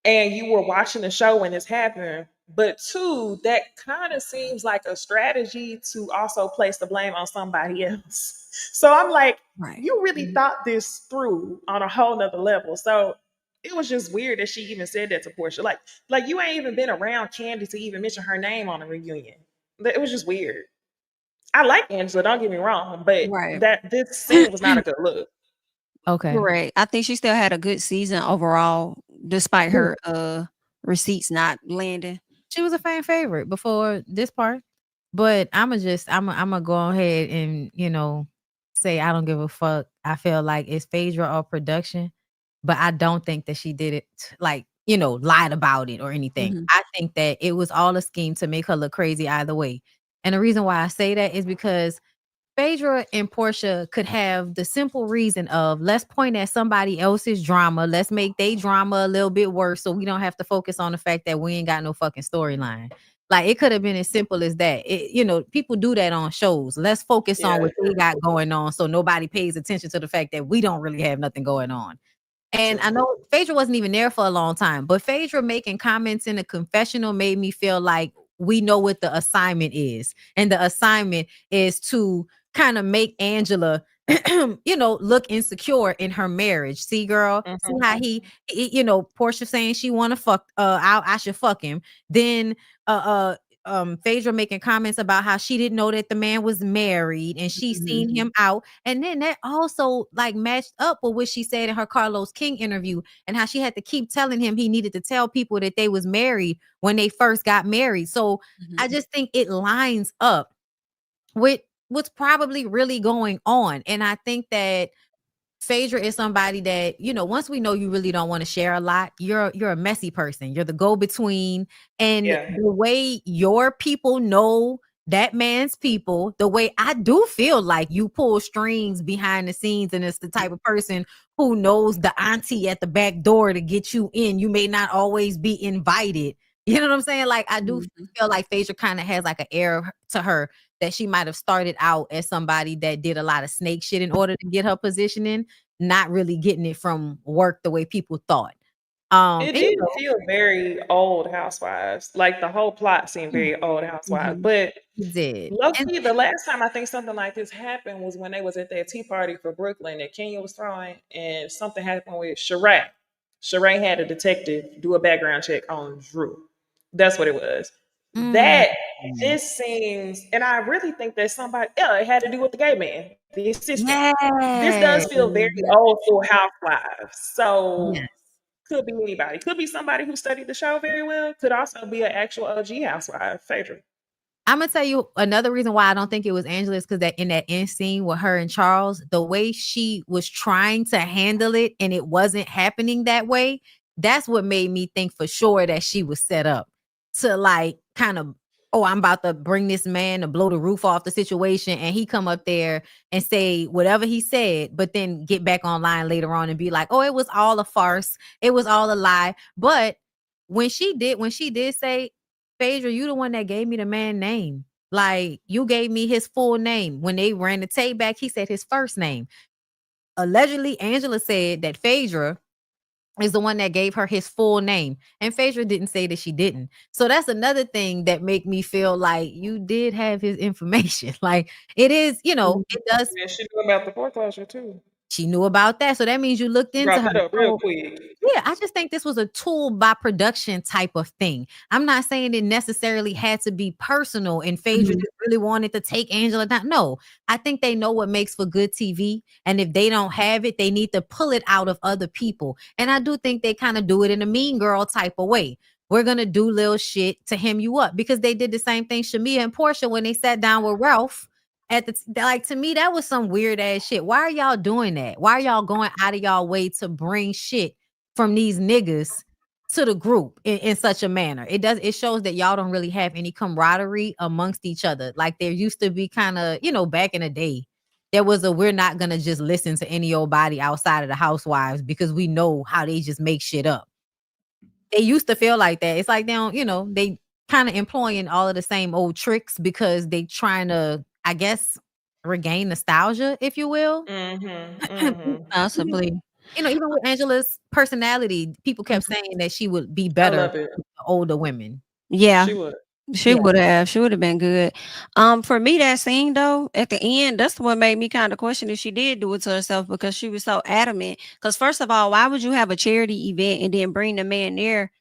and you were watching the show when this happened. But two, that kind of seems like a strategy to also place the blame on somebody else. So I'm like, Right. you really thought this through on a whole nother level. So it was just weird that she even said that to Portia. Like you ain't even been around Candy to even mention her name on the reunion. It was just weird. I like Angela, don't get me wrong, but Right. that this scene was not a good look. Okay. Correct. I think she still had a good season overall, despite her receipts not landing. She was a fan favorite before this part. But I'ma go ahead and, say I don't give a fuck. I feel like it's Phaedra or production, but I don't think that she did it like, lied about it or anything. Mhm. I think that it was all a scheme to make her look crazy either way. And the reason why I say that is because Phaedra and Portia could have the simple reason of, let's point at somebody else's drama. Let's make their drama a little bit worse so we don't have to focus on the fact that we ain't got no fucking storyline. Like, it could have been as simple as that. People do that on shows. Let's focus on what they got going on so nobody pays attention to the fact that we don't really have nothing going on. And I know Phaedra wasn't even there for a long time, but Phaedra making comments in the confessional made me feel like we know what the assignment is. And the assignment is to kind of make Angela, look insecure in her marriage. See, girl, see how Portia saying she want to fuck, I should fuck him. Then, Phaedra making comments about how she didn't know that the man was married and she seen him out. And then that also like matched up with what she said in her Carlos King interview and how she had to keep telling him he needed to tell people that they was married when they first got married. So I just think it lines up with what's probably really going on. And I think that Phaedra is somebody that, once we know you really don't want to share a lot, you're a messy person. You're the go-between. And the way your people know that man's people, the way I do feel like you pull strings behind the scenes, and it's the type of person who knows the auntie at the back door to get you in. You may not always be invited. You know what I'm saying? Like, I do feel like Phaedra kind of has like an air to her that she might have started out as somebody that did a lot of snake shit in order to get her positioning, not really getting it from work the way people thought. It did feel very old Housewives. Like the whole plot seemed very old Housewives. But it did. Low-key, the last time I think something like this happened was when they was at that tea party for Brooklyn that Kenya was throwing, and something happened with Sheree. Sheree had a detective do a background check on Drew. That's what it was. That this seems, and I really think that somebody, it had to do with the gay man, the assistant. This does feel very old school Housewives. So could be anybody. Could be somebody who studied the show very well. Could also be an actual OG housewife, Phaedra. I'm gonna tell you another reason why I don't think it was Angela is because that in that end scene with her and Charles, the way she was trying to handle it and it wasn't happening that way, that's what made me think for sure that she was set up to like kind of, oh, I'm about to bring this man to blow the roof off the situation, and he come up there and say whatever he said, but then get back online later on and be like, oh, it was all a farce, it was all a lie. But when she did say, Phaedra, you the one that gave me the man name. Like, you gave me his full name. When they ran the tape back, he said his first name. Allegedly, Angela said that Phaedra is the one that gave her his full name. And Phaedra didn't say that she didn't. So that's another thing that make me feel like you did have his information. Like, it is, it does. Yeah, she knew about the foreclosure too. She knew about that. So that means you looked into Brought her. that up real quick. Yeah, I just think this was a tool by production type of thing. I'm not saying it necessarily had to be personal and Phaedra just really wanted to take Angela down. No, I think they know what makes for good TV. And if they don't have it, they need to pull it out of other people. And I do think they kind of do it in a mean girl type of way. We're going to do little shit to hem you up because they did the same thing, Shamia and Portia, when they sat down with Ralph. Like, to me, that was some weird ass shit. Why are y'all doing that? Why are y'all going out of y'all way to bring shit from these niggas to the group in such a manner? It shows that y'all don't really have any camaraderie amongst each other. Like there used to be kind of, back in the day, there was we're not gonna just listen to any old body outside of the housewives because we know how they just make shit up. They used to feel like that. It's like they don't, they kind of employing all of the same old tricks because they trying to, I guess, regain nostalgia, if you will. Possibly. Even with Angela's personality, people kept saying that she would be better with the older women. Yeah. She would. She would have. She would have been good. For me, that scene though, at the end, that's what made me kind of question if she did do it to herself because she was so adamant. Because first of all, why would you have a charity event and then bring the man there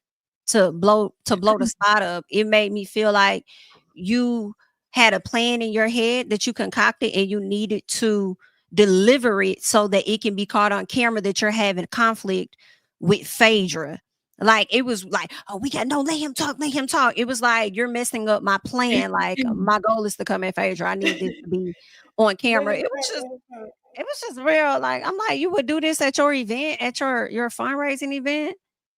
to blow the spot up? It made me feel like you had a plan in your head that you concocted and you needed to deliver it so that it can be caught on camera that you're having conflict with Phaedra. Like it was like, oh, we got let him talk. It was like you're messing up my plan. Like my goal is to come at Phaedra. I need this to be on camera. It was just real. Like I'm like, you would do this at your event, at your fundraising event.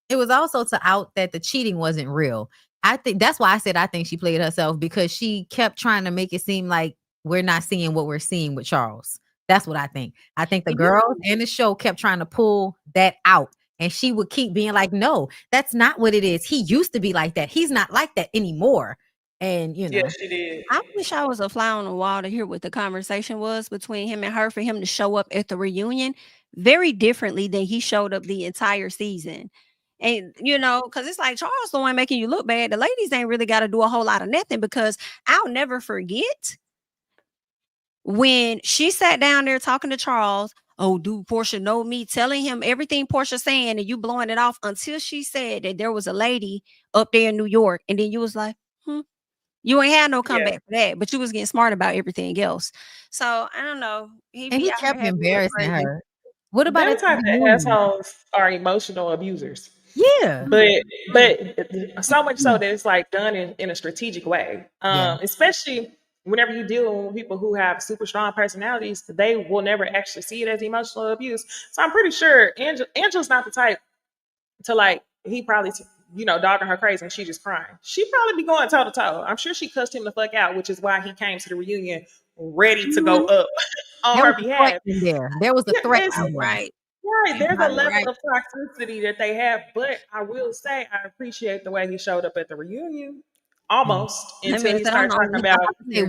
It was also to out that the cheating wasn't real. I think that's why I said I think she played herself because she kept trying to make it seem like we're not seeing what we're seeing with Charles. That's what I think. I think the girls and the show kept trying to pull that out. And she would keep being like, no, that's not what it is. He used to be like that. He's not like that anymore. And, Yes, she did. I wish I was a fly on the wall to hear what the conversation was between him and her for him to show up at the reunion very differently than he showed up the entire season. And, because it's like Charles the one making you look bad. The ladies ain't really got to do a whole lot of nothing because I'll never forget when she sat down there talking to Charles. Oh, do Portia know me? Telling him everything Portia saying and you blowing it off until she said that there was a lady up there in New York. And then you was like, you ain't had no comeback for that, but you was getting smart about everything else. So I don't know. He kept embarrassing her. What about them type of assholes are emotional abusers. Yeah. But so much so that it's like done in a strategic way. Especially whenever you deal with people who have super strong personalities, they will never actually see it as emotional abuse. So I'm pretty sure Angela's not the type to like, he probably, dogging her crazy and she just crying. She'd probably be going toe to toe. I'm sure she cussed him the fuck out, which is why he came to the reunion ready to go up on her behalf. There was a threat. Right. There's a level of toxicity that they have, but I will say I appreciate the way he showed up at the reunion. Almost until he started talking about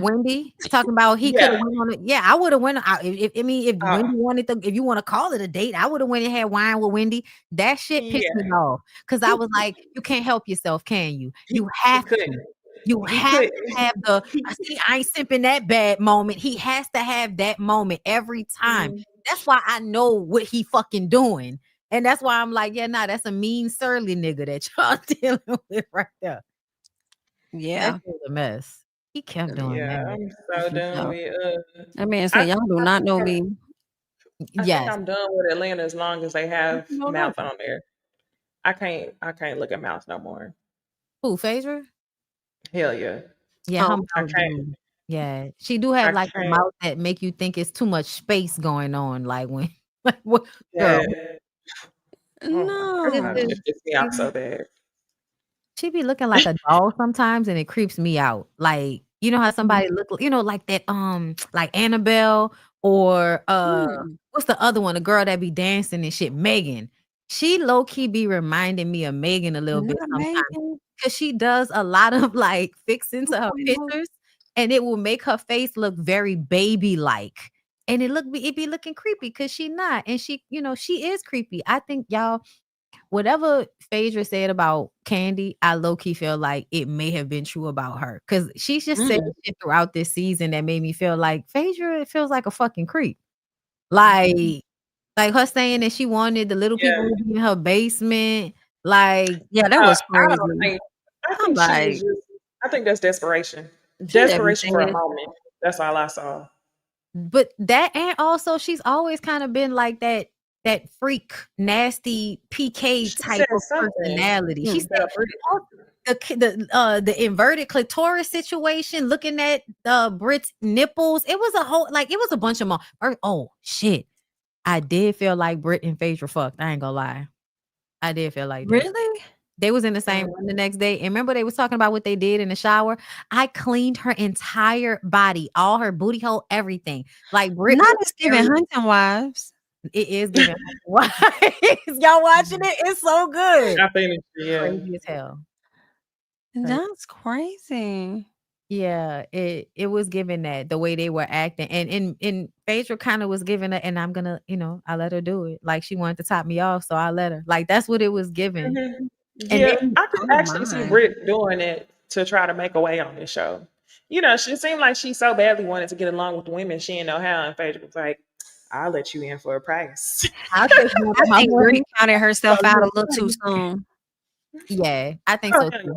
Wendy talking about he could have went on it. Yeah, I would have went. If Wendy wanted to, if you want to call it a date, I would have went and had wine with Wendy. That shit pissed me off because I was like, you can't help yourself, can you? You have to. You have to have the I ain't simping that bad moment. He has to have that moment every time. That's why I know what he fucking doing. And that's why I'm like, that's a mean, surly nigga that y'all dealing with right there. Yeah. That was a mess. He kept doing that. I'm so done with that man said, y'all do not know me. I think I'm done with Atlanta as long as they have Mouth on there. I can't look at Mouth no more. Who, Phaedra? Hell yeah. Yeah, yeah. She do have like a mouth that make you think it's too much space going on. Like when what girl. No. It pissed me off so bad. She be looking like a doll sometimes and it creeps me out. Like, you know how somebody look, like that, like Annabelle or what's the other one? The girl that be dancing and shit, Megan. She low key be reminding me of Megan a little bit sometimes because she does a lot of like fixing to her pictures and it will make her face look very baby like. And it be looking creepy because she not. And she, she is creepy. I think y'all, whatever Phaedra said about Candy, I low-key feel like it may have been true about her. Because she's just said shit throughout this season that made me feel like Phaedra feels like a fucking creep. Like, Like her saying that she wanted the little people to be in her basement. Like, yeah, that was I crazy. don't think. I I'm think she was like, just. I think that's desperation. she let me Desperation say for a it. moment. That's all I saw. but that, and also she's always kind of been like that freak, nasty PK She type said of something. personality. She said That the inverted clitoris situation, looking at Brit's nipples. It was a whole, like, it was a bunch of oh shit. I did feel like Brit and Phaedra fucked. I ain't gonna lie. I did feel like that. Really? They was in the same room the next day. And remember they was talking about what they did in the shower? I cleaned her entire body, all her booty hole, everything. Like Brit Not was as giving hunting wives. It is giving hunting wives. Y'all watching it? It's so good. I finished it, yeah. Crazy as hell. That's crazy. Yeah, it was given that, the way they were acting. And Phaedra kind of was giving it, and I'm gonna, I let her do it. Like she wanted to top me off, so I let her. Like that's what it was given. Mhm. And Yeah, then I could actually see Brit doing it to try to make a way on this show. She seemed like she so badly wanted to get along with women. She didn't know how, and Phaedra was like, "I'll let you in for a price." I think I think Brit counted herself out a little too soon. Yeah, I think so too.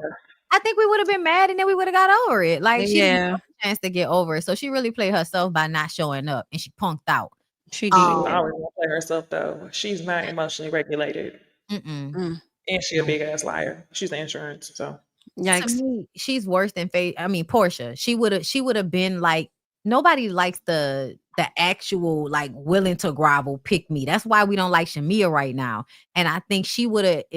I think we would have been mad and then we would have got over it. Like she didn't have a chance to get over it. So she really played herself by not showing up, and she punked out. She She always gonna play herself though. She's not emotionally regulated. Mm-mm. And she a big ass liar. She's the insurance, so To me, she's worse than Portia. She would have been like, nobody likes the actual, like, willing to grovel pick me. That's why we don't like Shamia right now. And I think if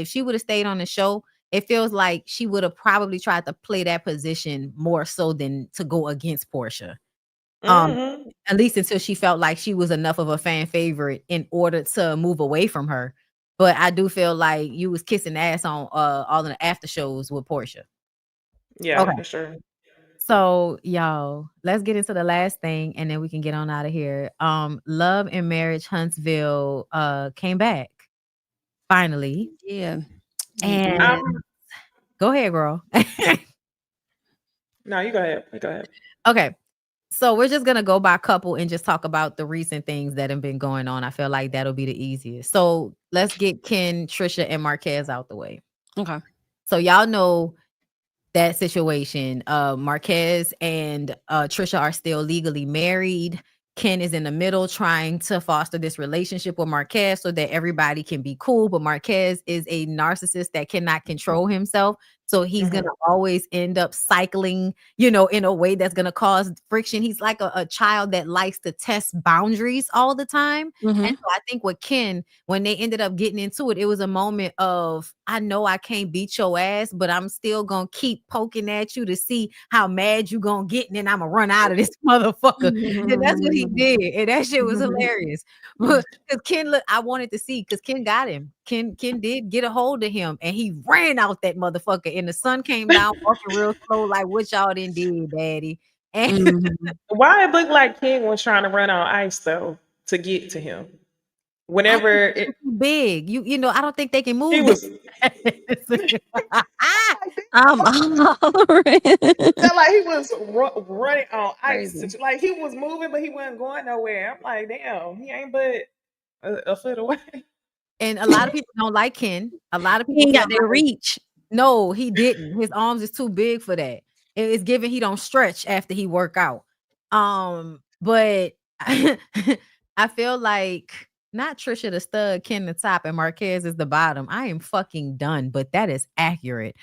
she would have stayed on the show, it feels like she would have probably tried to play that position more so than to go against Portia. At least until she felt like she was enough of a fan favorite in order to move away from her. But I do feel like you was kissing ass on all of the after shows with Portia. yeah, Okay. for sure. So y'all, let's get into the last thing and then we can get on out of here. Love and Marriage Huntsville came back finally. Yeah. And go ahead, girl. No, you go ahead. You go ahead. Okay. So we're just gonna go by couple and just talk about the recent things that have been going on. I feel like that'll be the easiest. So let's get Ken, Trisha, and Marquez out the way. Okay. So y'all know that situation. Marquez and Trisha are still legally married. Ken is in the middle trying to foster this relationship with Marquez so that everybody can be cool. But Marquez is a narcissist that cannot control himself. So he's going to always end up cycling, in a way that's going to cause friction. He's like a child that likes to test boundaries all the time. And so I think with Ken, when they ended up getting into it, it was a moment of, I know I can't beat your ass, but I'm still going to keep poking at you to see how mad you going to get. And then I'm going to run out of this motherfucker. And that's what he did. And that shit was hilarious. Because Ken, look, I wanted to see, because Ken got him. Ken did get a hold of him, and he ran out that motherfucker. And the sun came down, walking real slow, like, what y'all done did, daddy? And Why it looked like King was trying to run on ice though to get to him? Whenever it's too big, I don't think they can move. He was I'm hollering. felt like he was running on ice. Like he was moving, but he wasn't going nowhere. I'm like, damn, he ain't but a foot away. And a lot of people don't like Ken. A lot of people He ain't got feel their like- reach. No, he didn't. His arms is too big for that. It's given he don't stretch after he work out. But I feel like not Trisha the stud, Ken the top, and Marquez is the bottom. I am fucking done, but that is accurate.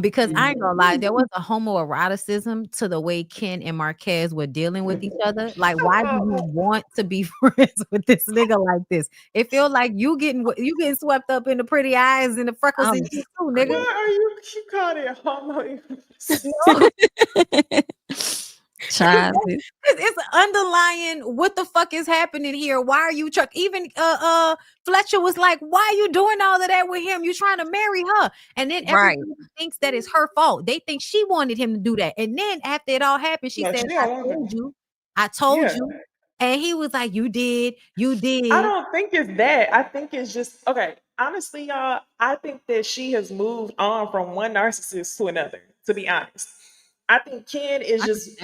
Because I ain't gonna lie, there was a homoeroticism to the way Ken and Marquez were dealing with each other. Like, why do you want to be friends with this nigga like this? It feels like you getting swept up in the pretty eyes and the freckles in you too, nigga. Why are you called it homo? Child. It's underlying what the fuck is happening here. Why are you even Fletcher was like, why are you doing all of that with him? You trying to marry her. And then everybody thinks that it's her fault. They think she wanted him to do that. And then after it all happened, she said, I told you. And he was like, you did. I don't think it's that. I think it's just okay. Honestly, y'all, I think that she has moved on from one narcissist to another, to be honest. I think Ken is just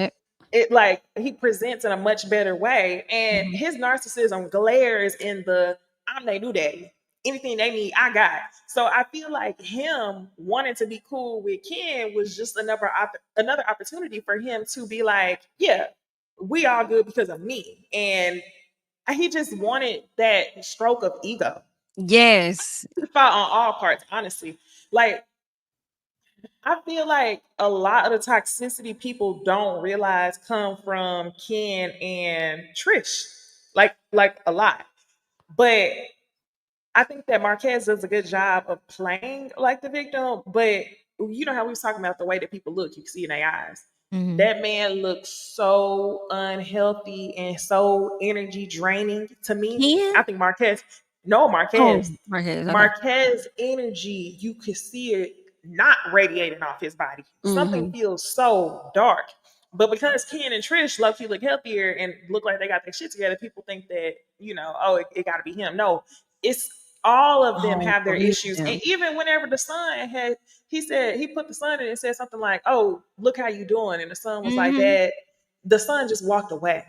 it like he presents in a much better way, and his narcissism glares in the I'm their new daddy. Anything they need, I got. So I feel like him wanting to be cool with Ken was just another opportunity for him to be like, yeah, we all good because of me. And he just wanted that stroke of ego. Yes. He fought on all parts, honestly. Like, I feel like a lot of the toxicity people don't realize come from Ken and Trish. Like a lot. But I think that Marquez does a good job of playing like the victim, but you know how we was talking about the way that people look, you can see in their eyes. Mhm. That man looks so unhealthy and so energy draining to me. Ken? I think Marquez, no, Oh, Marquez. Marquez. Okay. Marquez energy, you could see it not radiating off his body. Something Mhm. feels so dark. But because Ken and Trish low key look healthier and look like they got their shit together, people think that, oh, it got to be him. No, it's all of them Oh, have their believe issues. him. And even whenever the son he put the son in and said something like, "Oh, look how you doing," and the son was like, Mhm. "Dad," the son just walked away.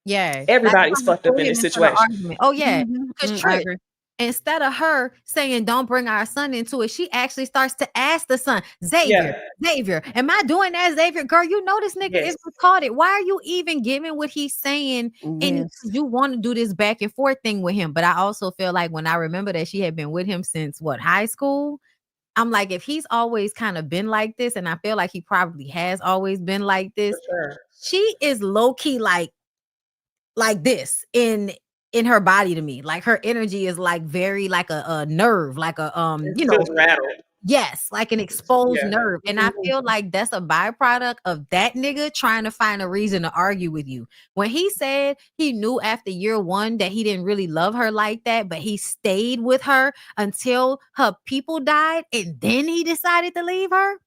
Yeah, like Everybody's trying to fucked pull up in him this into the situation. argument. Oh yeah, Mhm. because I Trish, agree. instead of her saying don't bring our son into it, she actually starts to ask the son, Xavier, Yeah. Xavier, am I doing that, Xavier? Girl, you know this nigga Yes. is retarded. Why are you even giving what he's saying? And Yes. you want to do this back and forth thing with him. But I also feel like when I remember that she had been with him since what, high school, I'm like, if he's always kind of been like this, and I feel like he probably has always been like this, For sure. she is low-key like this in her body to me. Like her energy is like very like a nerve, like a It feels rattled. yes, like an exposed Yeah. nerve. And I feel like that's a byproduct of that nigga trying to find a reason to argue with you. When he said he knew after year one that he didn't really love her like that, but he stayed with her until her people died and then he decided to leave her.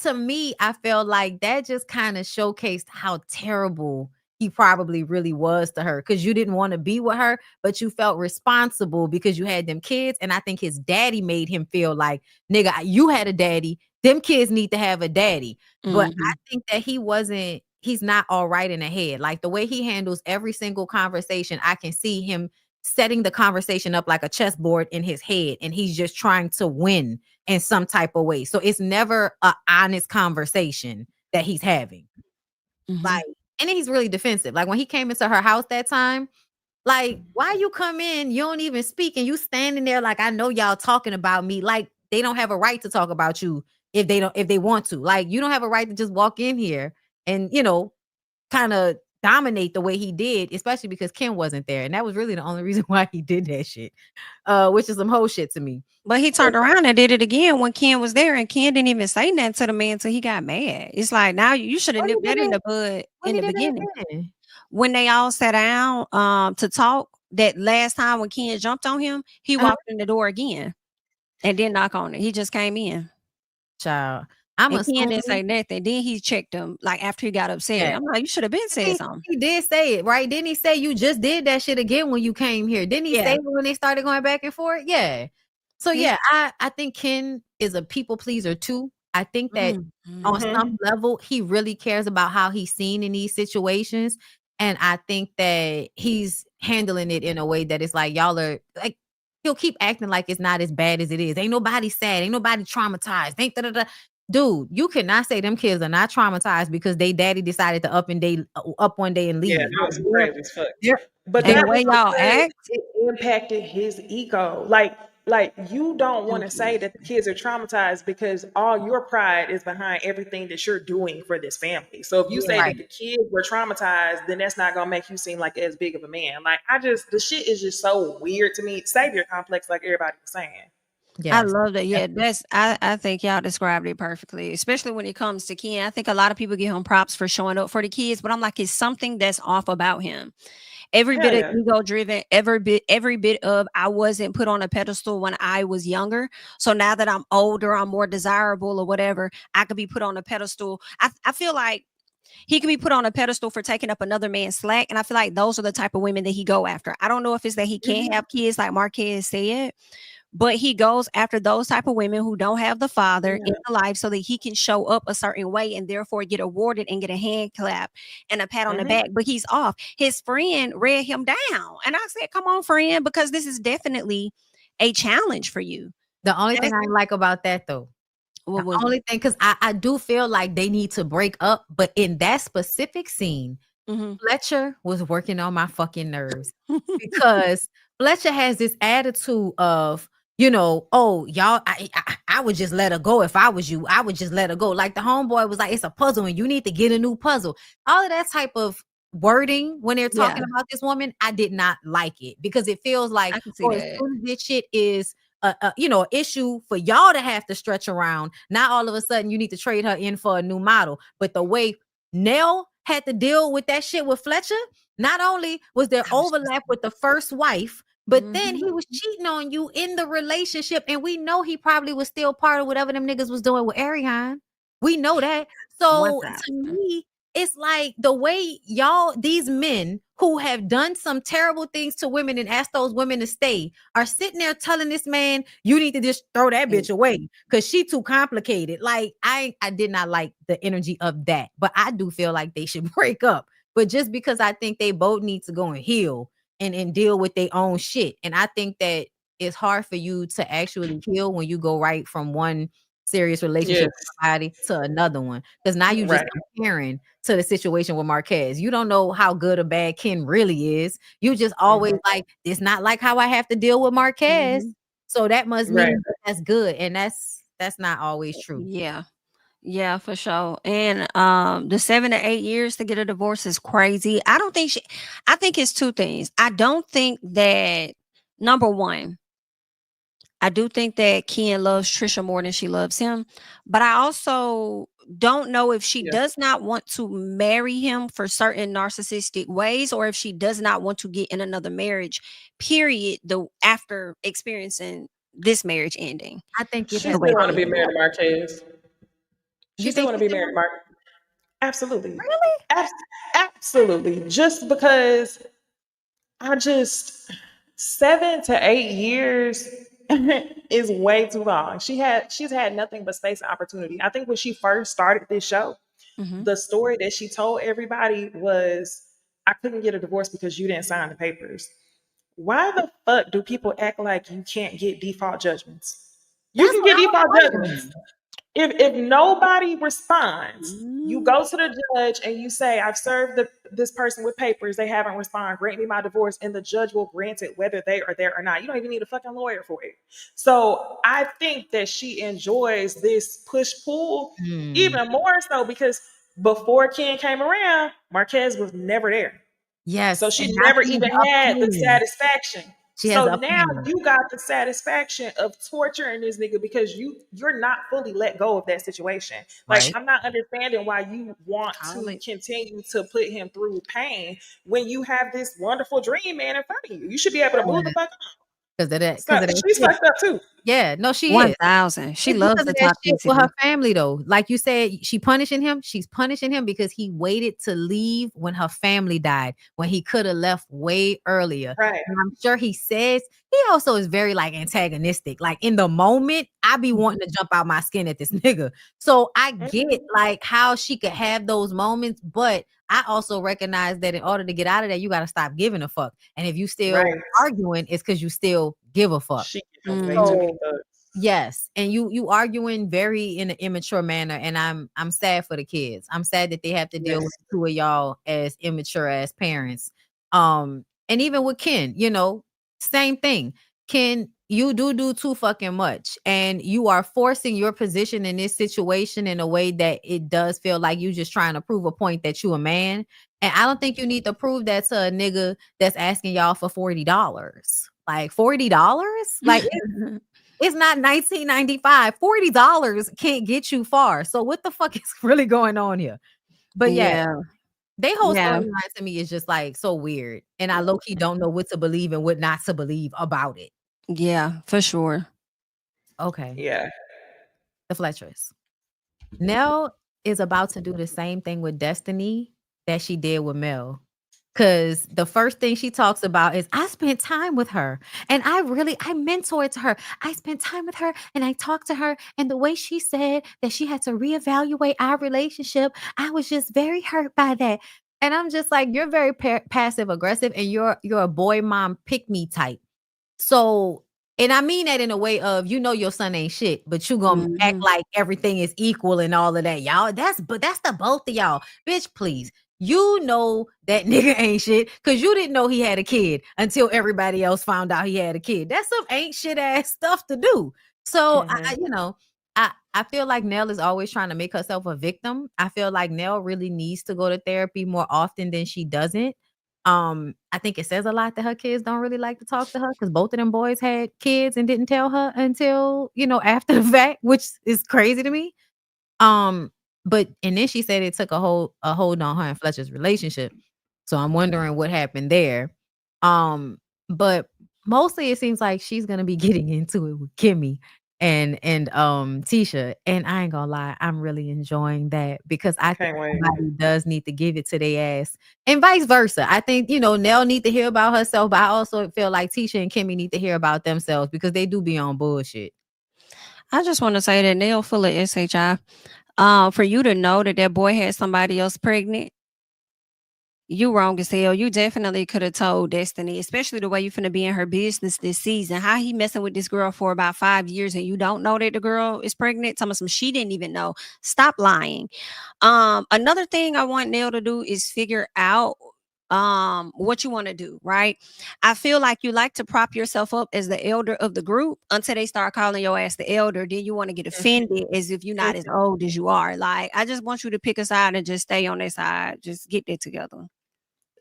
To me, I felt like that just kind of showcased how terrible he probably really was to her, because you didn't want to be with her, but you felt responsible because you had them kids. And I think his daddy made him feel like, nigga, you had a daddy. Them kids need to have a daddy. But I Mhm. think that he's not all right in the head. Like the way he handles every single conversation, I can see him setting the conversation up like a chessboard in his head, and he's just trying to win in some type of way. So it's never an honest conversation that he's having. Mhm. Like, and then he's really defensive. Like when he came into her house that time, like, why you come in, you don't even speak, and you standing there like, I know y'all talking about me. Like they don't have a right to talk about you if they want to. Like you don't have a right to just walk in here and kind of dominate the way he did, especially because Kim wasn't there. And that was really the only reason why he did that shit. Which is some whole shit to me. But he turned around and did it again when Ken was there, and Ken didn't even say nothing to the man until he got mad. It's like, now you should have When he nipped did that in it, the bud when in he the did it beginning. again. When they all sat down to talk, that last time when Ken jumped on him, he Uh-huh. walked in the door again and didn't knock on it. He just came in. Child, I'm And Ken didn't say assuming. nothing. Then he checked him like after he got upset. Yeah. I'm like, you should have been said something. He did say it, right? Didn't he say you just did that shit again when you came here? Didn't he say Yeah. it when they started going back and forth? Yeah. So He's- yeah, I think Ken is a people pleaser too. I think that on Mhm. some level he really cares about how he's seen in these situations. And I think that he's handling it in a way that it's like y'all are like, he'll keep acting like it's not as bad as it is. Ain't nobody sad, ain't nobody traumatized. Ain't da-da-da. Dude, you cannot say them kids are not traumatized because they daddy decided to up one day and Yeah, leave. that was crazy as fuck. They're- But and the that way was y'all because act, it impacted his ego. Like you don't want to say that the kids are traumatized because all your pride is behind everything that you're doing for this family. So if you say Right. that the kids were traumatized, then that's not gonna make you seem like as big of a man. Like the shit is just so weird to me. Savior complex, like everybody was saying. I Yes. love that. Yeah, I think y'all described it perfectly, especially when it comes to Ken. I think a lot of people give him props for showing up for the kids, but I'm like, it's something that's off about him. Every Hell bit of yeah. ego driven, every bit of I wasn't put on a pedestal when I was younger. So now that I'm older, I'm more desirable or whatever, I could be put on a pedestal. I feel like he could be put on a pedestal for taking up another man's slack. And I feel like those are the type of women that he go after. I don't know if it's that he can't have kids like Marquez said, but he goes after those type of women who don't have the father in Yeah. the life so that he can show up a certain way and therefore get awarded and get a hand clap and a pat on the back. But he's off. His friend read him down. And I said, come on, friend, because this is definitely a challenge for you. The only thing I like about that though, What the was only thing, because I do feel like they need to break up, but in that specific scene, Fletcher was working on my fucking nerves because Fletcher has this attitude of, you know, oh, y'all, I would just let her go if I was you. I would just let her go. Like the homeboy was like, it's a puzzle and you need to get a new puzzle. All of that type of wording when they're talking about this woman, I did not like it because it feels like, I can see oh, as that. soon as this shit is you know, issue for y'all to have to stretch around. Now all of a sudden you need to trade her in for a new model. But the way Nell had to deal with that shit with Fletcher, not only was there overlap with the first wife, but then he was cheating on you in the relationship. And we know he probably was still part of whatever them niggas was doing with Ariane. We know that. So to me, it's like the way y'all, these men who have done some terrible things to women and asked those women to stay, are sitting there telling this man, you need to just throw that bitch away because she too complicated. Like I did not like the energy of that, but I do feel like they should break up. But just because I think they both need to go and heal and deal with their own shit. And I think that it's hard for you to actually heal when you go right from one serious relationship with somebody to another one. Because now you just comparing to the situation with Marquez. You don't know how good or bad Ken really is. You just always like, it's not like how I have to deal with Marquez. So that must mean that's good. And that's not always true. Yeah, for sure. And the 7 to 8 years to get a divorce is crazy. I think it's two things. I don't think that, number one, I do think that Ken loves Trisha more than she loves him, but I also don't know if she does not want to marry him for certain narcissistic ways, or if she does not want to get in another marriage, period, after experiencing this marriage ending. I think she still want to be married to Marquez. She still want to be married to Mark. Absolutely. Really? Absolutely. Just because 7 to 8 years is way too long. She's had nothing but space and opportunity. I think when she first started this show, the story that she told everybody was, I couldn't get a divorce because you didn't sign the papers. Why the fuck do people act like you can't get default judgments? You can get default judgments. If nobody responds, you go to the judge and you say, I've served this person with papers, they haven't responded, grant me my divorce, and the judge will grant it whether they are there or not. You don't even need a fucking lawyer for it. So I think that she enjoys this push-pull even more so because before Ken came around, Marquez was never there. Yes. So she never even had the satisfaction. So now you got the satisfaction of torturing this nigga because you're not fully let go of that situation. Like, I'm not understanding why you want to continue to put him through pain when you have this wonderful dream man in front of you. You should be able to move the fuck on. Because she's fucked up too. Yeah, no, she 1,000. She loves the that shit toxicity for her family though. Like you said, she's punishing him because he waited to leave when her family died, when he could have left way earlier. Right. And I'm sure he says he also is very like antagonistic. Like in the moment, I be wanting to jump out my skin at this nigga. So I get like how she could have those moments, but I also recognize that in order to get out of that, you got to stop giving a fuck. And if you still arguing, it's because you still give a fuck. Yes, and you arguing very in an immature manner, and I'm sad for the kids. I'm sad that they have to deal with the two of y'all as immature as parents. And even with Ken, you know, same thing. Ken, you do too fucking much, and you are forcing your position in this situation in a way that it does feel like you just trying to prove a point that you a man. And I don't think you need to prove that to a nigga that's asking y'all for $40. Like $40? Like it's not 1995. $40 can't get you far. So what the fuck is really going on here? But yeah. They whole storyline to me is just like so weird. And I low-key don't know what to believe and what not to believe about it. Yeah, for sure. Okay. Yeah. The Fletchers. Nell is about to do the same thing with Destiny that she did with Mel. Cause the first thing she talks about is I spent time with her and I mentored her. I spent time with her and I talked to her. And the way she said that she had to reevaluate our relationship, I was just very hurt by that. And I'm just like, you're very passive aggressive and you're a boy mom pick me type. So, and I mean that in a way of, your son ain't shit, but you gonna act like everything is equal and all of that, y'all. That's the both of y'all. Bitch, please. You know that nigga ain't shit because you didn't know he had a kid until everybody else found out he had a kid. That's some ain't shit ass stuff to do. So I feel like Nell is always trying to make herself a victim. I feel like Nell really needs to go to therapy more often than she doesn't. I think it says a lot that her kids don't really like to talk to her because both of them boys had kids and didn't tell her until, after the fact, which is crazy to me. But then she said it took a hold on her and Fletcher's relationship. So I'm wondering what happened there. But mostly it seems like she's gonna be getting into it with Kimmy and Tisha. And I ain't gonna lie, I'm really enjoying that because I think somebody does need to give it to their ass. And vice versa. I think, Nell need to hear about herself, but I also feel like Tisha and Kimmy need to hear about themselves because they do be on bullshit. I just want to say that Nell full of SHI. For you to know that boy had somebody else pregnant, you wrong as hell. You definitely could have told Destiny, especially the way you finna be in her business this season. How he messing with this girl for about 5 years and you don't know that the girl is pregnant? Tell me some she didn't even know. Stop lying. Another thing I want Nell to do is figure out what you want to do, right? I feel like you like to prop yourself up as the elder of the group until they start calling your ass the elder. Then you want to get offended as if you're not as old as you are. Like, I just want you to pick a side and just stay on their side. Just get that together.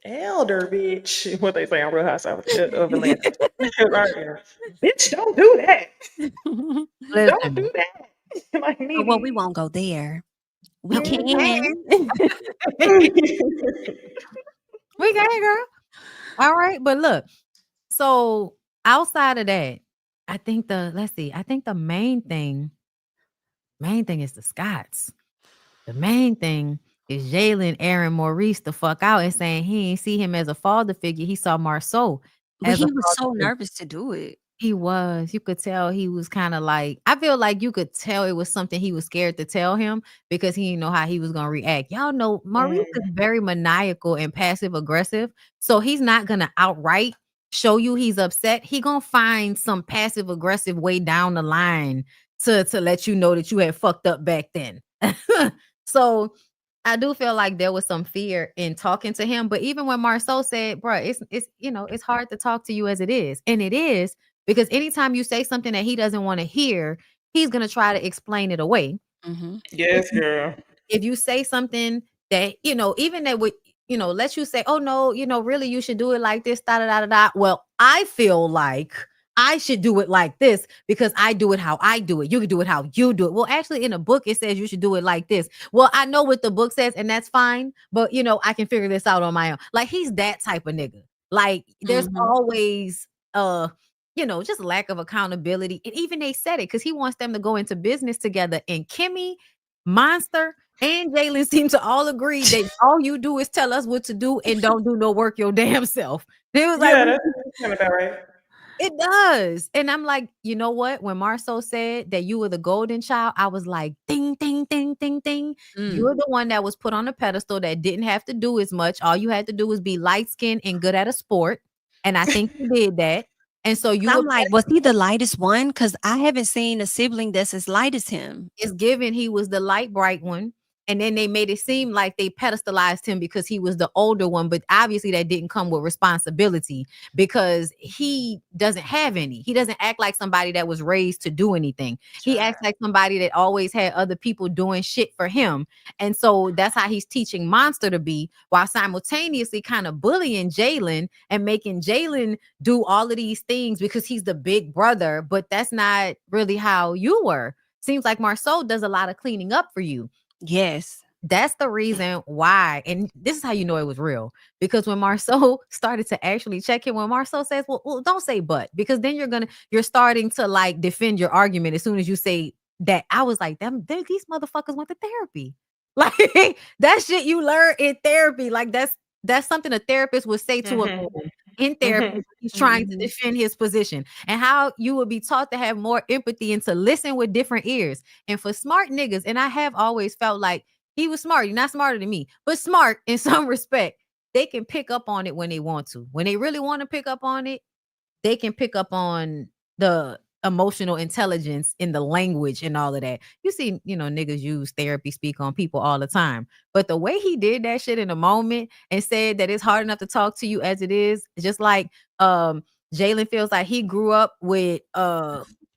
Elder, bitch. What they say on Real Housewives of Atlanta. Bitch, don't do that. Don't do that. Like me. Well, we won't go there. We can. We can, girl. All right, but look. So outside of that, I think the main thing is the Scotts. The main thing is Jalen Aaron Maurice the fuck out and saying he ain't see him as a father figure. He saw Marceau. But he was so nervous to do it. He was. You could tell he was kind of like, I feel like you could tell it was something he was scared to tell him because he didn't know how he was going to react. Y'all know Maurice is very maniacal and passive aggressive. So he's not going to outright show you he's upset. He going to find some passive aggressive way down the line to let you know that you had fucked up back then. So I do feel like there was some fear in talking to him. But even when Marceau said, bro, it's hard to talk to you as it is. And it is. Because anytime you say something that he doesn't want to hear, he's going to try to explain it away. Yes, girl. If you say something that, even that would, let you say, oh, no, really, you should do it like this, da, da, da, da, da. Well, I feel like I should do it like this because I do it how I do it. You can do it how you do it. Well, actually, in a book, it says you should do it like this. Well, I know what the book says, and that's fine. But, I can figure this out on my own. Like, he's that type of nigga. Like, there's always just lack of accountability. And even they said it because he wants them to go into business together. And Kimmy, Monster, and Jalen seem to all agree that all you do is tell us what to do and don't do no work your damn self. It was like, that's kind of about right. It does. And I'm like, you know what? When Marceau said that you were the golden child, I was like, ding, ding, ding, ding, ding. You're the one that was put on a pedestal that didn't have to do as much. All you had to do was be light-skinned and good at a sport. And I think you did that. And so I'm like, was he the lightest one? Because I haven't seen a sibling that's as light as him. It's given he was the light bright one. And then they made it seem like they pedestalized him because he was the older one. But obviously that didn't come with responsibility because he doesn't have any. He doesn't act like somebody that was raised to do anything. Sure. He acts like somebody that always had other people doing shit for him. And so that's how he's teaching Monster to be while simultaneously kind of bullying Jalen and making Jalen do all of these things because he's the big brother. But that's not really how you were. Seems like Marceau does a lot of cleaning up for you. Yes. That's the reason why. And this is how you know it was real. Because when Marceau started to actually check him, when Marceau says, well, don't say but, because then you're starting to like defend your argument as soon as you say that. I was like, these motherfuckers went to therapy. Like that shit you learn in therapy. Like that's That's something a therapist would say to a man in therapy when he's trying to defend his position, and how you would be taught to have more empathy and to listen with different ears. And for smart niggas, and I have always felt like he was smart. You're not smarter than me, but smart in some respect. They can pick up on it when they want to. When they really want to pick up on it, they can pick up on the emotional intelligence in the language and all of that. You see, niggas use therapy speak on people all the time. But the way he did that shit in a moment and said that it's hard enough to talk to you as it is, just like Jalen feels like he grew up with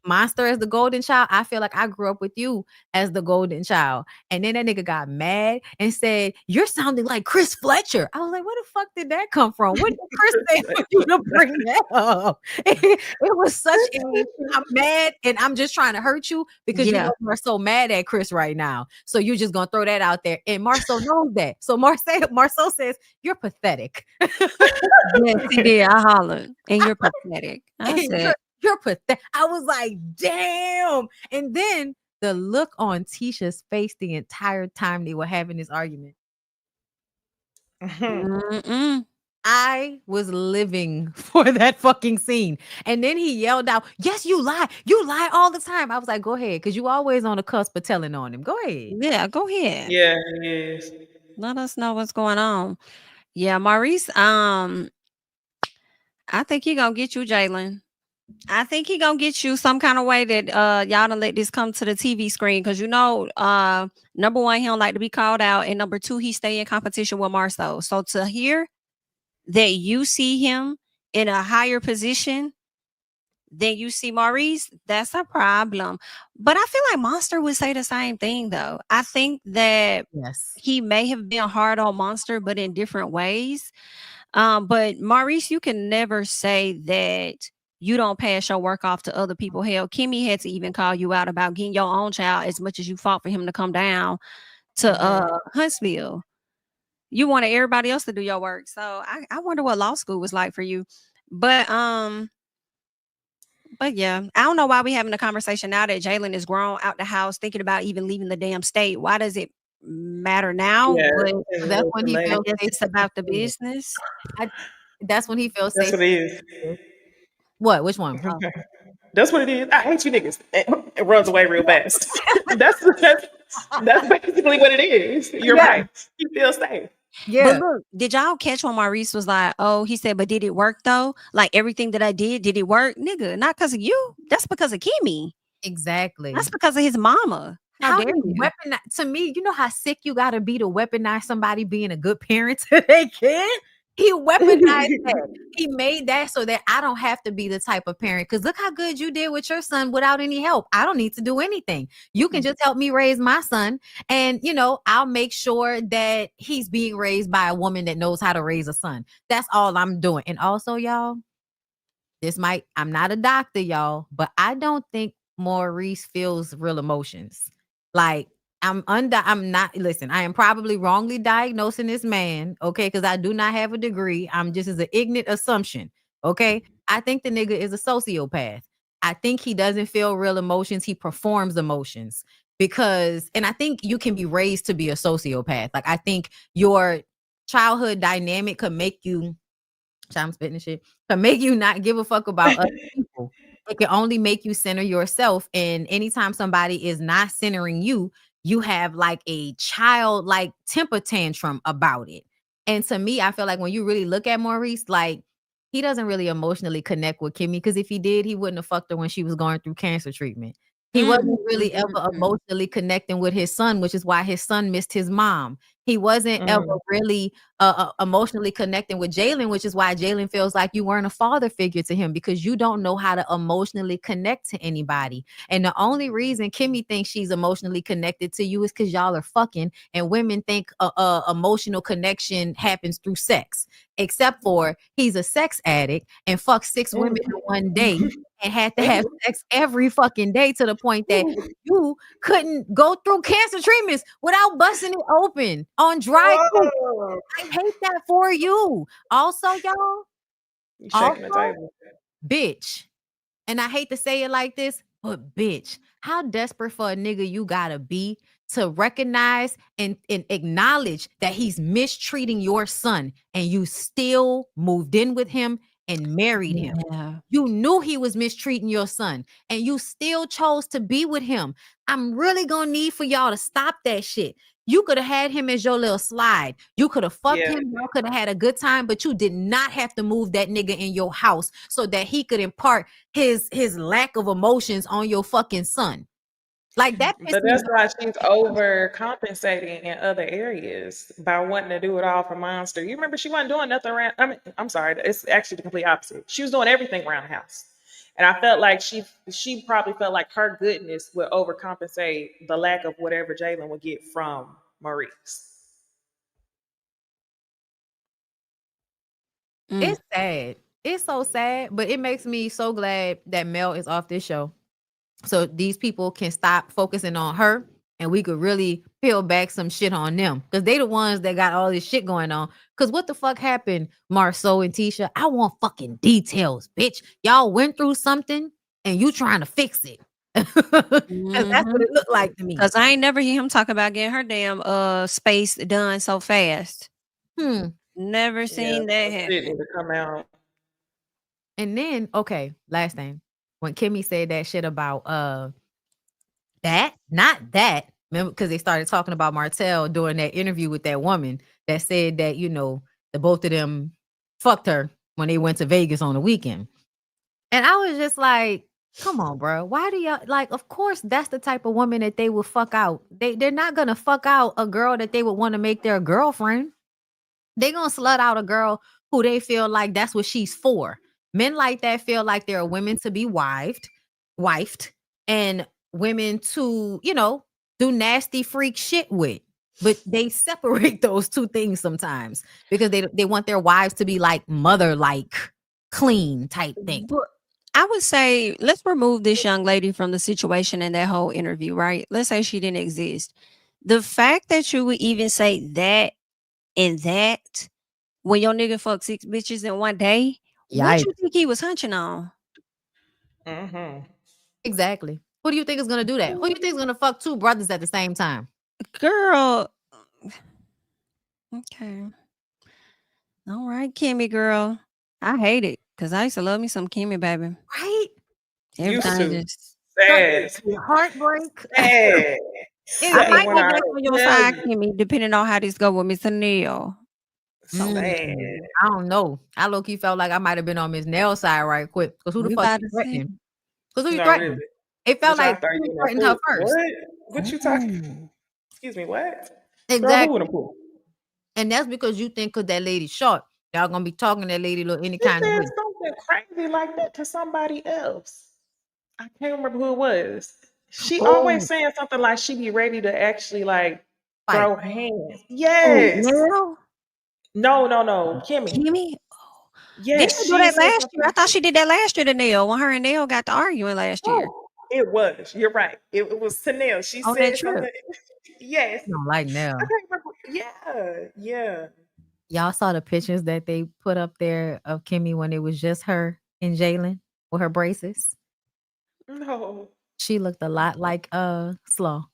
Monster as the golden child. I feel like I grew up with you as the golden child. And then that nigga got mad and said, "You're sounding like Chris Fletcher." I was like, where the fuck did that come from? What did Chris say for you to bring that up? It was such a, I'm mad and I'm just trying to hurt you because you are so mad at Chris right now. So you're just going to throw that out there. And Marceau knows that. So Marceau says, "You're pathetic." Yes, he did. I hollered. And you're pathetic. I said, you're pathetic. I was like, damn. And then the look on Tisha's face the entire time they were having this argument. I was living for that fucking scene. And then he yelled out, "Yes, you lie. You lie all the time." I was like, go ahead, because you always on the cusp of telling on him. Go ahead. Yeah, go ahead. Yeah, he is. Let us know what's going on. Yeah, Maurice, I think he gonna get you, Jalen. I think he gonna get you some kind of way that y'all don't let this come to the TV screen, because number one, he don't like to be called out, and number two, he stay in competition with Marceau. So to hear that you see him in a higher position than you see Maurice, that's a problem. But I feel like Monster would say the same thing, though. I think that he may have been hard on Monster, but in different ways. But Maurice, you can never say that you don't pass your work off to other people. Hell, Kimmy had to even call you out about getting your own child as much as you fought for him to come down to Huntsville. You wanted everybody else to do your work. So I wonder what law school was like for you. But yeah, I don't know why we having a conversation now that Jalen is grown out the house, thinking about even leaving the damn state. Why does it matter now? Yeah, But that's when he feels it's about the business. That's when he feels That's safe. what it is. What? Which one? That's what it is. I hate you niggas. It runs away real fast. that's basically what it is. You're right. He feels safe. Yeah. But look, did y'all catch when Maurice was like, "Oh," he said, "but did it work though? Like everything that I did it work?" Nigga, not because of you. That's because of Kimmy. Exactly. That's because of his mama. How dare you weaponize? To me, you know how sick you gotta be to weaponize somebody being a good parent to their kid? He weaponized that. He made that so that I don't have to be the type of parent. Because look how good you did with your son without any help. I don't need to do anything. You can just help me raise my son. And, I'll make sure that he's being raised by a woman that knows how to raise a son. That's all I'm doing. And also, y'all, I'm not a doctor, y'all, but I don't think Maurice feels real emotions. Like, listen, I am probably wrongly diagnosing this man, okay, because I do not have a degree. I'm just as an ignorant assumption, okay? I think the nigga is a sociopath. I think he doesn't feel real emotions. He performs emotions and I think you can be raised to be a sociopath. Like, I think your childhood dynamic could make you, I'm spitting this shit, can make you not give a fuck about other people. It can only make you center yourself. And anytime somebody is not centering you, you have like a childlike temper tantrum about it. And to me, I feel like when you really look at Maurice, like, he doesn't really emotionally connect with Kimmy, because if he did, he wouldn't have fucked her when she was going through cancer treatment. He wasn't really ever emotionally connecting with his son, which is why his son missed his mom. He wasn't ever really emotionally connecting with Jalen, which is why Jalen feels like you weren't a father figure to him, because you don't know how to emotionally connect to anybody. And the only reason Kimmy thinks she's emotionally connected to you is because y'all are fucking, and women think emotional connection happens through sex, except for he's a sex addict and fucked 6 women in one day and had to have sex every fucking day, to the point that you couldn't go through cancer treatments without busting it open on dry cook. I hate that for you. Also, y'all, bitch. And I hate to say it like this, but bitch, how desperate for a nigga you gotta be to recognize and acknowledge that he's mistreating your son, and you still moved in with him and married him. You knew he was mistreating your son, and you still chose to be with him. I'm really gonna need for y'all to stop that shit. You could have had him as your little slide. You could have fucked him. Y'all could have had a good time, but you did not have to move that nigga in your house so that he could impart his lack of emotions on your fucking son. Like that. But that's why she's overcompensating in other areas by wanting to do it all for Monster. You remember she wasn't doing nothing around. I mean, I'm sorry, it's actually the complete opposite. She was doing everything around the house. And I felt like she probably felt like her goodness would overcompensate the lack of whatever Jalen would get from Maurice. It's sad. It's so sad, but it makes me so glad that Mel is off this show. So these people can stop focusing on her, and we could really peel back some shit on them, because they the ones that got all this shit going on. Because what the fuck happened, Marceau and Tisha? I want fucking details, bitch. Y'all went through something, and you trying to fix it. Because that's what it looked like to me. Because I ain't never hear him talk about getting her damn space done so fast. Never seen that happen. To come out. And then, okay, last thing. When Kimmy said that shit about not that, remember, because they started talking about Martell during that interview with that woman that said that, you know, the both of them fucked her when they went to Vegas on the weekend. And I was just like, come on, bro. Why do y'all, like, of course that's the type of woman that they would fuck out. They're not gonna fuck out a girl that they would want to make their girlfriend. They're gonna slut out a girl who they feel like that's what she's for. Men like that feel like there are women to be wifed, and women to, you know, do nasty freak shit with. But they separate those two things sometimes because they want their wives to be like mother-like, clean type thing. But I would say let's remove this young lady from the situation in that whole interview, right? Let's say she didn't exist. The fact that you would even say that and that when your nigga fucked 6 bitches in one day, what you think he was hunching on? Exactly. Who do you think is gonna do that? Who do you think is gonna fuck 2 brothers at the same time? Girl. Okay. All right, Kimmy girl. I hate it because I used to love me some Kimmy, baby. Right? Everything just sad. Heartbreak. Sad. I might go back on your side, Kimmy, depending on how this go with Mr. Neil. I don't know. I low-key felt like I might have been on Miss Nell's side right quick. Because who the fuck you threatening? Because who you threatening? Really. It felt like you threatened her first. What you talking? Excuse me, what? Exactly. And that's because you think because that lady short, y'all gonna be talking to that lady look any kind of way. Something crazy like that to somebody else. I can't remember who it was. She always saying something like she be ready to actually like throw hands. Yes. No. Kimmy. Kimmy? Yes. Did she do that last year? I thought she did that last year to Neil when her and Neil got to arguing last year. It was. You're right. It was to Neil. She said something. Yes. I don't like Nell. I can't remember. Yeah. Y'all saw the pictures that they put up there of Kimmy when it was just her and Jalen with her braces? No. She looked a lot like Slaw.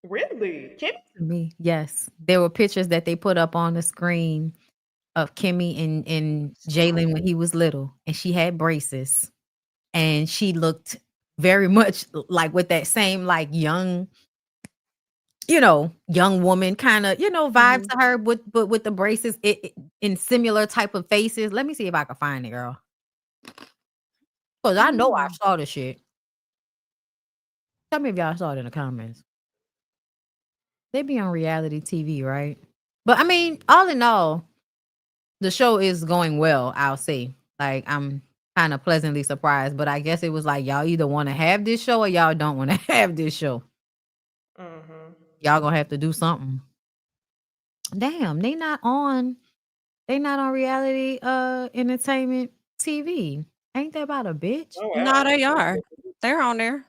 Really? Kimmy? To me, yes. There were pictures that they put up on the screen of Kimmy and Jalen when he was little, and she had braces, and she looked very much like with that same like young, you know, young woman kind of, you know, vibe to her, but with the braces in similar type of faces. Let me see if I can find it, girl, because I know I saw the shit. Tell me if y'all saw it in the comments. They be on reality TV, right? But I mean, all in all, the show is going well, I'll say. Like, I'm kind of pleasantly surprised, but I guess it was like y'all either want to have this show or y'all don't want to have this show. Y'all gonna have to do something. Damn, they not on reality entertainment TV. Ain't that about a bitch? No, they are. They're on there.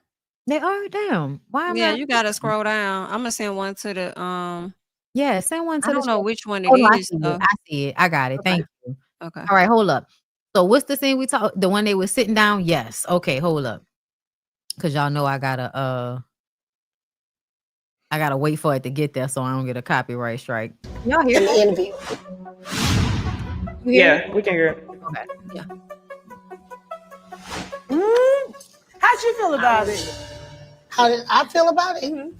They are. Damn. Why am I? You gotta scroll down. I'm gonna send one to the Yeah, send one to I the don't know show. which one Oh, no, it is. I see it. I got it. Okay. Thank you. Okay. All right, hold up. So what's the scene we talk? The one they were sitting down? Yes. Okay, hold up. Cause y'all know I gotta I gotta wait for it to get there so I don't get a copyright strike. Y'all hear In the that? interview. You hear Yeah, it? we can hear it. Okay. Yeah. How'd you feel about it? How did I feel about it?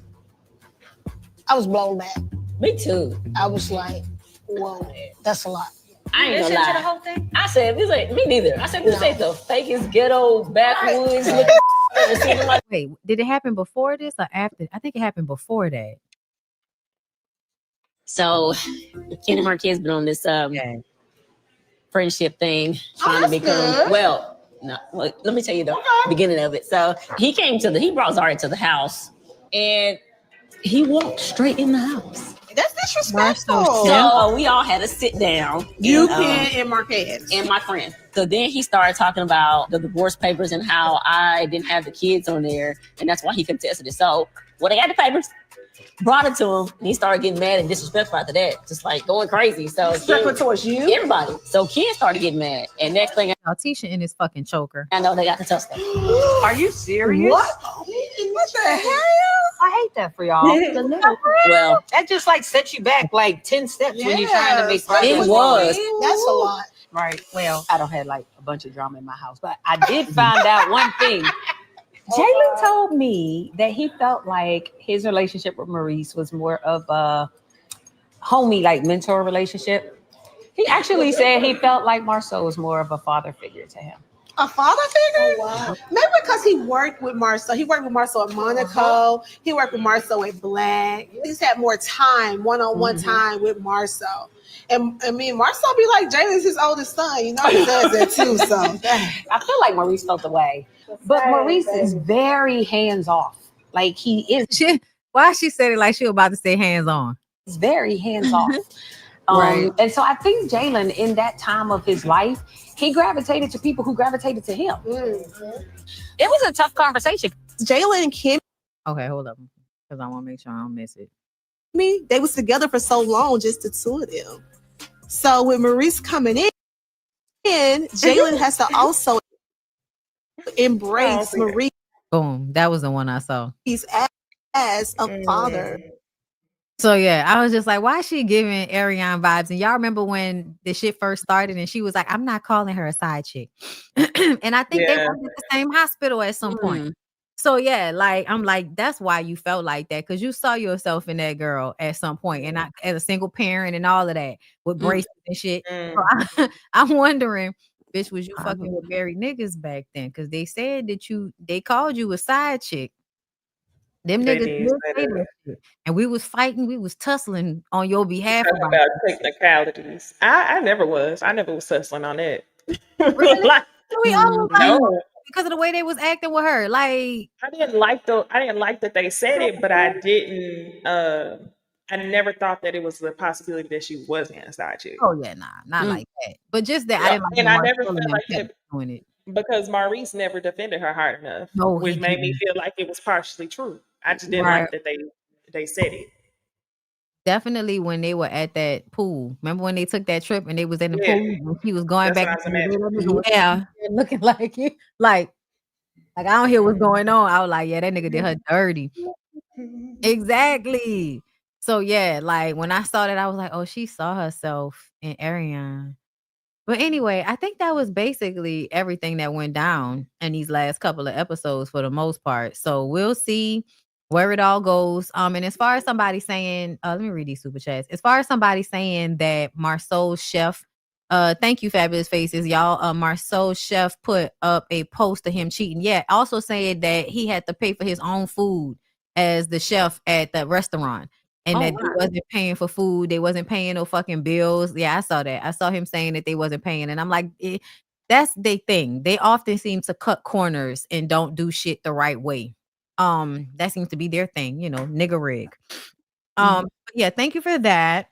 I was blown back. Me too. I was like, whoa, that's a lot. I ain't gonna Listen to the lie. whole thing? I said, this ain't me neither. I said, this ain't the fakest ghetto backwoods looking ever seen in my. Wait, did it happen before this or after? I think it happened before that. So, Kenny Marquez been on this friendship thing, trying to become good. well. No, well, let me tell you the beginning of it. So he brought Zari to the house, and he walked straight in the house. That's disrespectful. So we all had to sit down. You, Ken, and Marquez. And my friend. So then he started talking about the divorce papers and how I didn't have the kids on there, and that's why he contested it. So when I got the papers, brought it to him, and he started getting mad and disrespectful after that, just like going crazy. So disrespectful towards you, everybody. So Ken started getting mad, and next thing Tisha in his fucking choker. I know they got to touch them. Are you serious? What the hell? I hate that for y'all. Well, that just like sets you back like 10 steps when you're trying to make it was. That's a lot. Right. Well, I don't have like a bunch of drama in my house, but I did find out one thing. Jalen told me that he felt like his relationship with Maurice was more of a homie, like mentor relationship. He actually said he felt like Marceau was more of a father figure to him. A father figure? Oh, wow. Maybe because he worked with Marceau. He worked with Marceau at Monaco. He worked with Marceau at Black. He's had more time, one-on-one time with Marceau. And I mean, Marceau be like, Jalen's his oldest son. You know he does that too. So I feel like Maurice felt the way. But Maurice is very hands-off. Like he is. Why she said it like she was about to say hands-on? He's very hands-off. Right. And so I think Jalen, in that time of his life, he gravitated to people who gravitated to him. It was a tough conversation. Jalen and Kim, Okay, hold up. Because I want to make sure I don't miss it. they was together for so long, just the two of them. So with Maurice coming in, Jalen has to also embrace Maurice Boom. That was the one I saw. as a father. So yeah, I was just like, why is she giving Ariane vibes? And y'all remember when the shit first started and she was like, I'm not calling her a side chick. And I think they worked at the same hospital at some point. So yeah, like I'm like, that's why you felt like that, because you saw yourself in that girl at some point, and I, as a single parent and all of that with braces and shit. So I'm wondering, bitch, was you fucking with married niggas back then? Because they said that they called you a side chick. Them They niggas did did say say that. that shit. And we was fighting, we was tussling on your behalf Talking about about it. technicalities. I never was. I never was hustling on that. Really? Like, We all was like, no. because of the way they was acting with her. Like, I didn't like that they said it, but I didn't I never thought that it was the possibility that she wasn't a side chick. oh yeah, nah, not like that. But just that I didn't like And when I never Marcel and felt them like kept that doing it. because Maurice never defended her hard enough, No, which he made me didn't. feel like it was partially true. I just didn't Right. like that they said it. Definitely when they were at that pool. Remember when they took that trip and they was in the Yeah. pool and she was going That's back what I was and forth, imagining. that nigga was looking like you, like I don't hear what's going on. I was like, yeah, that nigga did her dirty. Exactly. So yeah, like when I saw that, I was like, oh, she saw herself in Ariane. But anyway, I think that was basically everything that went down in these last couple of episodes for the most part. So we'll see where it all goes. And as far as somebody saying, let me read these super chats. As far as somebody saying that Marceau's chef, thank you, Fabulous Faces, y'all. Marceau's chef put up a post of him cheating. Yeah, also saying that he had to pay for his own food as the chef at the restaurant. And that they wasn't paying for food. They wasn't paying no fucking bills. Yeah, I saw that. I saw him saying that they wasn't paying. And I'm like, that's their thing. They often seem to cut corners and don't do shit the right way. That seems to be their thing, nigga rig. But yeah, thank you for that.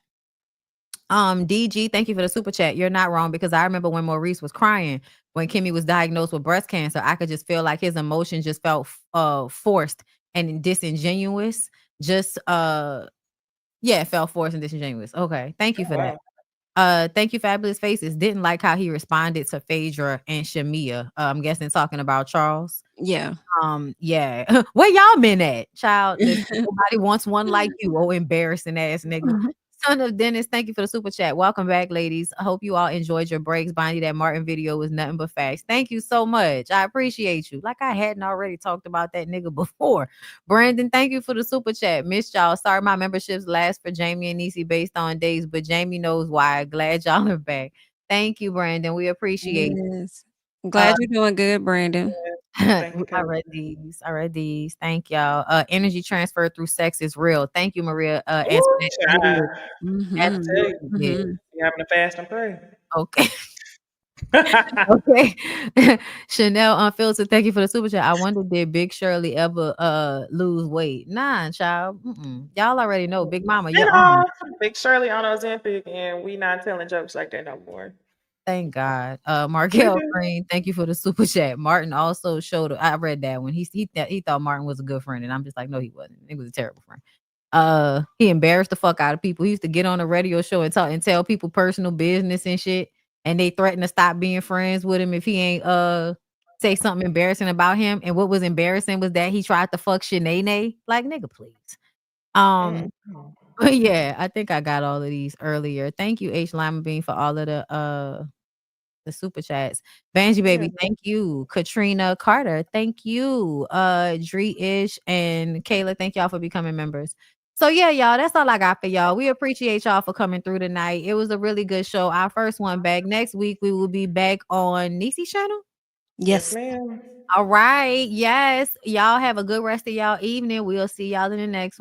DG, thank you for the super chat. You're not wrong, because I remember when Maurice was crying when Kimmy was diagnosed with breast cancer. I could just feel like his emotions just felt forced and disingenuous. Just it felt forced and disingenuous. Okay, thank you for that. Thank you, Fabulous Faces. Didn't like how he responded to Phaedra and Shamia. I'm guessing talking about Charles. Yeah. Yeah. Where y'all been at? Child, listen, nobody wants one like you, oh embarrassing ass nigga. Son of Dennis, thank you for the super chat. Welcome back, ladies. I hope you all enjoyed your breaks. Bonnie, that Martin video was nothing but facts. Thank you so much. I appreciate you. Like I hadn't already talked about that nigga before. Brandon, thank you for the super chat. Missed y'all. Sorry my memberships last for Jamie and Niecy based on days, but Jamie knows why. Glad y'all are back. Thank you, Brandon. We appreciate it. Yes. I'm glad you're doing good, Brandon. I read these. Thank y'all. Energy transfer through sex is real. Thank you, Maria. Answer that. Child. Mhm. I have to tell you, Mhm. you having to fast and pray. Okay. Okay. Chanel Unfiltered, thank you for the super chat. I wonder, did Big Shirley ever lose weight? Nah, child. Y'all already know. Big Mama, And you're on. Big Shirley on Ozempic, and we not telling jokes like that no more. Thank God. Markel Green, thank you for the super chat. Martin also showed. I read that when he thought Martin was a good friend, and I'm just like, no, he wasn't. He was a terrible friend. He embarrassed the fuck out of people. He used to get on a radio show and talk and tell people personal business and shit, and they threatened to stop being friends with him if he ain't say something embarrassing about him. And what was embarrassing was that he tried to fuck Nene. Like, nigga, please. But yeah, I think I got all of these earlier. Thank you, H Lima Bean, for all of the super chats. Banji Baby, thank you. Katrina Carter, thank you. Dree Ish and Kayla, thank y'all for becoming members. So yeah, y'all, that's all I got for y'all. We appreciate y'all for coming through tonight. It was a really good show. Our first one back. Next week we will be back on Niecy's channel. Yes, ma'am. All right. Yes. Y'all have a good rest of y'all evening. We'll see y'all in the next one.